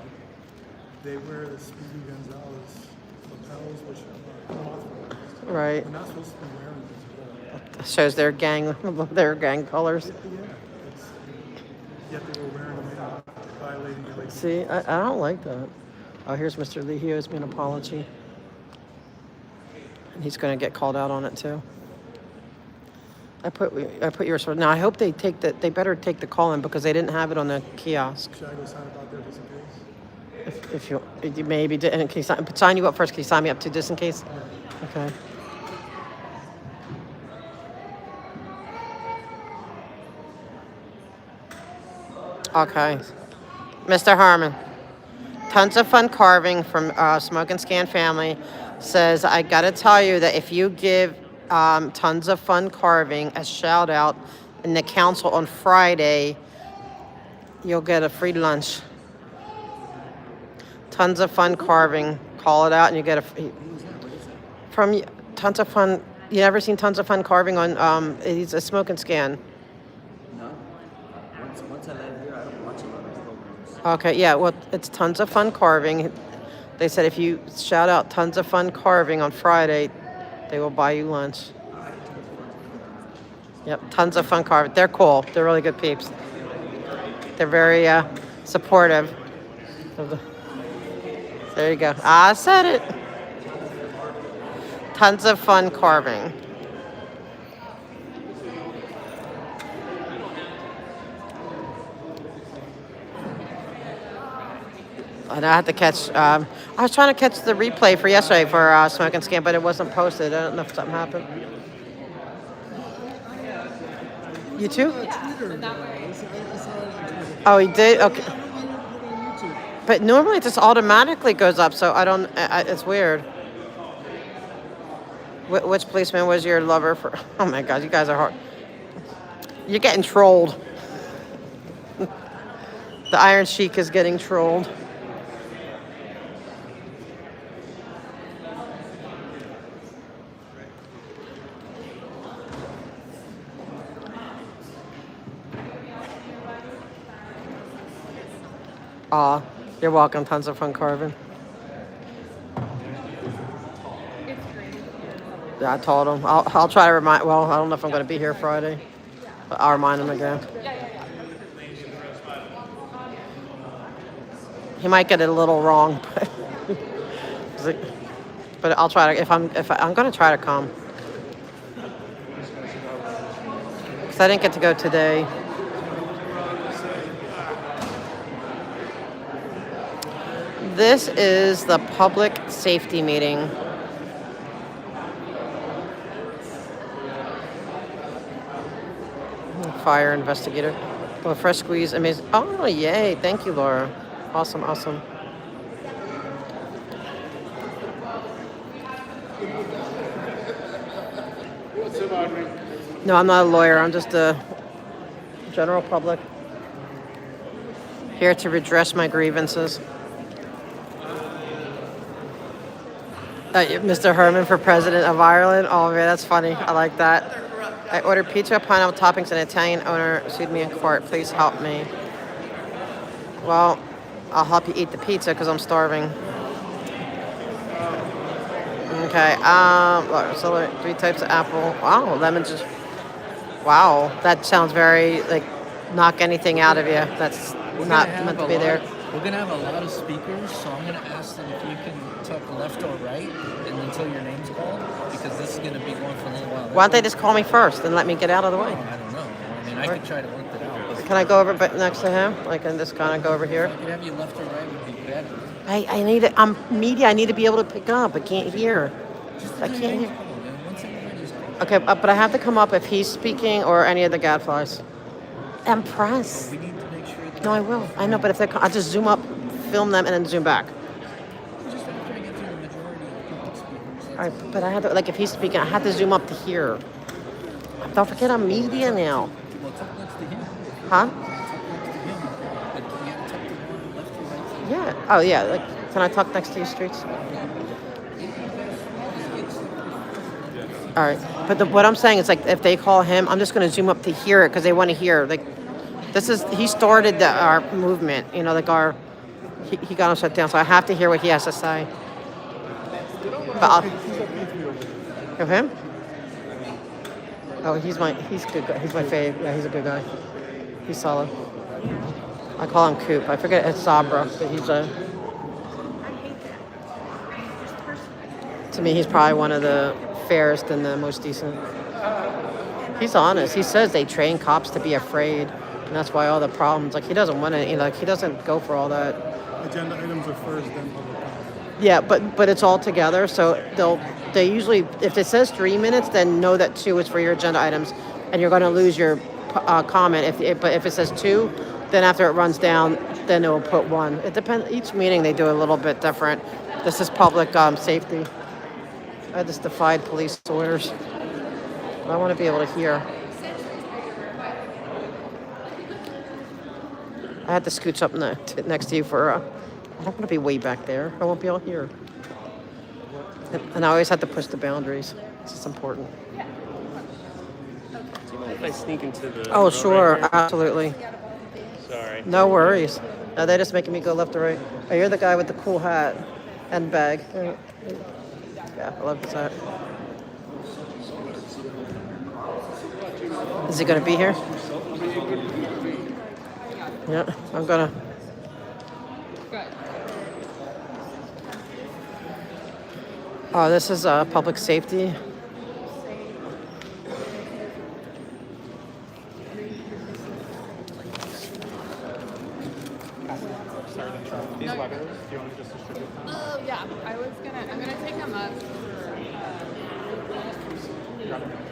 They wear the Speedy Gonzalez lapels, which are unauthorized. Right. They're not supposed to be wearing these at all. Shows their gang colors. Yet they were wearing them violating the See, I don't like that. Oh, here's Mr. Lee. He owes me an apology. And he's going to get called out on it too. I put yours for now. I hope they better take the call in because they didn't have it on the kiosk. Should I go sign about there just in case? If you maybe did, and can you sign you up first? Can you sign me up too, just in case? Okay. Okay. Mr. Harmon, tons of fun carving from Smoke and Scan family says, I gotta tell you that if you give tons of fun carving a shout out in the council on Friday, you'll get a free lunch. Tons of fun carving. Call it out and you get a free. From tons of fun. You ever seen tons of fun carving on, it's a Smoke and Scan. No. Once I live here, I don't watch a lot of programs. Okay, yeah, well, it's tons of fun carving. They said if you shout out tons of fun carving on Friday, they will buy you lunch. Yep, tons of fun carving. They're cool. They're really good peeps. They're very supportive. There you go. I said it. Tons of fun carving. And I had to catch, I was trying to catch the replay for yesterday for Smoke and Scan, but it wasn't posted. I don't know if something happened. You too? Oh, he did? Okay. But normally it just automatically goes up, so I don't, it's weird. Which policeman was your lover for? Oh my God, you guys are hard. You're getting trolled. The Iron Sheik is getting trolled. Aw, you're welcome. Tons of fun carving. Yeah, I told him. I'll try to remind. Well, I don't know if I'm going to be here Friday, but I'll remind him again. He might get it a little wrong, but I'll try to. If I'm going to try to come, because I didn't get to go today. This is the public safety meeting. Fire investigator. Well, fresh squeeze, amazing. Oh, yay. Thank you, Laura. Awesome, awesome. No, I'm not a lawyer. I'm just a general public. Here to redress my grievances. Mr. Herman for president of Ireland. Oh, man, that's funny. I like that. I ordered pizza, pineapple toppings, and Italian owner sued me in court. Please help me. Well, I'll help you eat the pizza because I'm starving. Okay. So 3 types of apple. Wow, lemon juice. Wow, that sounds very like knock anything out of you. That's not meant to be there. We're gonna have a lot of speakers, so I'm gonna ask them if you can talk left or right, and until your name's called, because this is gonna be going for a little while. Why don't they just call me first and let me get out of the way? I don't know. I mean, I could try to work it out. Can I go over but next to him? Like, and just kind of go over here? If I could have you left or right would be better. I need it. I'm media. I need to be able to pick up. I can't hear. I can't hear. Okay, but I have to come up if he's speaking or any of the gadflies. And press. We need to make sure that. No, I will. I know, but if they, I'll just zoom up, film them, and then zoom back. Just after I get through the majority of public speakers. All right, but I have to, like, if he's speaking, I have to zoom up to here. Don't forget, I'm media now. Well, talk next to him. Huh? Talk next to him. But you have to talk to one left or right. Yeah. Oh, yeah. Like, can I talk next to you, Streets? All right. But what I'm saying is, like, if they call him, I'm just going to zoom up to hear it because they want to hear. Like, this is, he started our movement, you know, like he got him shut down. So I have to hear what he has to say. But I'll, of him? Oh, he's good guy. He's my fave. Yeah, he's a good guy. He's solid. I call him Coop. I forget it's Sabra, but he's to me, he's probably one of the fairest and the most decent. He's honest. He says they train cops to be afraid. And that's why all the problems, like, he doesn't want to, he doesn't go for all that. Agenda items are first, then public comment. Yeah, but it's all together, so they usually, if it says 3 minutes, then know that 2 is for your agenda items, and you're going to lose your comment. But if it says 2, then after it runs down, then it will put 1. It depends. Each meeting they do a little bit different. This is public safety. I just defied police orders. I want to be able to hear. I had to scooch up next to you for. I don't want to be way back there. I won't be able to hear. And I always have to push the boundaries. This is important. Do you mind if I sneak into the... Oh, sure. Absolutely. Sorry. No worries. No, they're just making me go left or right. Oh, you're the guy with the cool hat and bag. Yeah, I love this hat. Is he going to be here? Yeah, I'm going to. Oh, this is public safety. These letters, do you want to just distribute them? Yeah, I'm gonna take them up.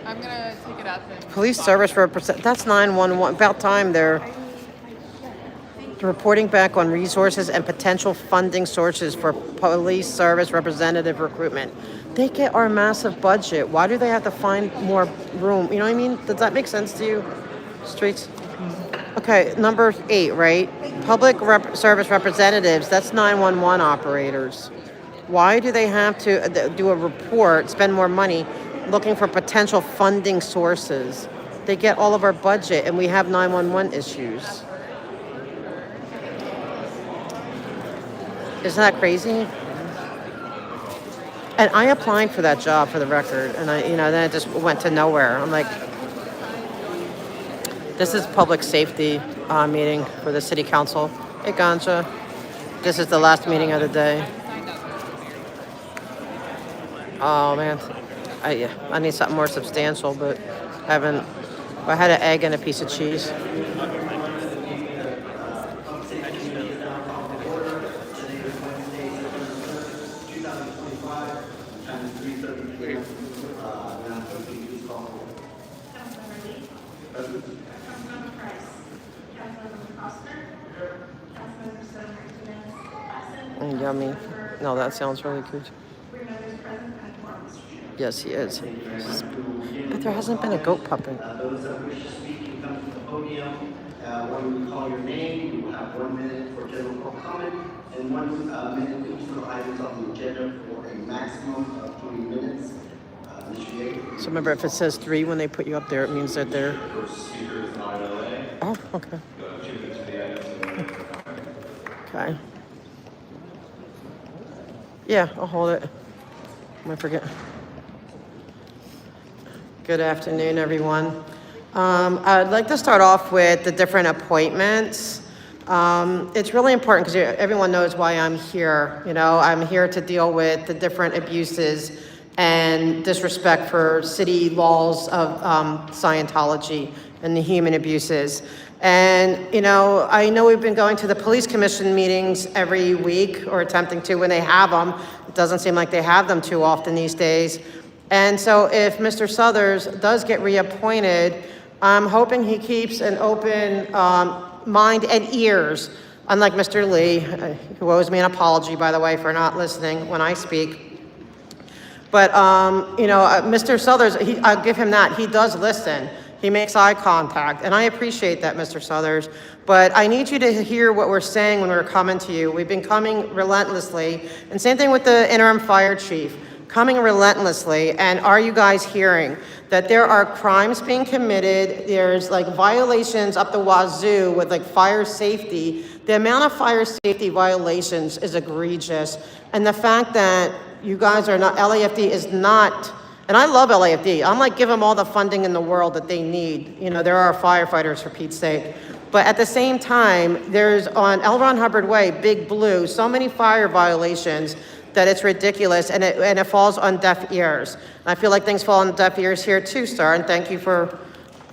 I'm gonna take it up. Police service represent. That's 911. About time they're reporting back on resources and potential funding sources for police service representative recruitment. They get our massive budget. Why do they have to find more room? You know what I mean? Does that make sense to you? Streets. Okay, number 8, right? Public service representatives. That's 911 operators. Why do they have to do a report, spend more money, looking for potential funding sources? They get all of our budget, and we have 911 issues. Isn't that crazy? And I applied for that job, for the record, and then it just went to nowhere. I'm like, this is public safety meeting for the city council. Hey, Ganja. This is the last meeting of the day. Oh man, I need something more substantial, but I had an egg and a piece of cheese. Yummy. No, that sounds really good. Yes, he is. But there hasn't been a goat puppet. Those that wish to speak can come to the podium. When we call your name, you will have 1 minute for general public comment and 1 minute each for the items on the agenda for a maximum of 20 minutes. So remember, if it says 3 when they put you up there, it means that they're... Oh, okay. Okay. Yeah, I'll hold it. I might forget. Good afternoon, everyone. I'd like to start off with the different appointments. It's really important because everyone knows why I'm here. I'm here to deal with the different abuses and disrespect for city laws of Scientology and the human abuses. And, I know we've been going to the police commission meetings every week, or attempting to when they have them. It doesn't seem like they have them too often these days. And so if Mr. Southers does get reappointed, I'm hoping he keeps an open mind and ears, unlike Mr. Lee, who owes me an apology, by the way, for not listening when I speak. But, Mr. Southers, I'll give him that. He does listen. He makes eye contact, and I appreciate that, Mr. Southers. But I need you to hear what we're saying when we're coming to you. We've been coming relentlessly, and same thing with the interim fire chief, coming relentlessly. And are you guys hearing that there are crimes being committed? There's violations up the wazoo with fire safety. The amount of fire safety violations is egregious, and the fact that you guys are not, LAFD is not. And I love LAFD. I'm give them all the funding in the world that they need. There are firefighters, for Pete's sake. But at the same time, there's on L. Ron Hubbard Way, Big Blue, so many fire violations that it's ridiculous, and it falls on deaf ears. And I feel like things fall on deaf ears here too, sir, and thank you for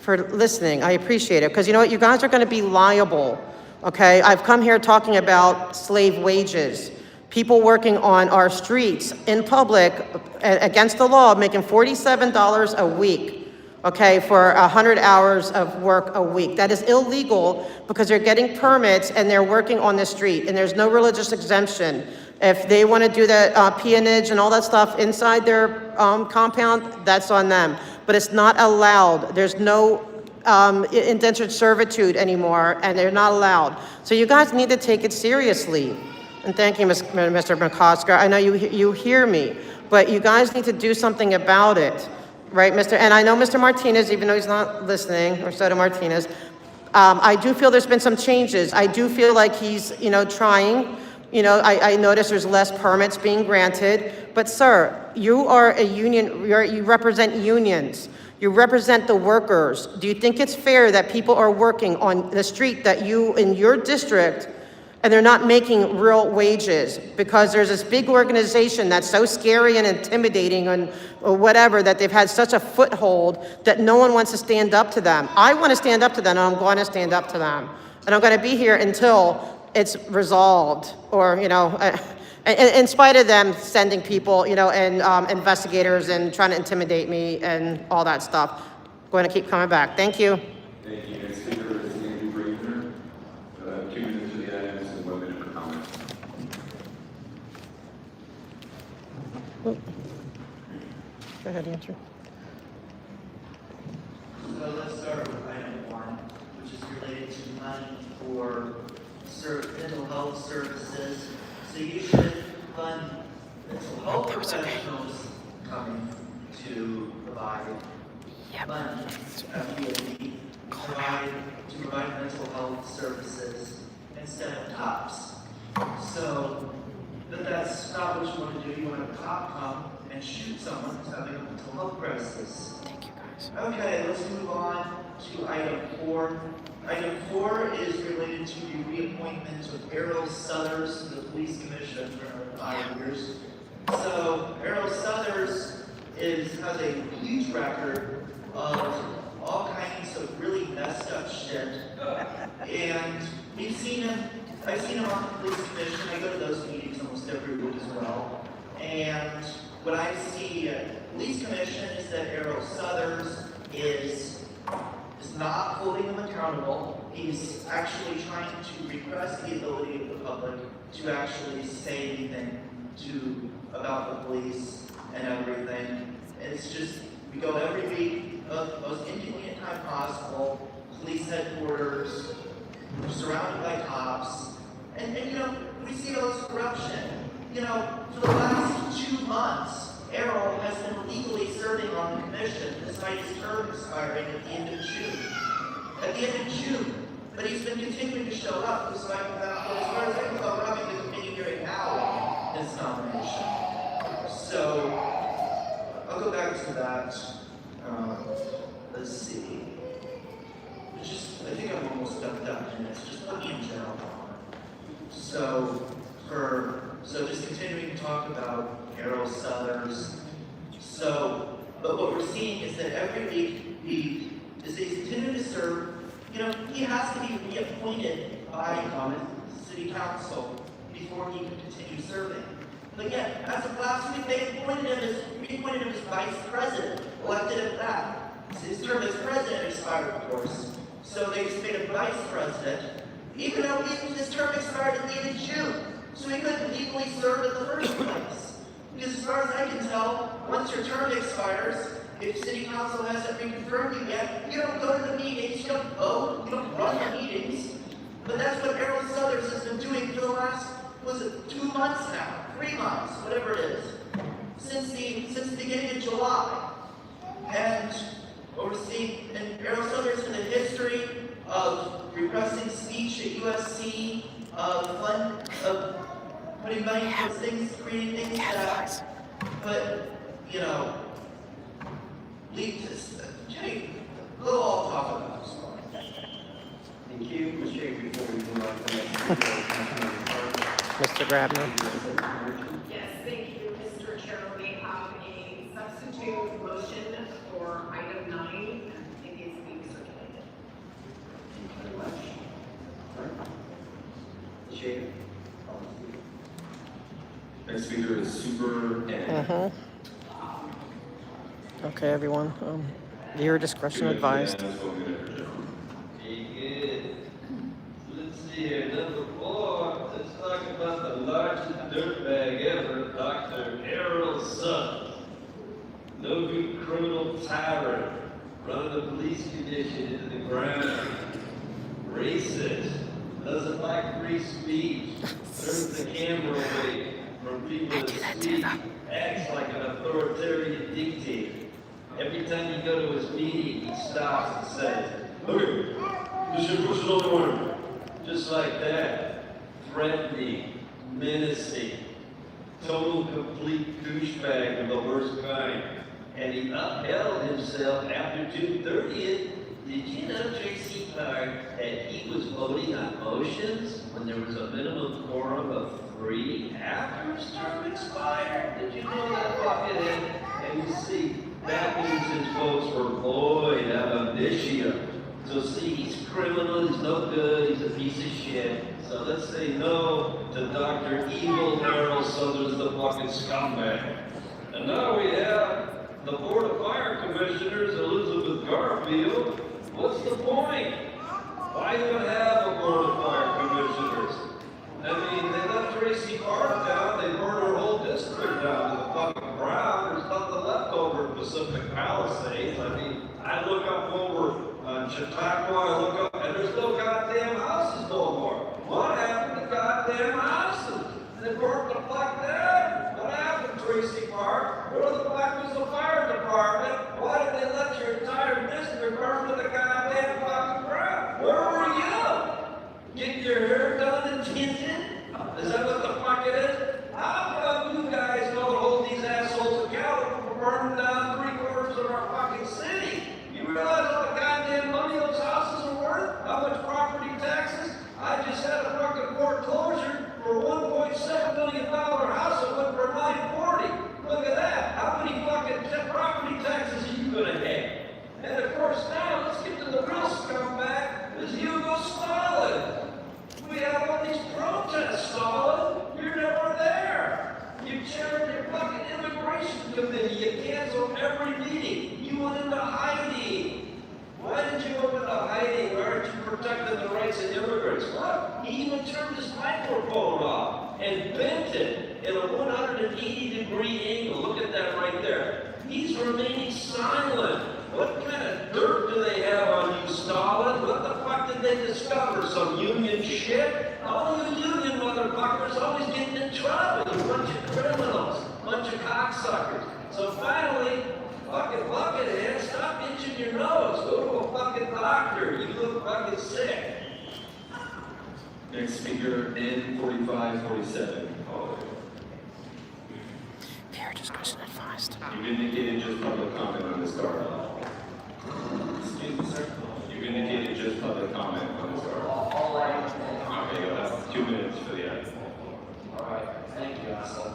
for listening. I appreciate it, because you know what? You guys are going to be liable, okay? I've come here talking about slave wages. People working on our streets in public against the law, making $47 a week, okay, for 100 hours of work a week. That is illegal because they're getting permits and they're working on the street, and there's no religious exemption. If they want to do the peonage and all that stuff inside their compound, that's on them. But it's not allowed. There's no indentured servitude anymore, and they're not allowed. So you guys need to take it seriously. And thank you, Mr. McCosker. I know you hear me, but you guys need to do something about it, right, Mr.? And I know Mr. Martinez, even though he's not listening, or Soto Martinez, I do feel there's been some changes. I do feel like he's, trying. I notice there's less permits being granted. But sir, you are a union, you represent unions. You represent the workers. Do you think it's fair that people are working on the street that you, in your district, and they're not making real wages because there's this big organization that's so scary and intimidating or whatever, that they've had such a foothold that no one wants to stand up to them? I want to stand up to them, and I'm going to stand up to them. And I'm going to be here until it's resolved, or, in spite of them sending people, and investigators and trying to intimidate me and all that stuff. I'm going to keep coming back. Thank you. Thank you. Next speaker is Andrew Brazier. 2 minutes for the items and 1 minute for comments. Go ahead, Andrew. So let's start with item 1, which is related to money for mental health services. So you should fund mental health professionals coming to provide money to provide mental health services instead of cops. So, but that's not what you want to do. You want a cop come and shoot someone who's having a mental health crisis. Thank you, guys. Okay, let's move on to item 4. Item 4 is related to the reappointment of Errol Suthers to the police commission for 5 years. So Errol Suthers has a huge record of all kinds of really messed up shit. And I've seen him on the police commission. I go to those meetings almost every week as well. And what I see at the police commission is that Errol Suthers is not holding them accountable. He's actually trying to repress the ability of the public to actually say anything about the police and everything. It's just, we go every week, the most inconvenient time possible, police headquarters, we're surrounded by cops, and we see all this corruption. For the last 2 months, Errol has been legally serving on the commission despite his term expiring at the end of June. But he's been continuing to show up despite the fact that, as far as I can tell, we're having the committee hearing now his nomination. So, I'll go back to that. Let's see. I think I'm almost done with that minutes. Just put me in general. So just continuing to talk about Errol Suthers. But what we're seeing is that every week he's continuing to serve. He has to be reappointed by City Council before he can continue serving. But yet, as of last week, they reappointed him as Vice President, elected at that. His term as President expired, of course. So they just made him Vice President, even though his term expired at the end of June. So he couldn't legally serve in the first place. Because as far as I can tell, once your term expires, if City Council hasn't reconfirmed you yet, you don't go to the meetings, you don't vote, you don't run the meetings. But that's what Errol Suthers has been doing for the last, 2 months now, 3 months, whatever it is, since the beginning of July. And what we're seeing, and Errol Suthers has a history of repressing speech at USC, of putting money towards things, creating things that, but, lead to, a little off topic about this one. Thank you. Ms. Schaefer, before we move on to the next Mr. Grabner. Yes, thank you, Mr. Chair. We have a substitute motion for item 9. I think it's being Shaker. Next speaker is Super N. Mhm. Okay, everyone. Your discretion advised. Be good. Let's see here, number 4, let's talk about the largest dirtbag ever, Dr. Harold Sutton. No good criminal tyrant, running the police commission into the ground. Racist, doesn't like free speech, turns the camera away from people to speak, acts like an authoritarian dictator. Every time you go to his meeting, he stops and says, "Okay, this is push it on the order." Just like that, threatening, menacing, total complete douchebag of the worst kind. And he upheld himself after June 30th. Did you know, Tracy Clark, that he was voting on motions when there was a minimum quorum of 3 after his term expired? Did you know that, buckethead? And you see, that means his votes were void ab initio. So see, he's criminal, he's no good, he's a piece of shit. So let's say no to Dr. Evil Harold Southers, the fucking scumbag. And now we have the Board of Fire Commissioners, Elizabeth Garfield. What's the point? Why even have a Board of Fire Commissioners? I mean, they let Tracy Park down, they burned her whole district down to the fucking ground. There's nothing left over in Pacific Palisades. I mean, I look up over Chautauqua, I look up, and there's no goddamn houses no more. What happened to goddamn houses? They burned the fuck down. What happened, Tracy Park? Where the fuck was the fire department? Why did they let your entire district burn to the goddamn fucking ground? Where were you? Getting your hair done and tinted? Is that what the fuck it is? How come you guys don't hold these assholes accountable for burning down 3/4 of our fucking city? You realize how the goddamn money those houses are worth? How much property taxes? I just had a fucking foreclosure for a $1.7 million house that went for $940. Look at that. How many fucking property taxes are you gonna pay? And of course now, let's get to the real scumbag, is Hugo Stalin. We have all these protests, Stalin. You're never there. You chaired your fucking immigration committee. You canceled every meeting. You went into hiding. Why did you go into hiding? Why aren't you protecting the rights of immigrants? What? He even turned his microphone off and bent it in a 180-degree angle. Look at that right there. He's remaining silent. What kind of dirt do they have on you, Stalin? What the fuck did they discover? Some union shit? All you union motherfuckers always getting in trouble. You bunch of criminals, bunch of cocksuckers. So finally, fucking buckethead, stop itching your nose. Go to a fucking doctor. You look fucking sick. Next speaker, N4547. Fair discussion advised. You've indicated just public comment on this card. Excuse me, sir. You've indicated just public comment on this card. Okay, you'll have 2 minutes for the item. Alright, thank you, asshole.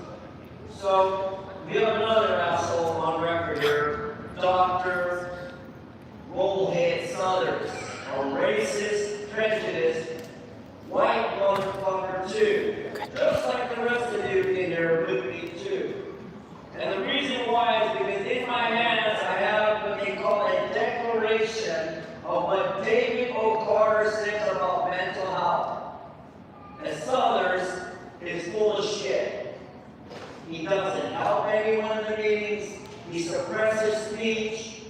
So, we have another asshole on record here, Dr. Rollhead Southers, a racist, prejudiced, white motherfucker too. Just like the rest of you in there with me too. And the reason why is because in my hands I have what they call a declaration of what David O'Carter says about mental health. And Southers is full of shit. He doesn't help anyone in the meetings. He suppresses speech.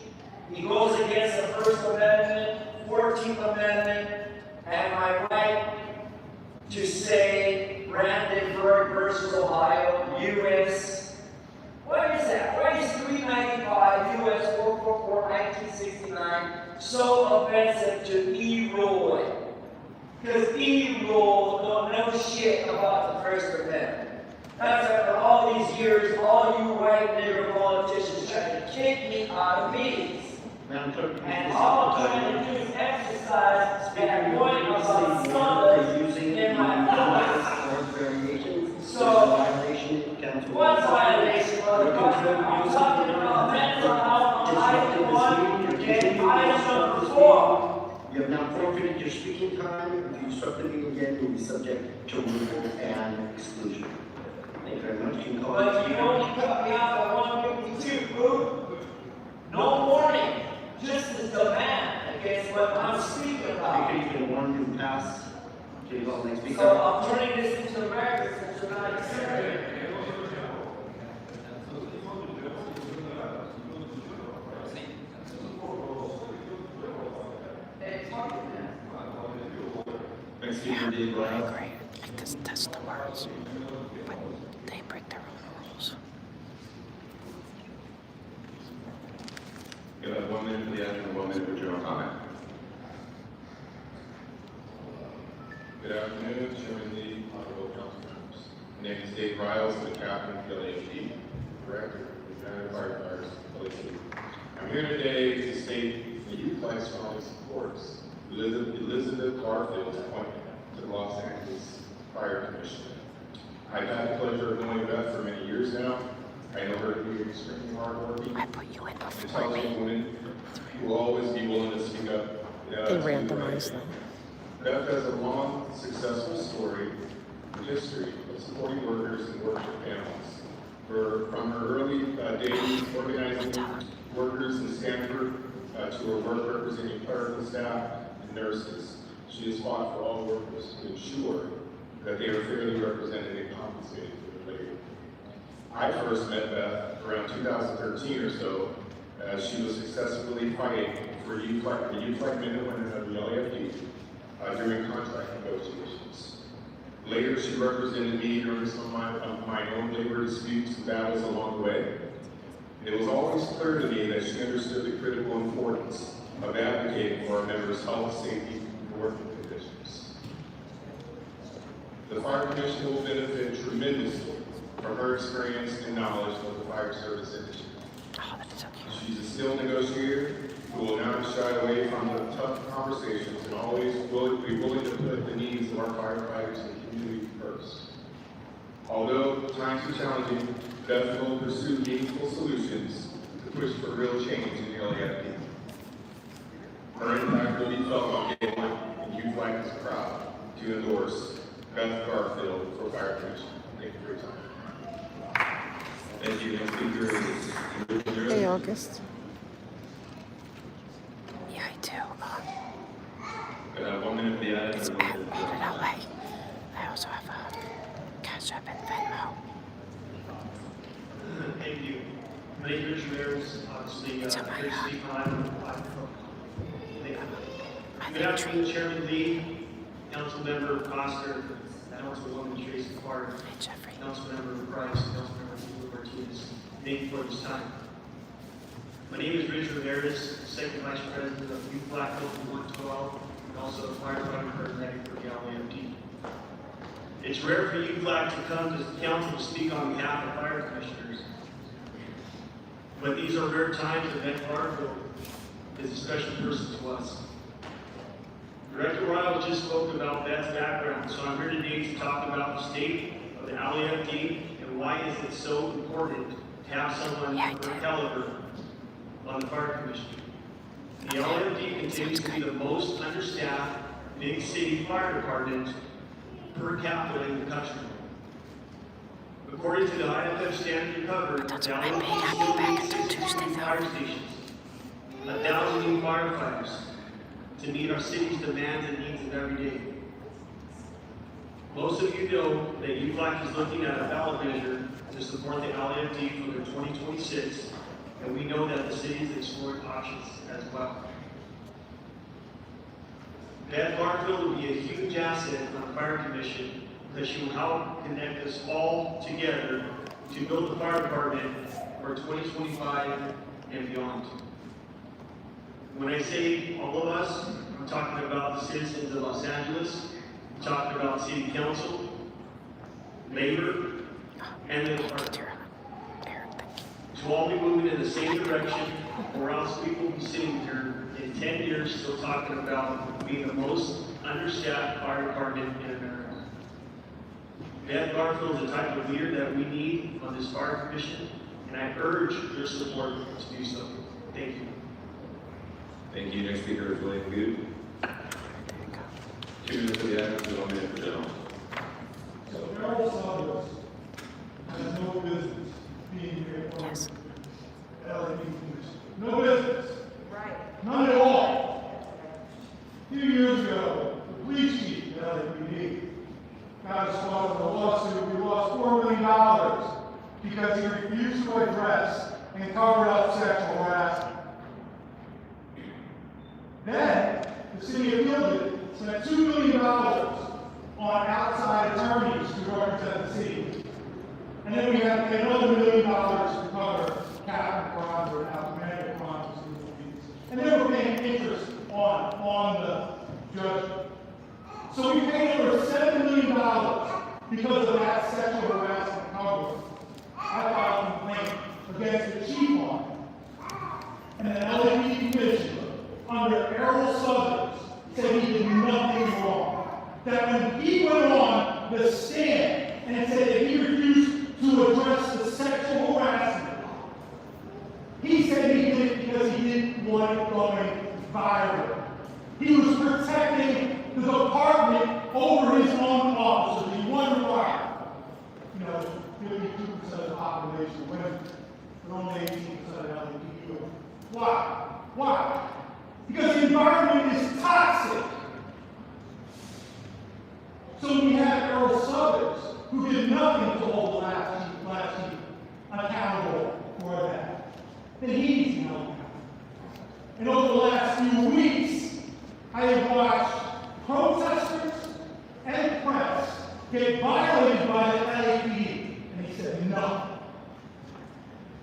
He goes against the First Amendment, 14th Amendment, and my right to say Brandenburg versus Ohio, U.S. What is that? Why is 395 U.S. 444 1969 so offensive to E-Roy? Because E-Roy don't know shit about the First Amendment. That's after all these years, all you white nigger politicians trying to kick me out of meetings. And all I'm trying to do is exercise that point about Southers in my voice. So, what's violation, motherfucker? I'm talking about mental health on item 1 and item number 4. You have now forfeited your speaking time. If you disrupt the meeting again, you'll be subject to removal and exclusion. Thank you very much. Can you call the But you speaker? only cut me off at 152, boo. No warning. Just as demand against what I'm speaking about. Speaker, you can warn you pass. Can you call the next speaker? So I'm turning this into America since you're not accepting. Next speaker, Dave Brown. Like this test the words, but they break their own rules. You'll have 1 minute for the item and 1 minute for general comment. Good afternoon, Chairman Lee, honorable council members. My name is Dave Riles, the captain of the LAFD, director of the United Firefighters LAFD. I'm here today to state that Youth Life strongly supports Elizabeth Garfield's appointment to the Los Angeles Fire Commission. I've had the pleasure of knowing Beth for many years now. I know her to be extremely hardworking, intelligent woman who will always be willing to speak up. They randomized them. Beth has a long, successful story and history of supporting workers and worker families. From her early days organizing workers in Stanford to her work representing clerical staff and nurses, she has fought for all workers to ensure that they are fairly represented and compensated for their labor. I first met Beth around 2013 or so as she was successfully fighting for the youth like men and women of the LAFD during contract negotiations. Later, she represented me during some of my own labor disputes and battles along the way. It was always clear to me that she understood the critical importance of advocating for our members' health, safety, and working conditions. The Fire Commission will benefit tremendously from her experience and knowledge of the fire service industry. She's a skilled negotiator who will not shy away from the tough conversations and always will be willing to put the needs of our firefighters and community first. Although times are challenging, Beth will pursue meaningful solutions to push for real change in the LAFD. Her impact will be felt on day one, and Youth Life is proud to endorse Beth Garfield for Fire Commission. Thank you for your time. Thank you. Next speaker is Hey, August. Yeah, I do. 1 minute for the item. It's at LA. I also have Cash App and Venmo. Thank you. My name is Richard Ayers, obviously, It's on my, Good afternoon, Chairman Lee, Councilmember Coster, Councilwoman Tracy Clark, Councilmember Price, Councilmember Martinez. Thank you for this time. My name is Richard Ayers, Second Vice President of Youth Black Local 112, and also a firefighter paramedic for the LAFD. It's rare for Youth Black to come to the council to speak on behalf of fire commissioners. But these are rare times, and Beth Garfield is a special person to us. Director Ryle just spoke about Beth's background, so I'm here today to talk about the state of the LAFD and why is it so important to have someone of her caliber on the fire commission. The LAFD continues to be the most understaffed big city fire department per capita in the country. According to the IFF standard recovery, the LAFD still needs 16 fire stations, 1,000 new firefighters to meet our city's demands and needs of every day. Most of you know that Youth Life is looking at a ballot measure to support the LAFD for their 2026, and we know that the city is exploring options as well. Beth Garfield will be a huge asset on the Fire Commission because she will help connect us all together to build the fire department for 2025 and beyond. When I say all of us, I'm talking about the citizens of Los Angeles, I'm talking about City Council, labor, and the department. To all be moving in the same direction, or else we will be sitting here in 10 years still talking about being the most understaffed fire department in America. Beth Garfield is the type of leader that we need on this fire commission, and I urge your support to do so. Thank you. Thank you. Next speaker is William Good. 2 minutes for the admin, 1 minute for general. So Errol Summers has no business being here for LAPD commission. No business. Right. None at all. A few years ago, the police chief at LAPD got us caught in a lawsuit. We lost $4 million because he refused to address and cover up sexual harassment. Then, the city appealed it, spent $2 million on outside attorneys to represent the city. And then we had to pay another $1 million to cover capital crimes or alcoholic crimes. And they were paying interest on the judgment. So we paid over $7 million because of that sexual harassment cover. I filed a complaint against the chief on it. And the LAPD commissioner, under Errol Summers, said he did nothing wrong. That when he went on the stand and said that he refused to address the sexual harassment, he said he did it because he didn't want it going viral. He was protecting the department over his own officers. He wondered why. 52% of the population are women, but only 18% of LGBTQ. Why? Why? Because the environment is toxic. So we have Errol Summers, who did nothing to hold the last chief accountable for that. Then he's held accountable. And over the last few weeks, I have watched protesters and press get violated by the LAPD, and he said nothing.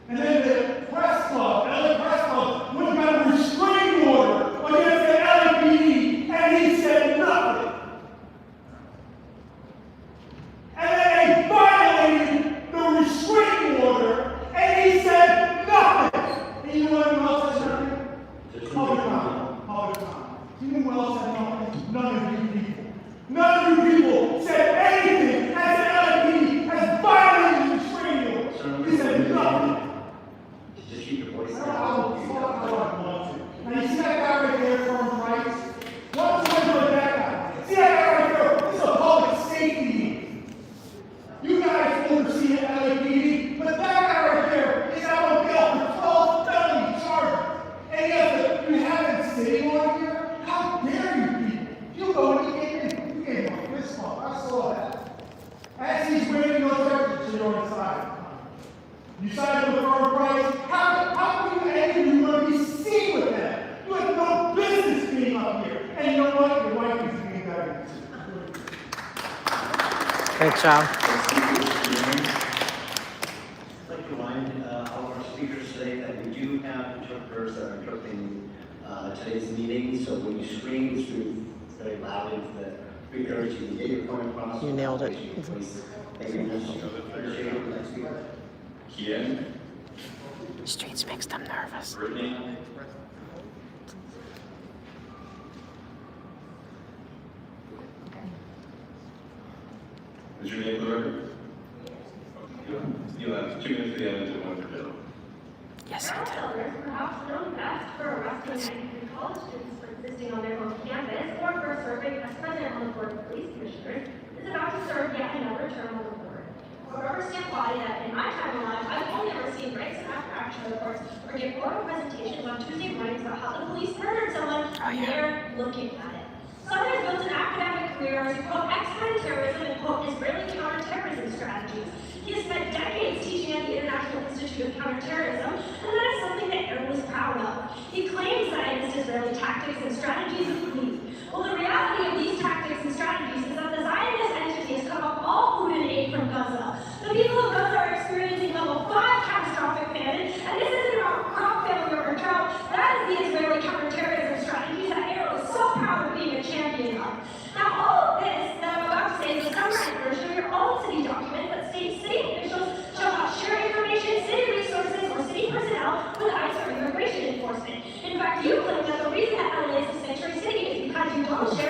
And then the press club, LA Press Club, went and got a restraining order against the LAPD, and he said nothing. And then they violated the restraining order, and he said nothing. And you know what else said nothing? Public comment. You know what else said nothing? None of you people. None of you people said anything as the LAPD has violated the restraining order. He said nothing. Just keep your voice Now down. you see that guy right there, Firm Rights? What's the point of that guy? See that guy right there? This is a public safety meeting. You guys oversee the LAPD, but that guy right there is out on bail for 12 felony charges. And he has to, you have him sitting on here? How dare you people? You go and you gave him a fist bump. I saw that. As he's waiting on the to your side. You sided with Firm Rights. How can you any of you want to be seen with that? You have no business being up here. And you know what? Your wife is being that. Great job. I'd like to remind all of our speakers today that we do have interpreters that are interpreting today's meeting. So when you scream very loudly to the speakers, you can get your point across. You nailed it. Thank you. Appreciate it. Next speaker. Kien, Streets makes them nervous. Brittany, is your name for the record? You have 2 minutes for the admin and 1 for general. Yes, Errol Summers, perhaps known best for arresting 93 college students for existing on their home campus or for serving as president on the board of police commissioners, is about to serve yet another term on the board. A rubber stamp body that, in my time alive, I've only ever seen breaks and after action reports or give oral presentations on Tuesday mornings about how the police murdered someone and they're looking at it. Summers built an academic career as, quote, expert in terrorism and, quote, Israeli counterterrorism strategies. He has spent decades teaching at the International Institute of Counterterrorism, and that is something that Errol is proud of. He claims that against Israeli tactics and strategies is clean. Well, the reality of these tactics and strategies is that the Zionist entity has cut off all food and aid from Gaza. The people of Gaza are experiencing level 5 catastrophic famine, and this isn't about crop failure or drought. That is the Israeli counterterrorism strategies that Errol is so proud of being a champion of. Now, all of this that I'm about to say is a summarized version of your own city document that states city officials shall not share information, city resources, or city personnel with ICE or immigration enforcement. In fact, you claim that the reason that LA is a sanctuary city is because you don't share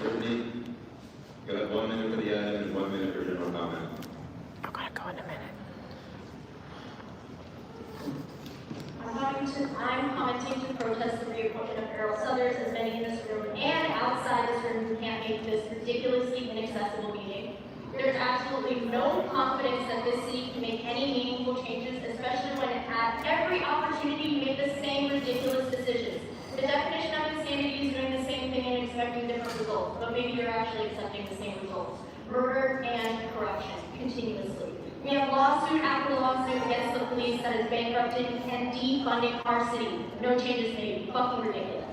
Brittany, you have 1 minute for the item and 1 minute for general comment. I'm gonna go in a minute. I'm commenting to protest the reappointment of Errol Southers, as many in this room and outside this room who can't make this ridiculously inaccessible meeting. There's absolutely no confidence that this city can make any meaningful changes, especially when it had every opportunity to make the same ridiculous decisions. The definition of insanity is doing the same thing and expecting different results, but maybe you're actually accepting the same results. Murder and corruption, continuously. We have lawsuit after lawsuit against the police that is bankrupting and defunding our city. No changes made. Fucking ridiculous.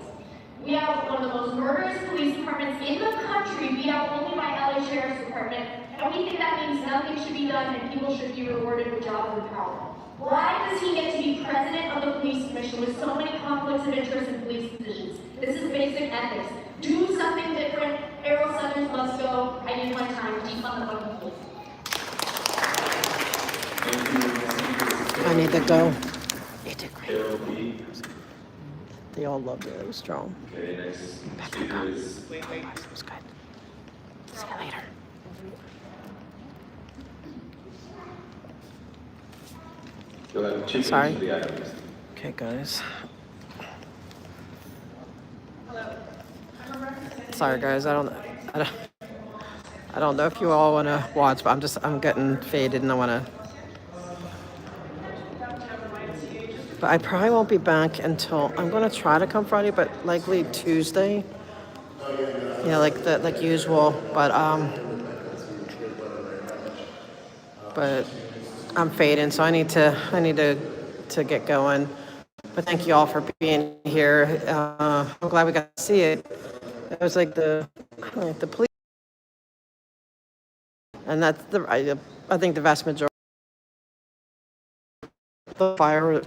We have one of the most murderous police departments in the country, beat out only by LA Sheriff's Department, and we think that means nothing should be done and people should be rewarded with jobs and power. Why does he get to be president of the police commission with so many conflicts of interest in police positions? This is basic ethics. Do something different. Errol Southers must go. I need my time. Defund the fucking police. I need to go. They did great. They all loved it. It was strong. Okay, next speaker is. It was good. See you later. You'll have 2 minutes Sorry. for the item. Okay, guys. Sorry, guys. I don't know if you all want to watch, but I'm getting faded and I want to. But I probably won't be back until I'm going to try to come Friday, but likely Tuesday. Yeah, like usual. But I'm fading, so I need to get going. But thank you all for being here. I'm glad we got to see it. It was like the police, and that's I think the vast majority of the fire,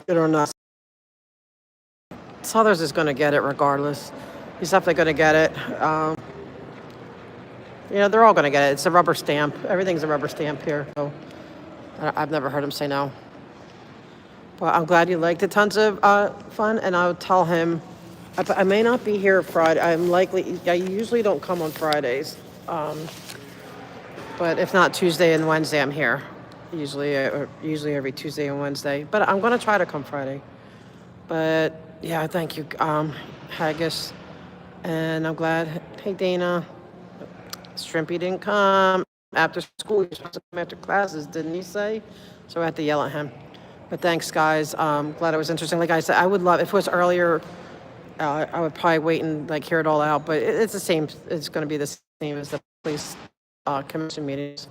or not. Southers is going to get it regardless. He's definitely going to get it. They're all going to get it. It's a rubber stamp. Everything's a rubber stamp here. So I've never heard him say no. But I'm glad you liked it. Tons of fun. And I'll tell him, I may not be here Friday. I usually don't come on Fridays. But if not Tuesday and Wednesday, I'm here. Usually every Tuesday and Wednesday. But I'm going to try to come Friday. But yeah, thank you, Haggis. And I'm glad, hey, Dana. Shrimpy didn't come after school. He was supposed to come after classes, didn't he say? So I had to yell at him. But thanks, guys. Glad it was interesting. Like I said, I would love, if it was earlier, I would probably wait and hear it all out. But it's the same. It's going to be the same as the police commission meetings.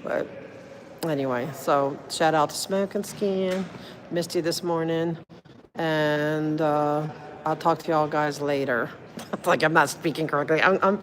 But anyway, so shout out to Smoke and Skin. Missed you this morning. And I'll talk to y'all guys later. Like I'm not speaking correctly. I'm